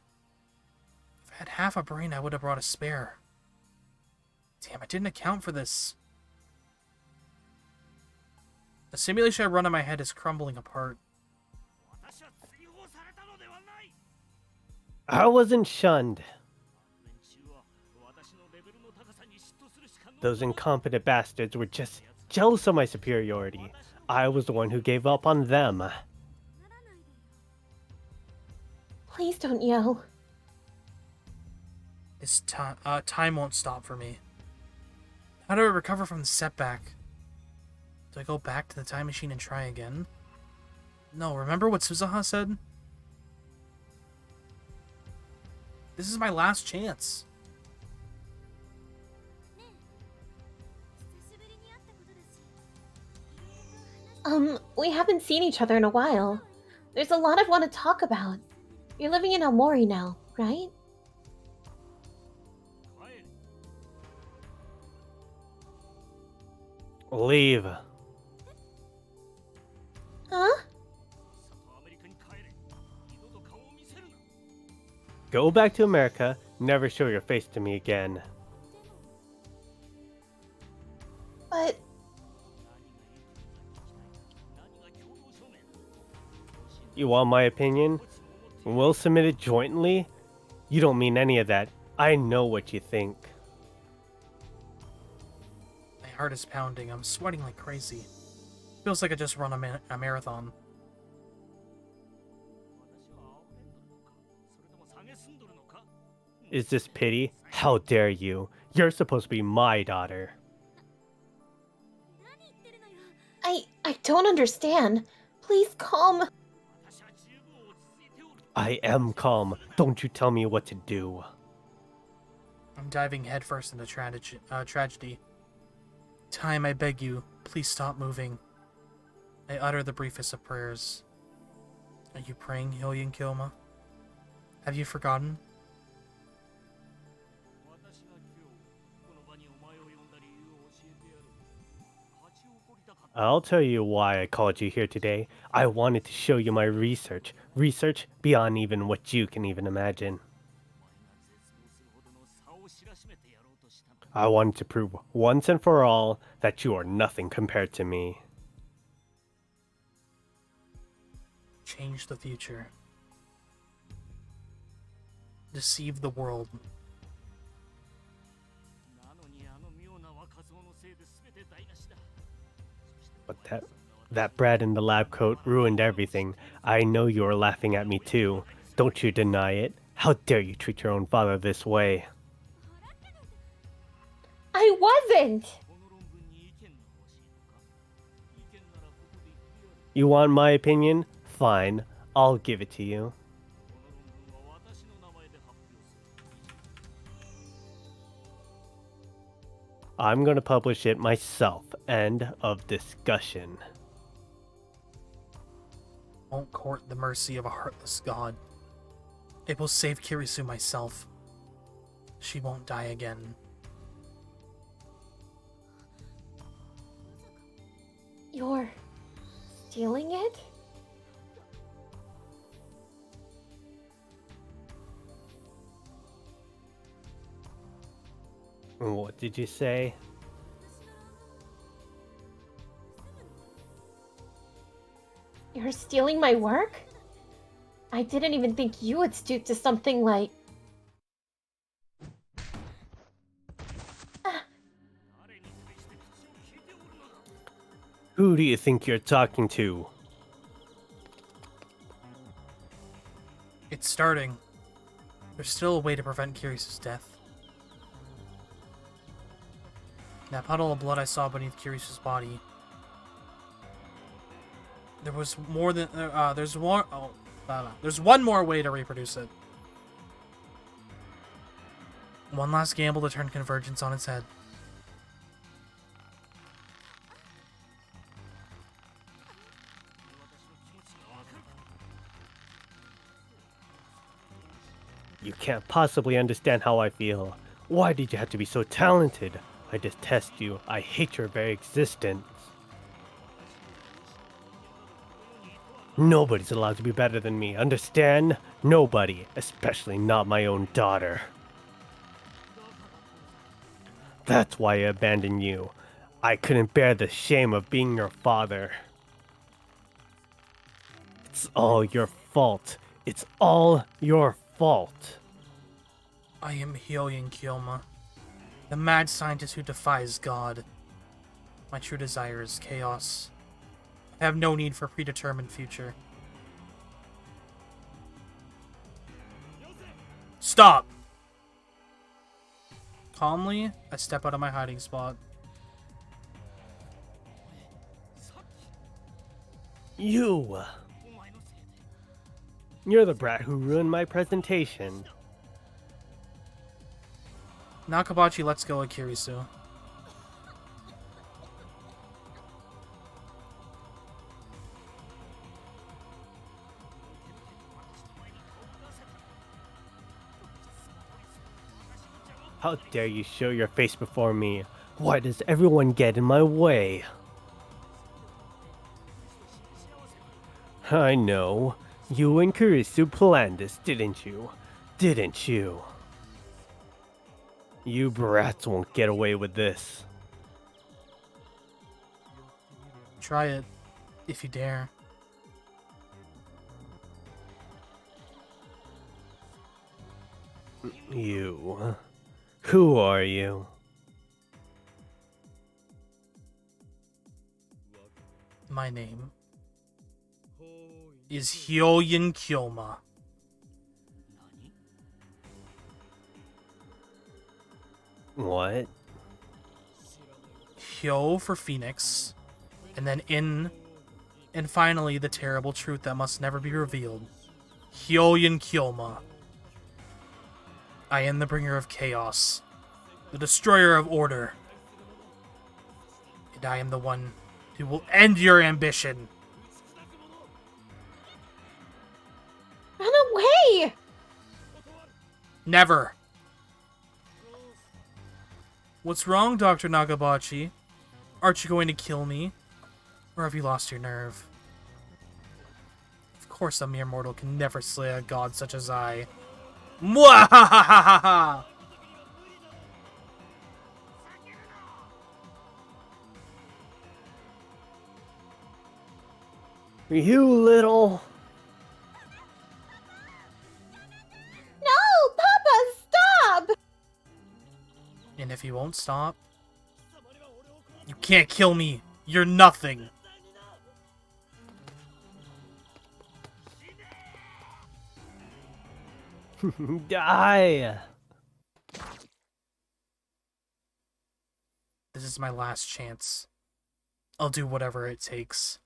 If I had half a brain, I would have brought a spare. Damn, I didn't account for this. The simulation I run in my head is crumbling apart. I wasn't shunned. Those incompetent bastards were just jealous of my superiority. I was the one who gave up on them. Please don't yell. This time won't stop for me. How do I recover from the setback? Do I go back to the time machine and try again? No, remember what Suzuha said? This is my last chance. We haven't seen each other in a while. There's a lot I want to talk about. You're living in Aomori now, right? Leave. Huh? Go back to America. Never show your face to me again. But You want my opinion? We'll submit it jointly? You don't mean any of that. I know what you think. My heart is pounding. I'm sweating like crazy. Feels like I just run a marathon. Is this pity? How dare you? You're supposed to be my daughter. I don't understand. Please calm. I am calm. Don't you tell me what to do. I'm diving headfirst into tragedy. Time, I beg you, please stop moving. I utter the briefest of prayers. Are you praying, Hyoyin Kyoma? Have you forgotten? I'll tell you why I called you here today. I wanted to show you my research. Research beyond even what you can even imagine. I wanted to prove once and for all that you are nothing compared to me. Change the future. Deceive the world. But that brat in the lab coat ruined everything. I know you are laughing at me too. Don't you deny it? How dare you treat your own father this way? I wasn't! You want my opinion? Fine, I'll give it to you. I'm gonna publish it myself. End of discussion. Won't court the mercy of a heartless god. It will save Kirisu myself. She won't die again. You're stealing it? What did you say? You're stealing my work? I didn't even think you would stoop to something like... Who do you think you're talking to? It's starting. There's still a way to prevent Kirisu's death. That puddle of blood I saw beneath Kirisu's body. There was more than there's one more way to reproduce it. One last gamble to turn Convergence on its head. You can't possibly understand how I feel. Why did you have to be so talented? I detest you. I hate your very existence. Nobody's allowed to be better than me, understand? Nobody, especially not my own daughter. That's why I abandoned you. I couldn't bear the shame of being your father. It's all your fault. It's all your fault. I am Hyoyin Kyoma, the mad scientist who defies God. My true desire is chaos. I have no need for a predetermined future. Stop! Calmly, I step out of my hiding spot. You! You're the brat who ruined my presentation. Nakabachi lets go of Kirisu. How dare you show your face before me? Why does everyone get in my way? I know. You and Kurisu planned this, didn't you? Didn't you? You brats won't get away with this. Try it, if you dare. You. Who are you? My name is Hyoyin Kyoma. What? Hyo for Phoenix, and then In, and finally the terrible truth that must never be revealed. Hyoyin Kyoma. I am the bringer of chaos, the destroyer of order, and I am the one who will end your ambition. Run away! Never. What's wrong, Dr. Nagabachi? Aren't you going to kill me? Or have you lost your nerve? Of course a mere mortal can never slay a god such as I. Mwahahaha! You little... No, Papa, stop! And if you won't stop, you can't kill me. You're nothing. Die! This is my last chance. I'll do whatever it takes.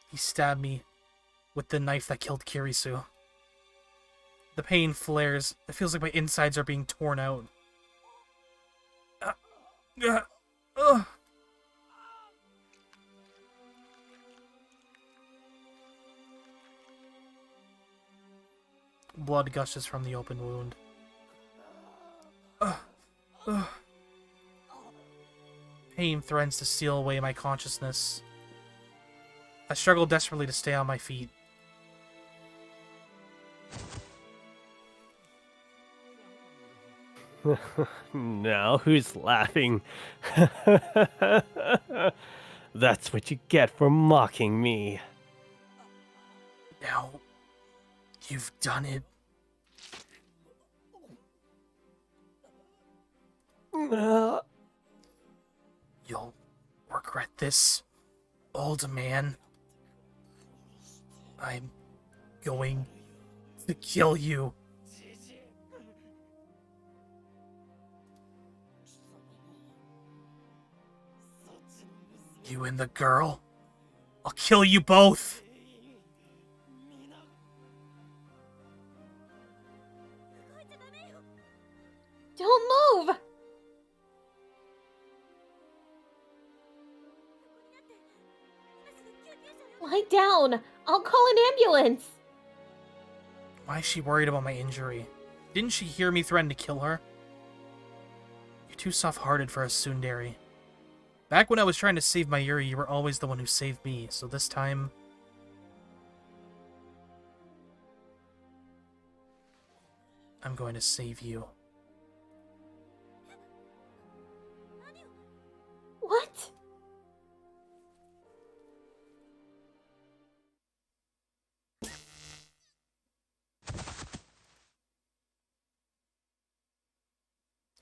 He stabbed me with the knife that killed Kirisu. The pain flares. It feels like my insides are being torn out. Blood gushes from the open wound. Pain threatens to steal away my consciousness. I struggle desperately to stay on my feet. Now who's laughing? That's what you get for mocking me. Now, you've done it. You'll regret this, old man. I'm going to kill you. You and the girl. I'll kill you both. Don't move! Lie down. I'll call an ambulance. Why is she worried about my injury? Didn't she hear me threaten to kill her? You're too soft-hearted for a tsundere. Back when I was trying to save my Yuri, you were always the one who saved me, so this time... I'm going to save you. What?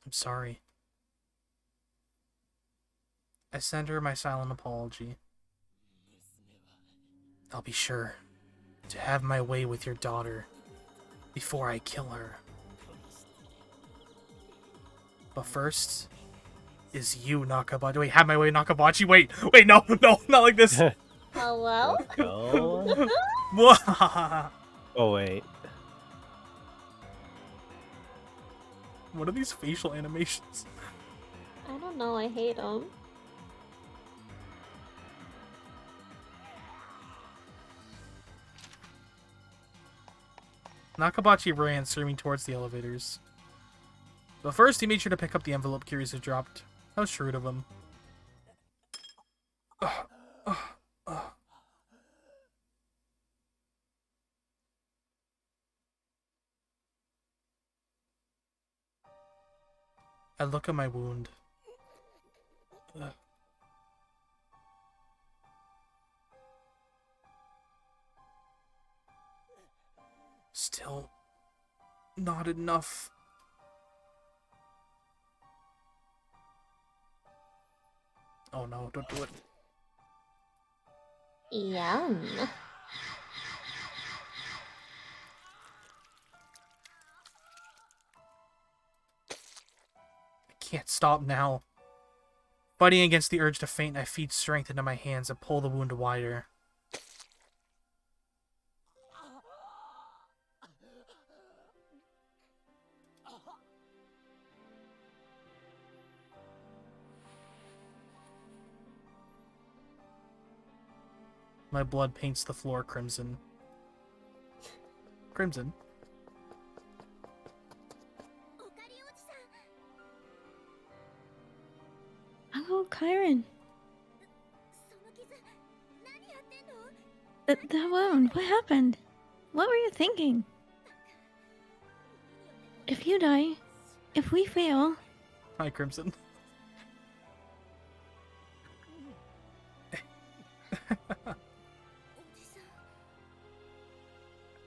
I'm sorry. I send her my silent apology. I'll be sure to have my way with your daughter before I kill her. But first is you, Nakabachi. Wait, have my way, Nakabachi. Wait, no, not like this. Hello? Go. What Oh wait. are these facial animations? I don't know, I hate them. Nakabachi ran, screaming towards the elevators. But first, he made sure to pick up the envelope Kiryu dropped. How shrewd of him. I look at my wound. Ugh. Still not enough. Oh no, don't do it. Yum. I can't stop now. Fighting against the urge to faint, I feed strength into my hands and pull the wound wider. My blood paints the floor crimson. Crimson? Uncle Kyron. That wound, what happened? What were you thinking? If you die, if we fail... Hi, Crimson.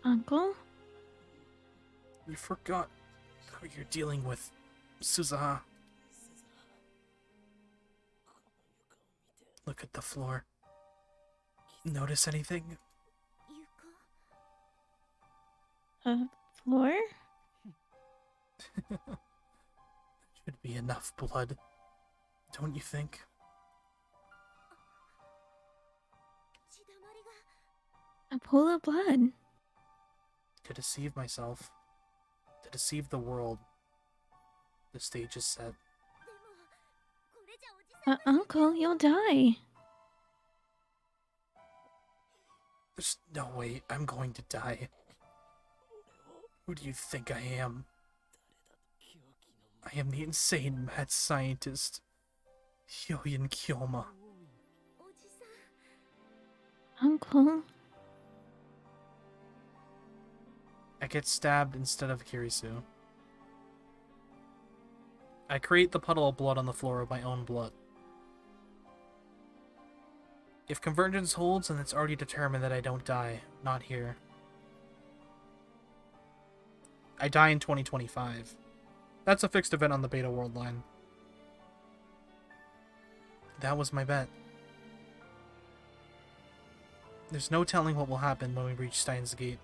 Uncle? You forgot who you're dealing with, Suzaha. Look at the floor. Notice anything? Floor? Should be enough blood, don't you think? A pool of blood. To deceive myself. To deceive the world. The stage is set. Uncle, you'll die. There's no way I'm going to die. Who do you think I am? I am the insane mad scientist, Hyoyin Kyoma. Uncle? I get stabbed instead of Kirisu. I create the puddle of blood on the floor of my own blood. If convergence holds, then it's already determined that I don't die. Not here. I die in 2025. That's a fixed event on the Beta World line. That was my bet. There's no telling what will happen when we reach Stein's Gate.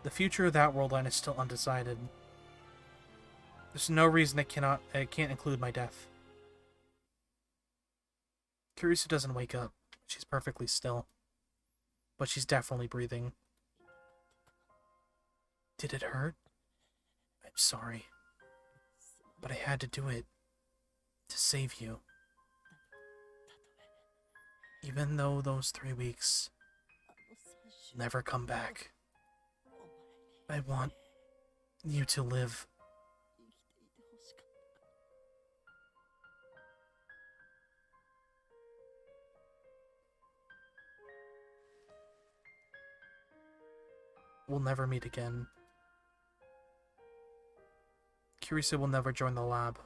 The future of that world line is still undecided. There's no reason it can't include my death. Kurisu doesn't wake up. She's perfectly still. But she's definitely breathing. Did it hurt? I'm sorry. But I had to do it. To save you. Even though those 3 weeks never come back, I want you to live. We'll never meet again. Kirisa will never join the lab.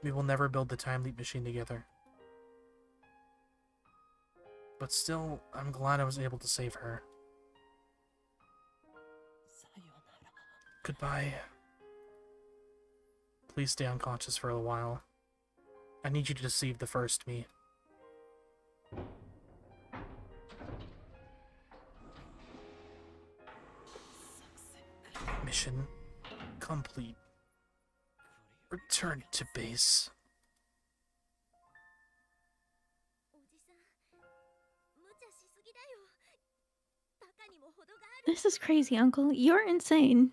We will never build the time leap machine together. But still, I'm glad I was able to save her. Goodbye. Please stay unconscious for a while. I need you to deceive the first me. Mission complete. Return to base. This is crazy, Uncle. You're insane.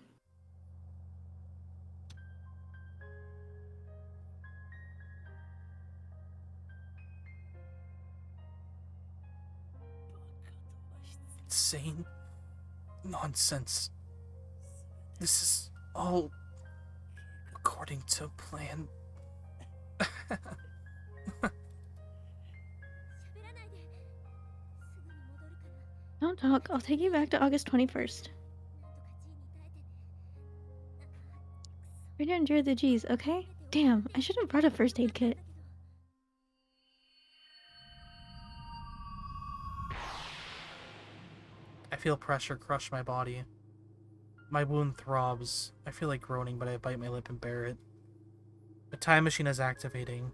Insane? Nonsense. This is all according to plan. Don't talk. I'll take you back to August 21st. Try to endure the G's, okay? Damn, I should have brought a first aid kit. I feel pressure crush my body. My wound throbs. I feel like groaning, but I bite my lip and bear it. The time machine is activating.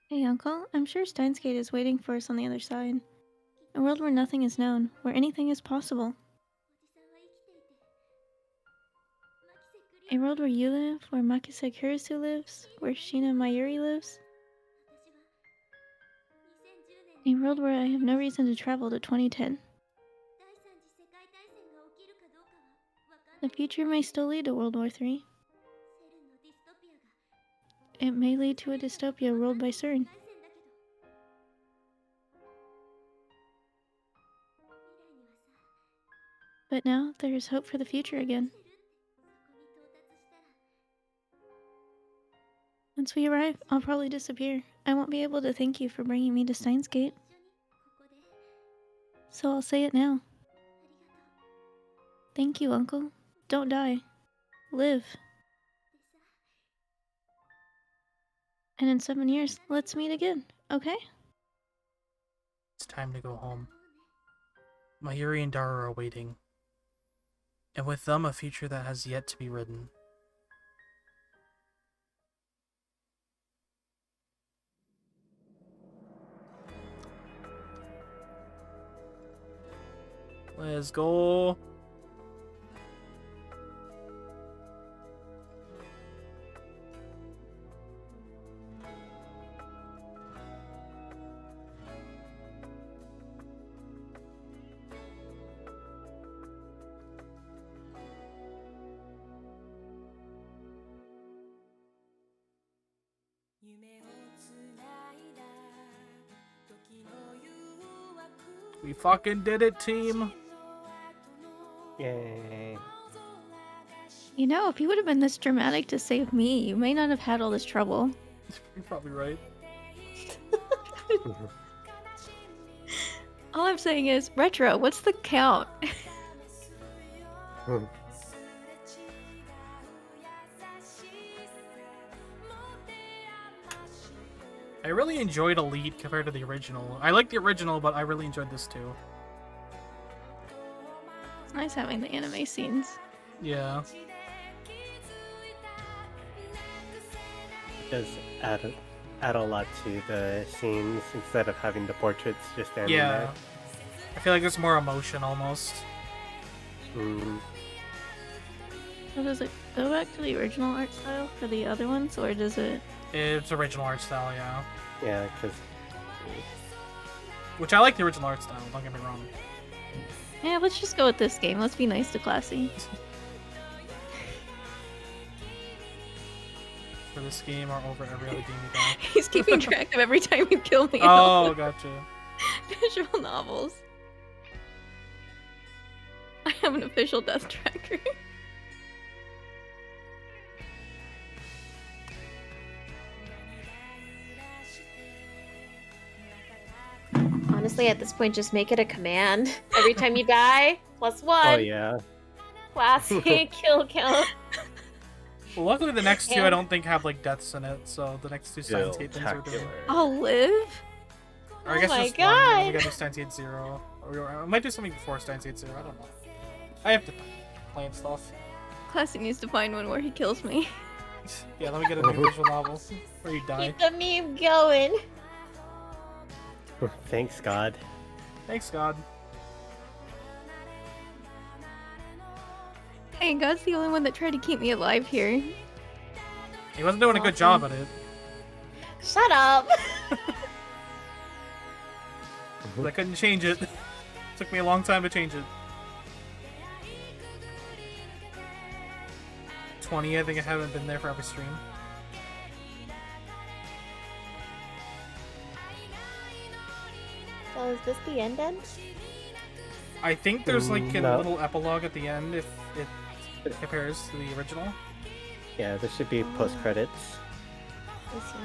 Hey, Uncle. I'm sure Stein's Gate is waiting for us on the other side. A world where nothing is known, where anything is possible. A world where you live, where Makise Kurisu lives, where Shina Mayuri lives. A world where I have no reason to travel to 2010. The future may still lead to World War III. It may lead to a dystopia ruled by CERN. But now, there is hope for the future again. Once we arrive, I'll probably disappear. I won't be able to thank you for bringing me to Steins Gate. So I'll say it now. Thank you, Uncle. Don't die. Live. And in 7 years, let's meet again, okay? It's time to go home. Mayuri and Dara are waiting. And with them, a future that has yet to be written. Let's go. We fucking did it, team. Yay. You know, if you would have been this dramatic to save me, you may not have had all this trouble. You're probably right. All I'm saying is, Retro, what's the count? I really enjoyed Elite compared to the original. I like the original, but I really enjoyed this too. It's nice having the anime scenes. Yeah. It does add a lot to the scenes instead of having the portraits just standing Yeah. there. I feel like there's more emotion almost. So does it go back to the original art style for the other ones, or does it... It's original art style, yeah. Yeah, because... Which I like the original art style, don't get me wrong. Yeah, let's just go with this game. Let's be nice to Classy. for this game are over every other game you die. He's keeping track of every time you kill me. Oh, gotcha. Visual novels. I have an official death tracker. Honestly, at this point, just make it a command. Every time you die, +1. Oh yeah. Classic kill count. Well, luckily the next two I And- don't think have like deaths in it, so the next two Steins Gate things we're doing. I'll live. Or I Oh guess my just one. And then we God. gotta do Steins Gate 0. Or I might do something before Steins Gate 0. I don't know. I have to plan stuff. Classic needs to find one where he kills me. Yeah, let me get a new visual novel where you die. Keep the meme going. Thanks, God. Thanks, God. Hey, God's the only one that tried to keep me alive here. He wasn't doing a good job at it. Shut up. But I couldn't change it. Took me a long time to change it. 20, I think I haven't been there for every stream. So is this the end then? I think there's like a No. little epilogue at the end if it compares to the original. Yeah, there should be post credits. I see.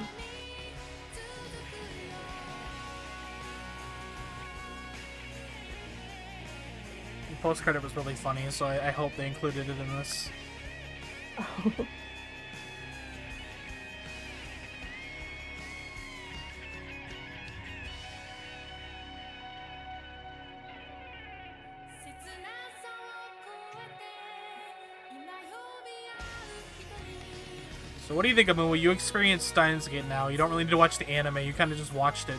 The post credit was really funny, so I hope they included it in this. So what do you think of Moo? You experienced Steins Gate now. You don't really need to watch the anime. You kind of just watched it.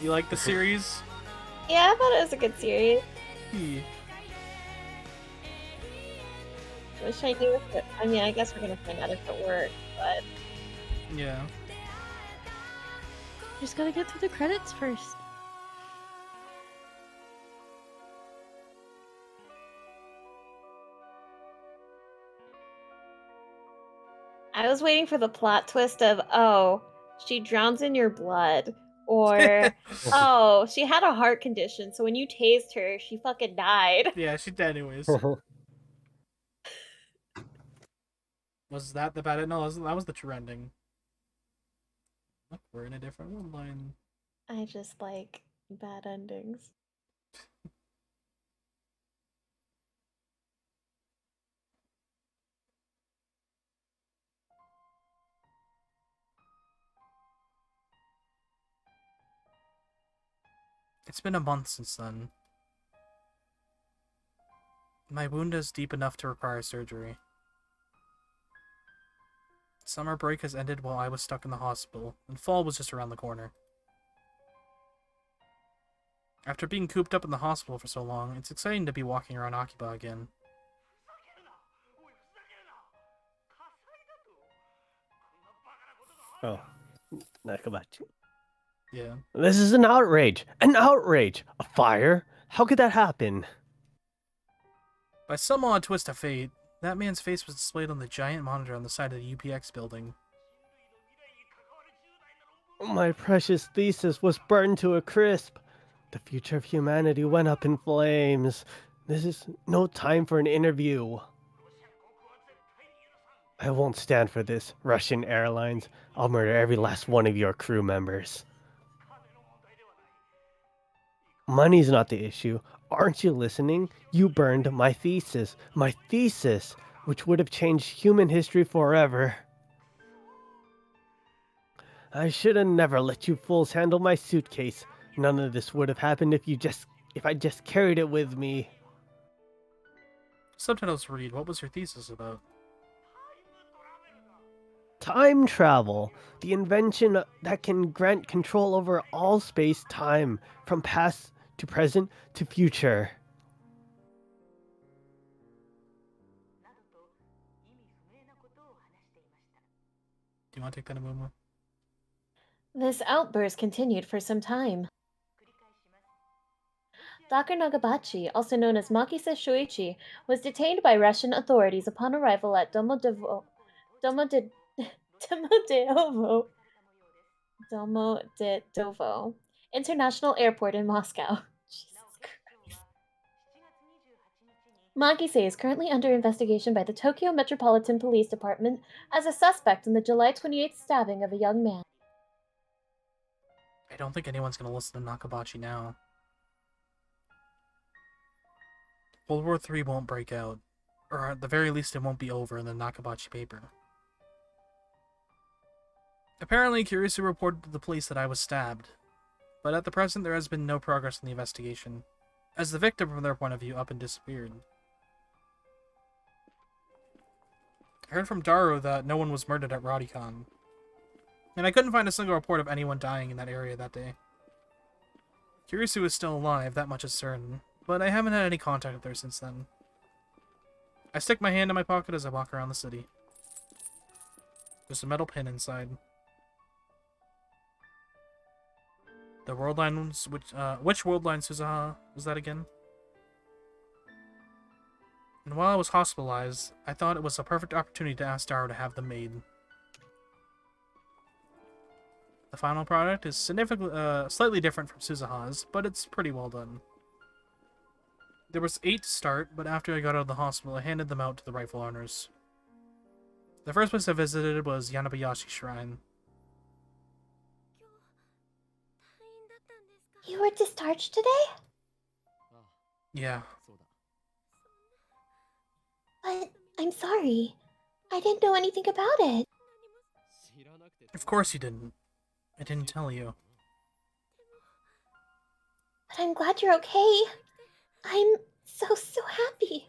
You like the series? Yeah, I thought it was a good series. Yeah. Wish I knew if it. I mean, I guess we're gonna find out if it worked, but Yeah. Just gotta get through the credits first. I was waiting for the plot twist of, oh, she drowns in your blood, or oh, she had a heart condition, so when you tased her, she fucking died. Yeah, she dead anyways. Was that the bad end? No, that was the true ending. Look, we're in a different one line. I just like bad endings. It's been a month since then. My wound is deep enough to require surgery. Summer break has ended while I was stuck in the hospital, and fall was just around the corner. After being cooped up in the hospital for so long, it's exciting to be walking around Akiba again. Oh, Nakabachi. Yeah. This is an outrage! An outrage! A fire? How could that happen? By some odd twist of fate, that man's face was displayed on the giant monitor on the side of the UPX building. My precious thesis was burned to a crisp. The future of humanity went up in flames. This is no time for an interview. I won't stand for this, Russian Airlines. I'll murder every last one of your crew members. Money's not the issue. Aren't you listening? You burned my thesis, which would have changed human history forever. I should have never let you fools handle my suitcase. None of this would have happened if I just carried it with me. Subtitles read, what was your thesis about? Time travel, the invention that can grant control over all space-time, from past to present to future. Do you want to take that a moment? This outburst continued for some time. Dr. Nagabachi, also known as Makise Shuichi, was detained by Russian authorities upon arrival at Domo de Domo de Ovo. Domo de Dovo International Airport in Moscow. Jesus Christ. Makise is currently under investigation by the Tokyo Metropolitan Police Department as a suspect in the July 28th stabbing of a young man. I don't think anyone's gonna listen to Nakabachi now. World War III won't break out. Or at the very least, it won't be over in the Nakabachi paper. Apparently, Kirisu reported to the police that I was stabbed. But at the present, there has been no progress in the investigation, as the victim, from their point of view, up and disappeared. I heard from Daru that no one was murdered at Rodicon, and I couldn't find a single report of anyone dying in that area that day. Kirisu is still alive, that much is certain, but I haven't had any contact with her since then. I stick my hand in my pocket as I walk around the city. There's a metal pin inside. The world lines, which world line Suzaha was that again? And while I was hospitalized, I thought it was a perfect opportunity to ask Daru to have them made. The final product is significantly, slightly different from Suzaha's, but it's pretty well done. There was 8 to start, but after I got out of the hospital, I handed them out to the rightful owners. The first place I visited was Yanabayashi Shrine. You were discharged today? Yeah. But I'm sorry. I didn't know anything about it. Of course you didn't. I didn't tell you. But I'm glad you're okay. I'm so happy.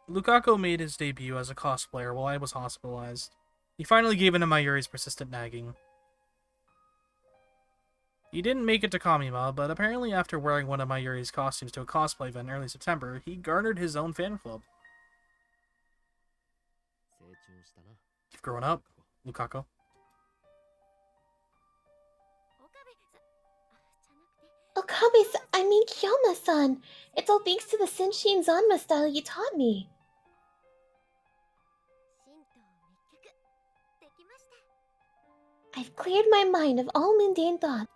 Lukaku made his debut as a cosplayer while I was hospitalized. He finally gave in to Mayuri's persistent nagging. He didn't make it to Kamima, but apparently after wearing one of Mayuri's costumes to a cosplay event in early September, he garnered his own fan club. You've grown up, Lukaku. Okabe-san, I mean Kyoma-san. It's all thanks to the Senshin Zanma style you taught me. I've cleared my mind of all mundane thoughts.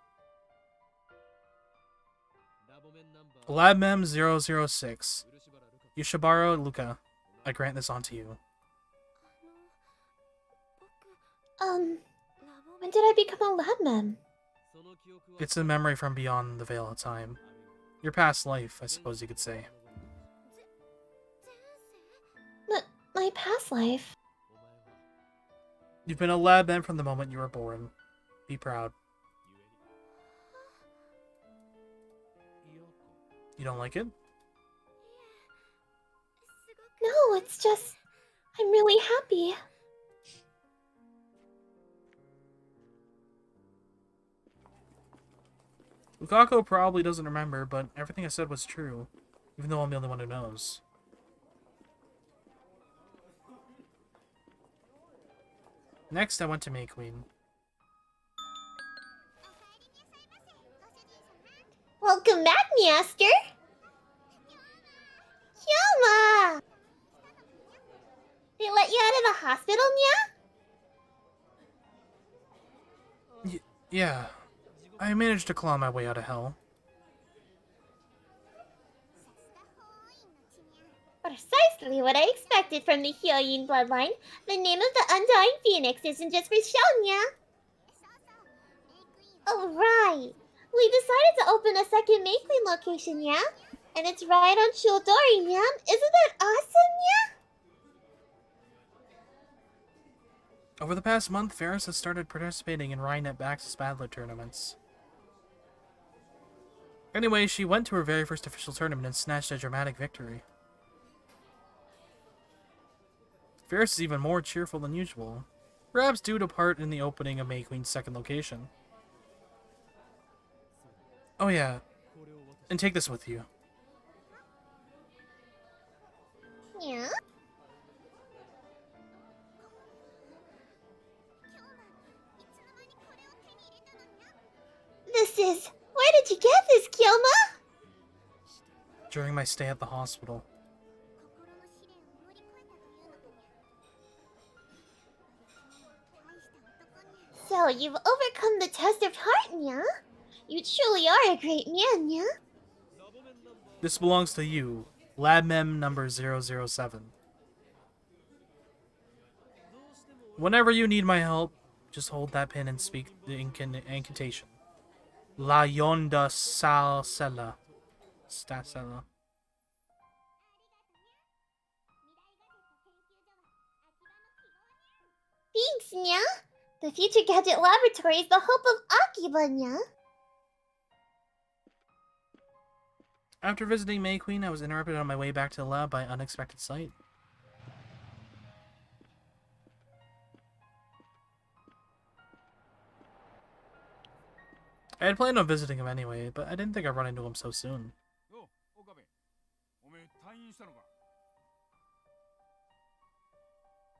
Lab Mem 006. Yushibaru Luka. I grant this onto you. When did I become a lab mem? It's a memory from beyond the veil of time. Your past life, I suppose you could say. My past life? You've been a lab mem from the moment you were born. Be proud. You don't like it? No, it's just... I'm really happy. Lukaku probably doesn't remember, but everything I said was true, even though I'm the only one who knows. Next, I went to May Queen. Welcome back, Master! Kyoma! They let you out of the hospital, Nya? Yeah. I managed to claw my way out of hell. Precisely what I expected from the Hyoyin bloodline. The name of the Undying Phoenix isn't just for show, Nya. Oh, right. We decided to open a second May Queen location, Nya. And it's right on Shuldori, Nya. Isn't that awesome, Nya? Over the past month, Ferris has started participating in Rhinet Bax's Battler tournaments. Anyway, she went to her very first official tournament and snatched a dramatic victory. Ferris is even more cheerful than usual, perhaps due to part in the opening of May Queen's second location. Oh yeah, and take this with you. Yeah? This is... Where did you get this, Kyoma? During my stay at the hospital. So, you've overcome the test of heart, yeah? You truly are a great man, yeah? This belongs to you. Lab Mem number 007. Whenever you need my help, just hold that pin and speak the incantation. La Yonda Salcella. Stacella. Thanks, nya. The Future Gadget Laboratory is the hope of Akiba, nya. After visiting May Queen, I was interrupted on my way back to the lab by an unexpected sight. I had planned on visiting him anyway, but I didn't think I'd run into him so soon.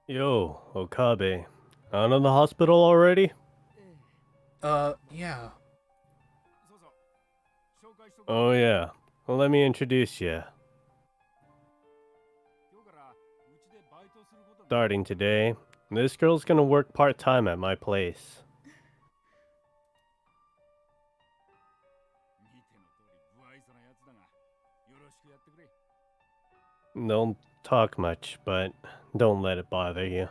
Yo, Okabe. Out of the hospital already? Yeah. Oh yeah. Well, let me introduce you. Starting today, this girl's gonna work part-time at my place. Don't talk much, but don't let it bother you.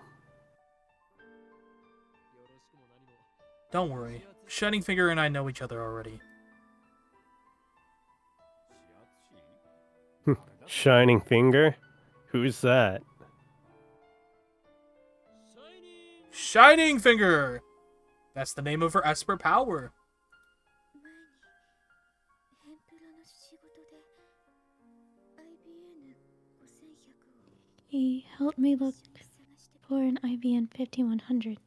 Don't worry. Shining Finger and I know each other already. Shining Finger? Who's that? Shining Finger! That's the name of her Esper power. He helped me look for an IBN 5100.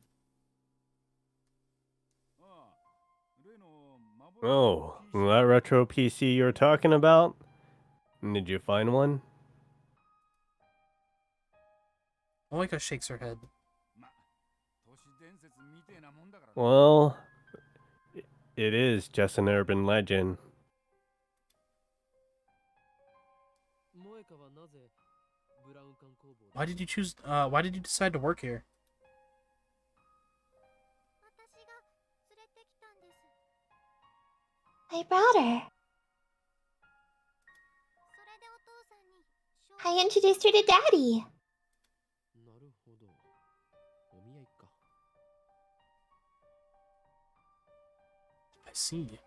Oh, that retro PC you were talking about? Did you find one? Moika shakes her head. Well, it is just an urban legend. Why did you decide to work here? I brought her. I introduced her to Daddy. I see.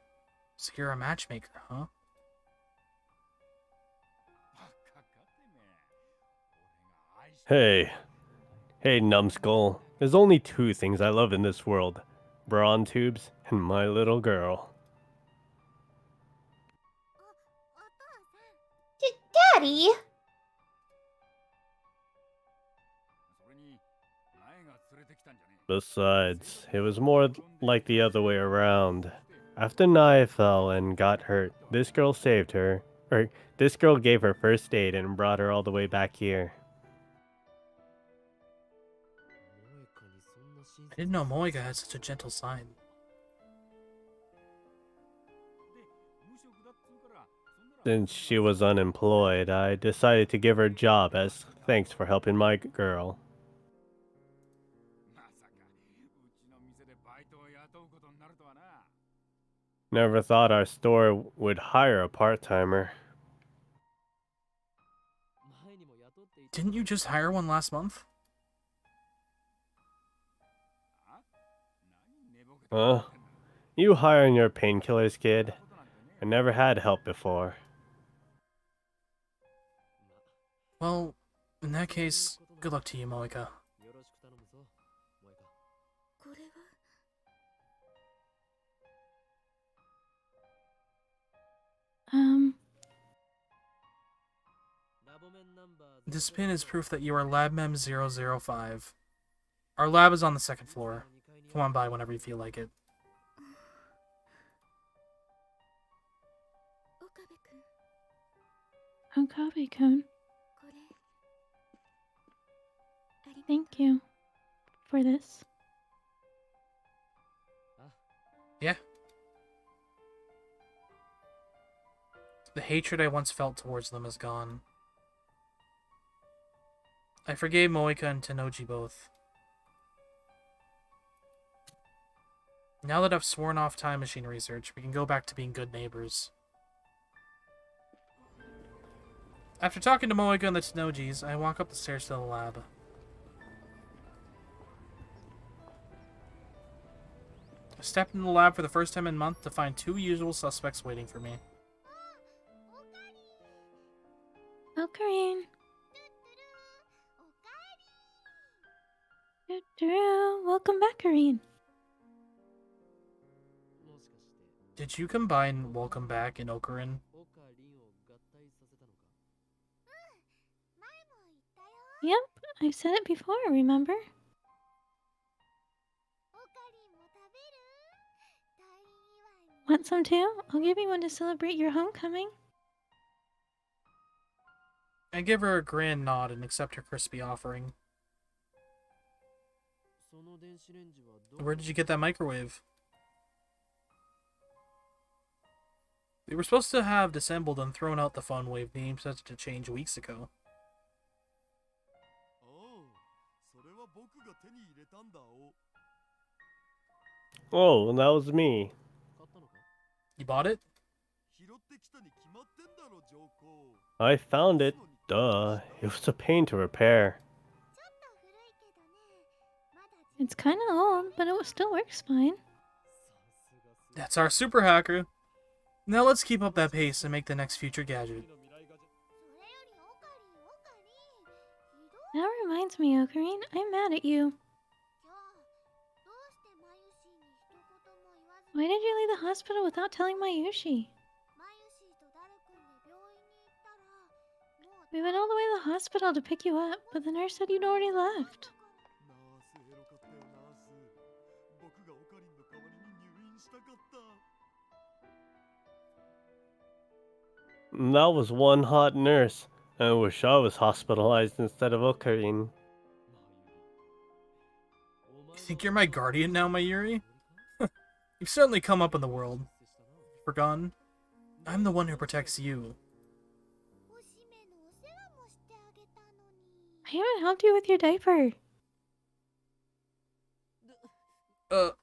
So you're a matchmaker, huh? Hey, numbskull. There's only two things I love in this world. Brawn tubes and my little girl. Daddy? Besides, it was more like the other way around. After Naya fell and got hurt, this girl saved her. Or, this girl gave her first aid and brought her all the way back here. I didn't know Moika had such a gentle side. Since she was unemployed, I decided to give her a job as thanks for helping my girl. Never thought our store would hire a part-timer. Didn't you just hire one last month? Huh? You hiring your painkillers, kid? I never had help before. Well, in that case, good luck to you, Moika. This pin is proof that you are LabMem005. Our lab is on the second floor. Come on by whenever you feel like it. Okabe-kun. Thank you for this. Yeah. The hatred I once felt towards them is gone. I forgave Moika and Tenoji both. Now that I've sworn off time machine research, we can go back to being good neighbors. After talking to Moeka and the Tenojis, I walk up the stairs to the lab. I stepped into the lab for the first time in a month to find 2 usual suspects waiting for me. Ocarine. Welcome back, Karine. Did you combine Welcome Back and Ocarine? Yep, I've said it before, remember? Want some too? I'll give you one to celebrate your homecoming. I give her a grand nod and accept her crispy offering. Where did you get that microwave? They were supposed to have disassembled and thrown out the fun wave name set to change weeks ago. Oh, that was me. You bought it? I found it. Duh. It was a pain to repair. It's kinda old, but it still works fine. That's our super hacker. Now let's keep up that pace and make the next future gadget. That reminds me, Ocarine, I'm mad at you. Why did you leave the hospital without telling Mayushi? We went all the way to the hospital to pick you up, but the nurse said you'd already left. That was one hot nurse. I wish I was hospitalized instead of Ocarine. You think you're my guardian now, Mayuri? You've certainly come up in the world. Forgotten? I'm the one who protects you. I haven't helped you with your diaper. I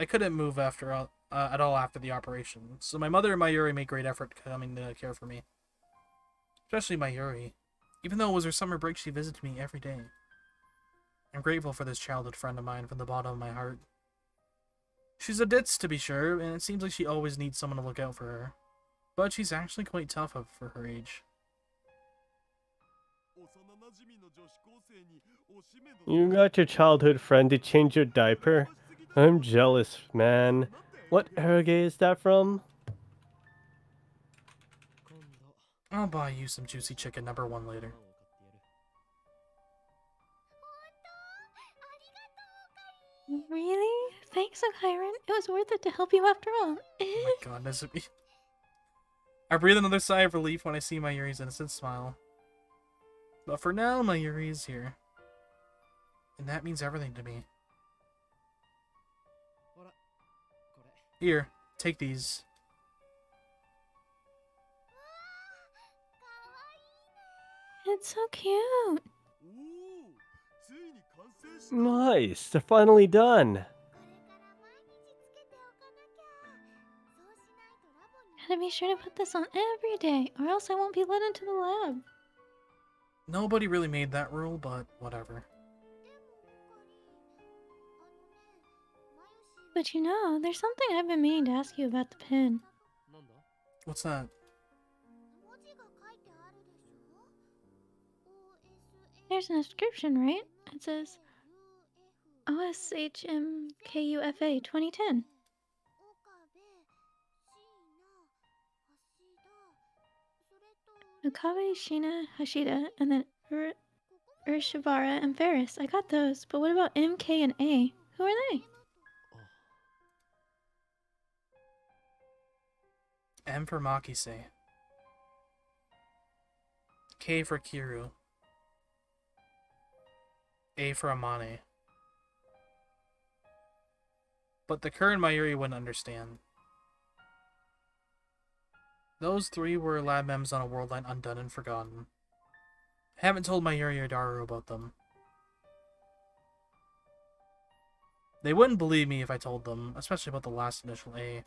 couldn't move at all after the operation, so my mother and Mayuri made great effort coming to care for me. Especially Mayuri. Even though it was her summer break, she visited me every day. I'm grateful for this childhood friend of mine from the bottom of my heart. She's a ditz, to be sure, and it seems like she always needs someone to look out for her. But she's actually quite tough for her age. You got your childhood friend to change your diaper? I'm jealous, man. What eroge is that from? I'll buy you some juicy chicken #1 later. Really? Thanks, Okiren. It was worth it to help you after all. Oh my god, Nezuki. I breathe another sigh of relief when I see Mayuri's innocent smile. But for now, Mayuri is here. And that means everything to me. Here, take these. It's so cute. Nice, they're finally done. Gotta be sure to put this on every day, or else I won't be let into the lab. Nobody really made that rule, but whatever. But you know, there's something I've been meaning to ask you about the pin. What's that? There's an inscription, right? It says OSHMKUFA 2010. Okabe, Shina, Hashida, and then Urshibara and Ferris. I got those, but what about M, K, and A? Who are they? M for Makise. K for Kiru. A for Amane. But the current Mayuri wouldn't understand. Those 3 were lab mems on a world line undone and forgotten. I haven't told Mayuri or Daru about them. They wouldn't believe me if I told them, especially about the last initial A.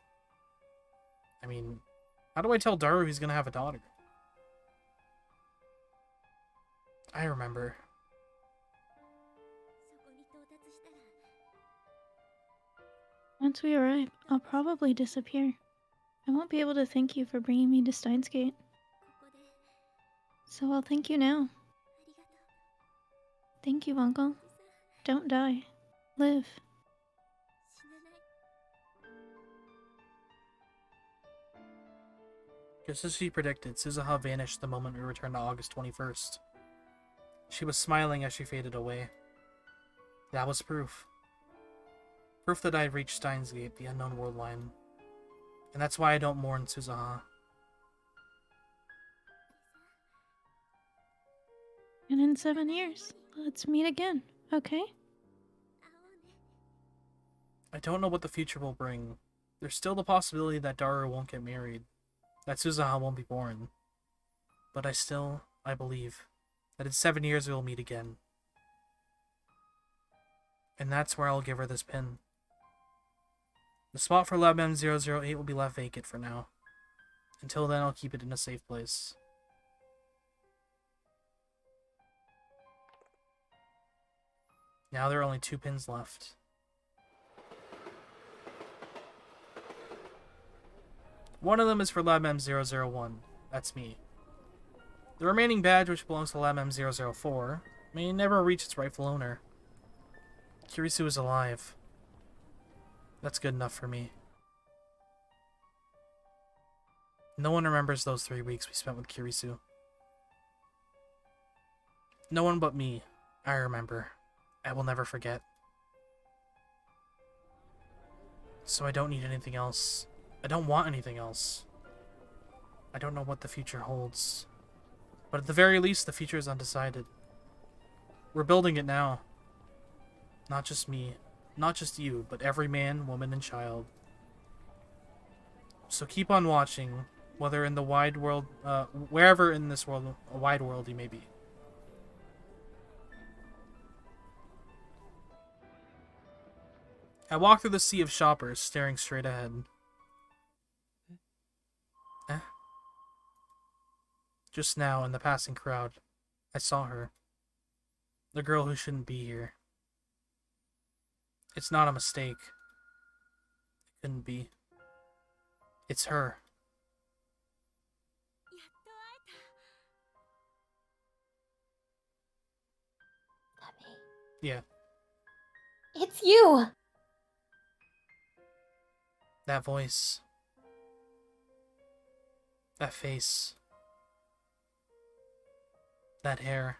I mean, how do I tell Daru he's gonna have a daughter? I remember. Once we arrive, I'll probably disappear. I won't be able to thank you for bringing me to Steins Gate. So I'll thank you now. Thank you, Uncle. Don't die. Live. Just as she predicted, Suzuha vanished the moment we returned to August 21st. She was smiling as she faded away. That was proof. Proof that I had reached Steins Gate, the unknown world line. And that's why I don't mourn Suzuha. And in 7 years, let's meet again, okay? I don't know what the future will bring. There's still the possibility that Daru won't get married, that Suzuha won't be born. But I believe that in 7 years we will meet again. And that's where I'll give her this pin. The spot for Lab M008 will be left vacant for now. Until then, I'll keep it in a safe place. Now there are only 2 pins left. One of them is for Lab M001. That's me. The remaining badge, which belongs to Lab M004, may never reach its rightful owner. Kirisu is alive. That's good enough for me. No one remembers those 3 weeks we spent with Kirisu. No one but me. I remember. I will never forget. So I don't need anything else. I don't want anything else. I don't know what the future holds. But at the very least, the future is undecided. We're building it now. Not just me. Not just you, but every man, woman, and child. So keep on watching, whether in the wide world, wherever in this world, a wide world you may be. I walk through the sea of shoppers, staring straight ahead. Just now, in the passing crowd, I saw her. The girl who shouldn't be here. It's not a mistake. It couldn't be. It's her. Yeah. It's you! That voice. That face. That hair.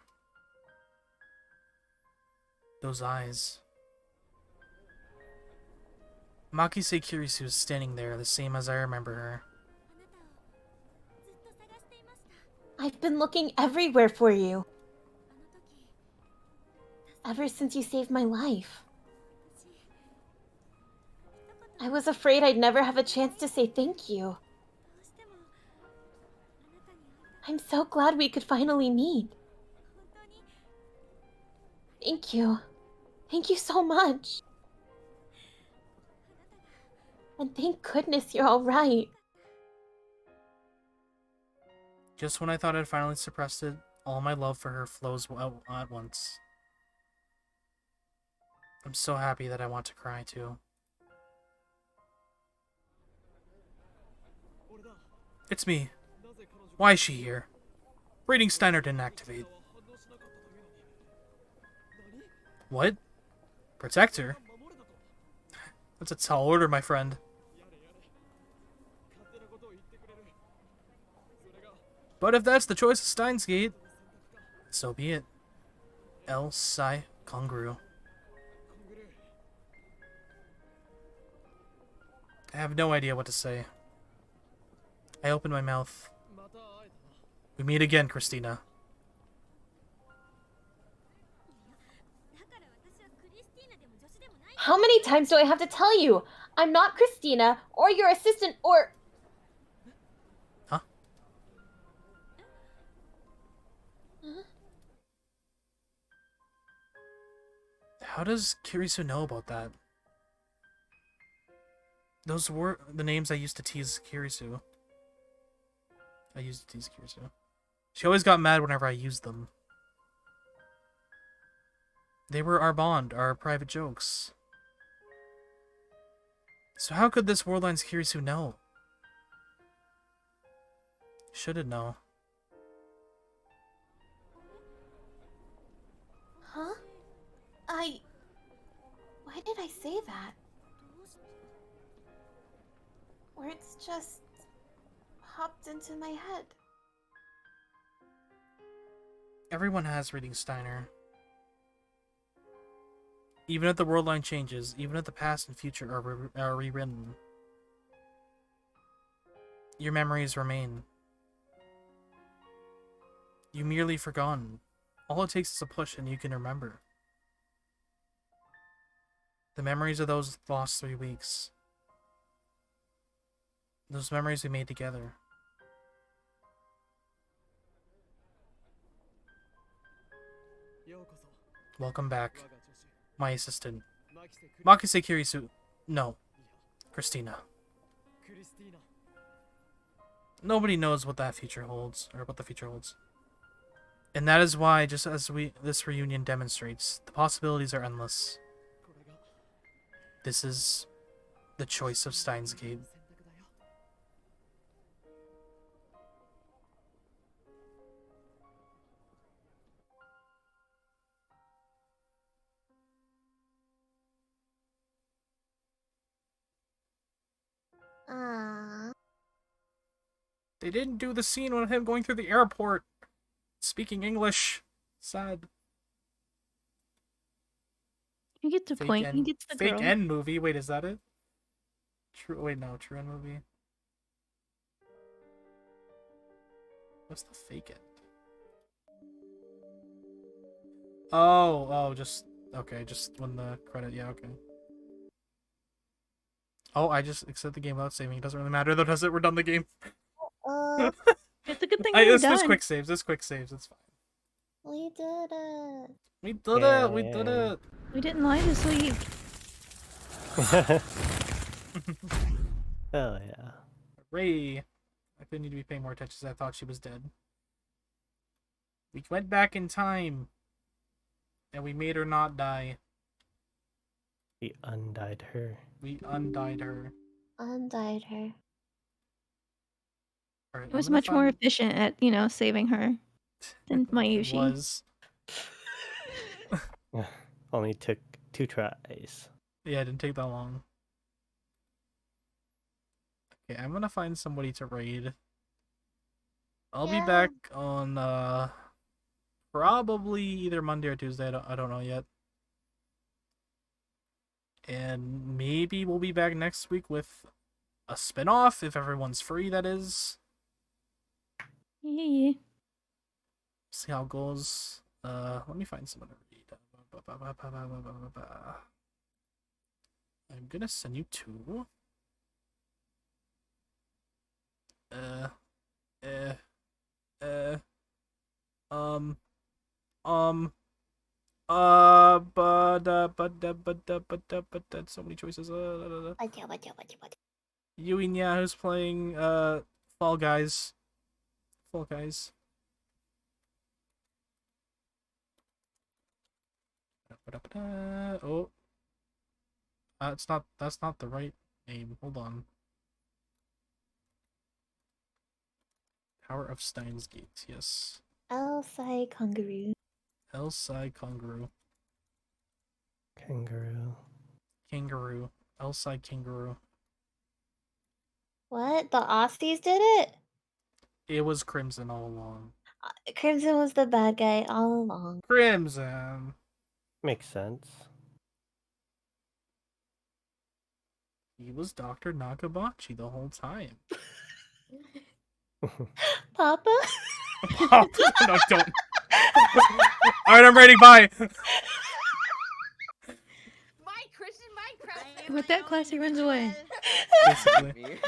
Those eyes. Makise Kirisu is standing there, the same as I remember her. I've been looking everywhere for you. Ever since you saved my life. I was afraid I'd never have a chance to say thank you. I'm so glad we could finally meet. Thank you. Thank you so much. And thank goodness you're alright. Just when I thought I'd finally suppressed it, all my love for her flows out at once. I'm so happy that I want to cry too. It's me. Why is she here? Rating Steiner didn't activate. What? Protector? That's a tall order, my friend. But if that's the choice of Steins Gate, so be it. El Sai Kongru. I have no idea what to say. I open my mouth. We meet again, Christina. How many times do I have to tell you? I'm not Christina, or your assistant, or... Huh? How does Kirisu know about that? Those were the names I used to tease Kirisu. She always got mad whenever I used them. They were our bond, our private jokes. So how could this Worldline's Kirisu know? Should it know? Huh? Why did I say that? Words just popped into my head. Everyone has reading Steiner. Even if the world line changes, even if the past and future are rewritten, your memories remain. You merely forgotten. All it takes is a push and you can remember. The memories of those lost 3 weeks. Those memories we made together. Welcome back, my assistant. Makise Kirisu. No. Christina. Nobody knows what that future holds, or what the future holds. And that is why, just as this reunion demonstrates, the possibilities are endless. This is the choice of Stein's Gate. They didn't do the scene with him going through the airport, speaking English. Sad. You get the point. He gets the fake girl. end movie. Wait, is that it? True. Wait, no. True end movie. What's the fake end? Oh, just okay. Just when the credit. Yeah, okay. Oh, I just accept the game without saving. It doesn't really matter though, does it? We're done the game. It's a good thing we're done. There's quick saves. There's quick saves. It's fine. We did it. We did it. We did it. We didn't lie this week. Oh yeah. Ray. I couldn't need to be paying more attention as I thought she was dead. We went back in time. And we made her not die. We undied her. We undied her. Undied her. Right, It was much more efficient at, saving her than Mayushi. It was. Only took 2 tries. Yeah, it didn't take that long. Okay, I'm gonna find somebody to raid. I'll be back on probably either Monday or Tuesday. I don't know yet. And maybe we'll be back next week with a spin-off if everyone's free, that is. Yeah. See how it goes. Let me find someone to read. I'm gonna send you 2. But so many choices. Yuinya, who's playing Fall Guys. Fall Guys. Oh, that's not the right name. Hold on. Power of Stein's Gate. Yes. Elsai Kangaroo. Elsai Kangaroo. Kangaroo. Elsai Kangaroo. What? The Aussies did it? It was Crimson all along. Crimson was the bad guy all along. Crimson. Makes sense. He was Dr. Nakabachi the whole time. Papa? Papa? No, don't. Alright, I'm ready. Bye. My Christian Minecraft. With that class, he runs away. Basically.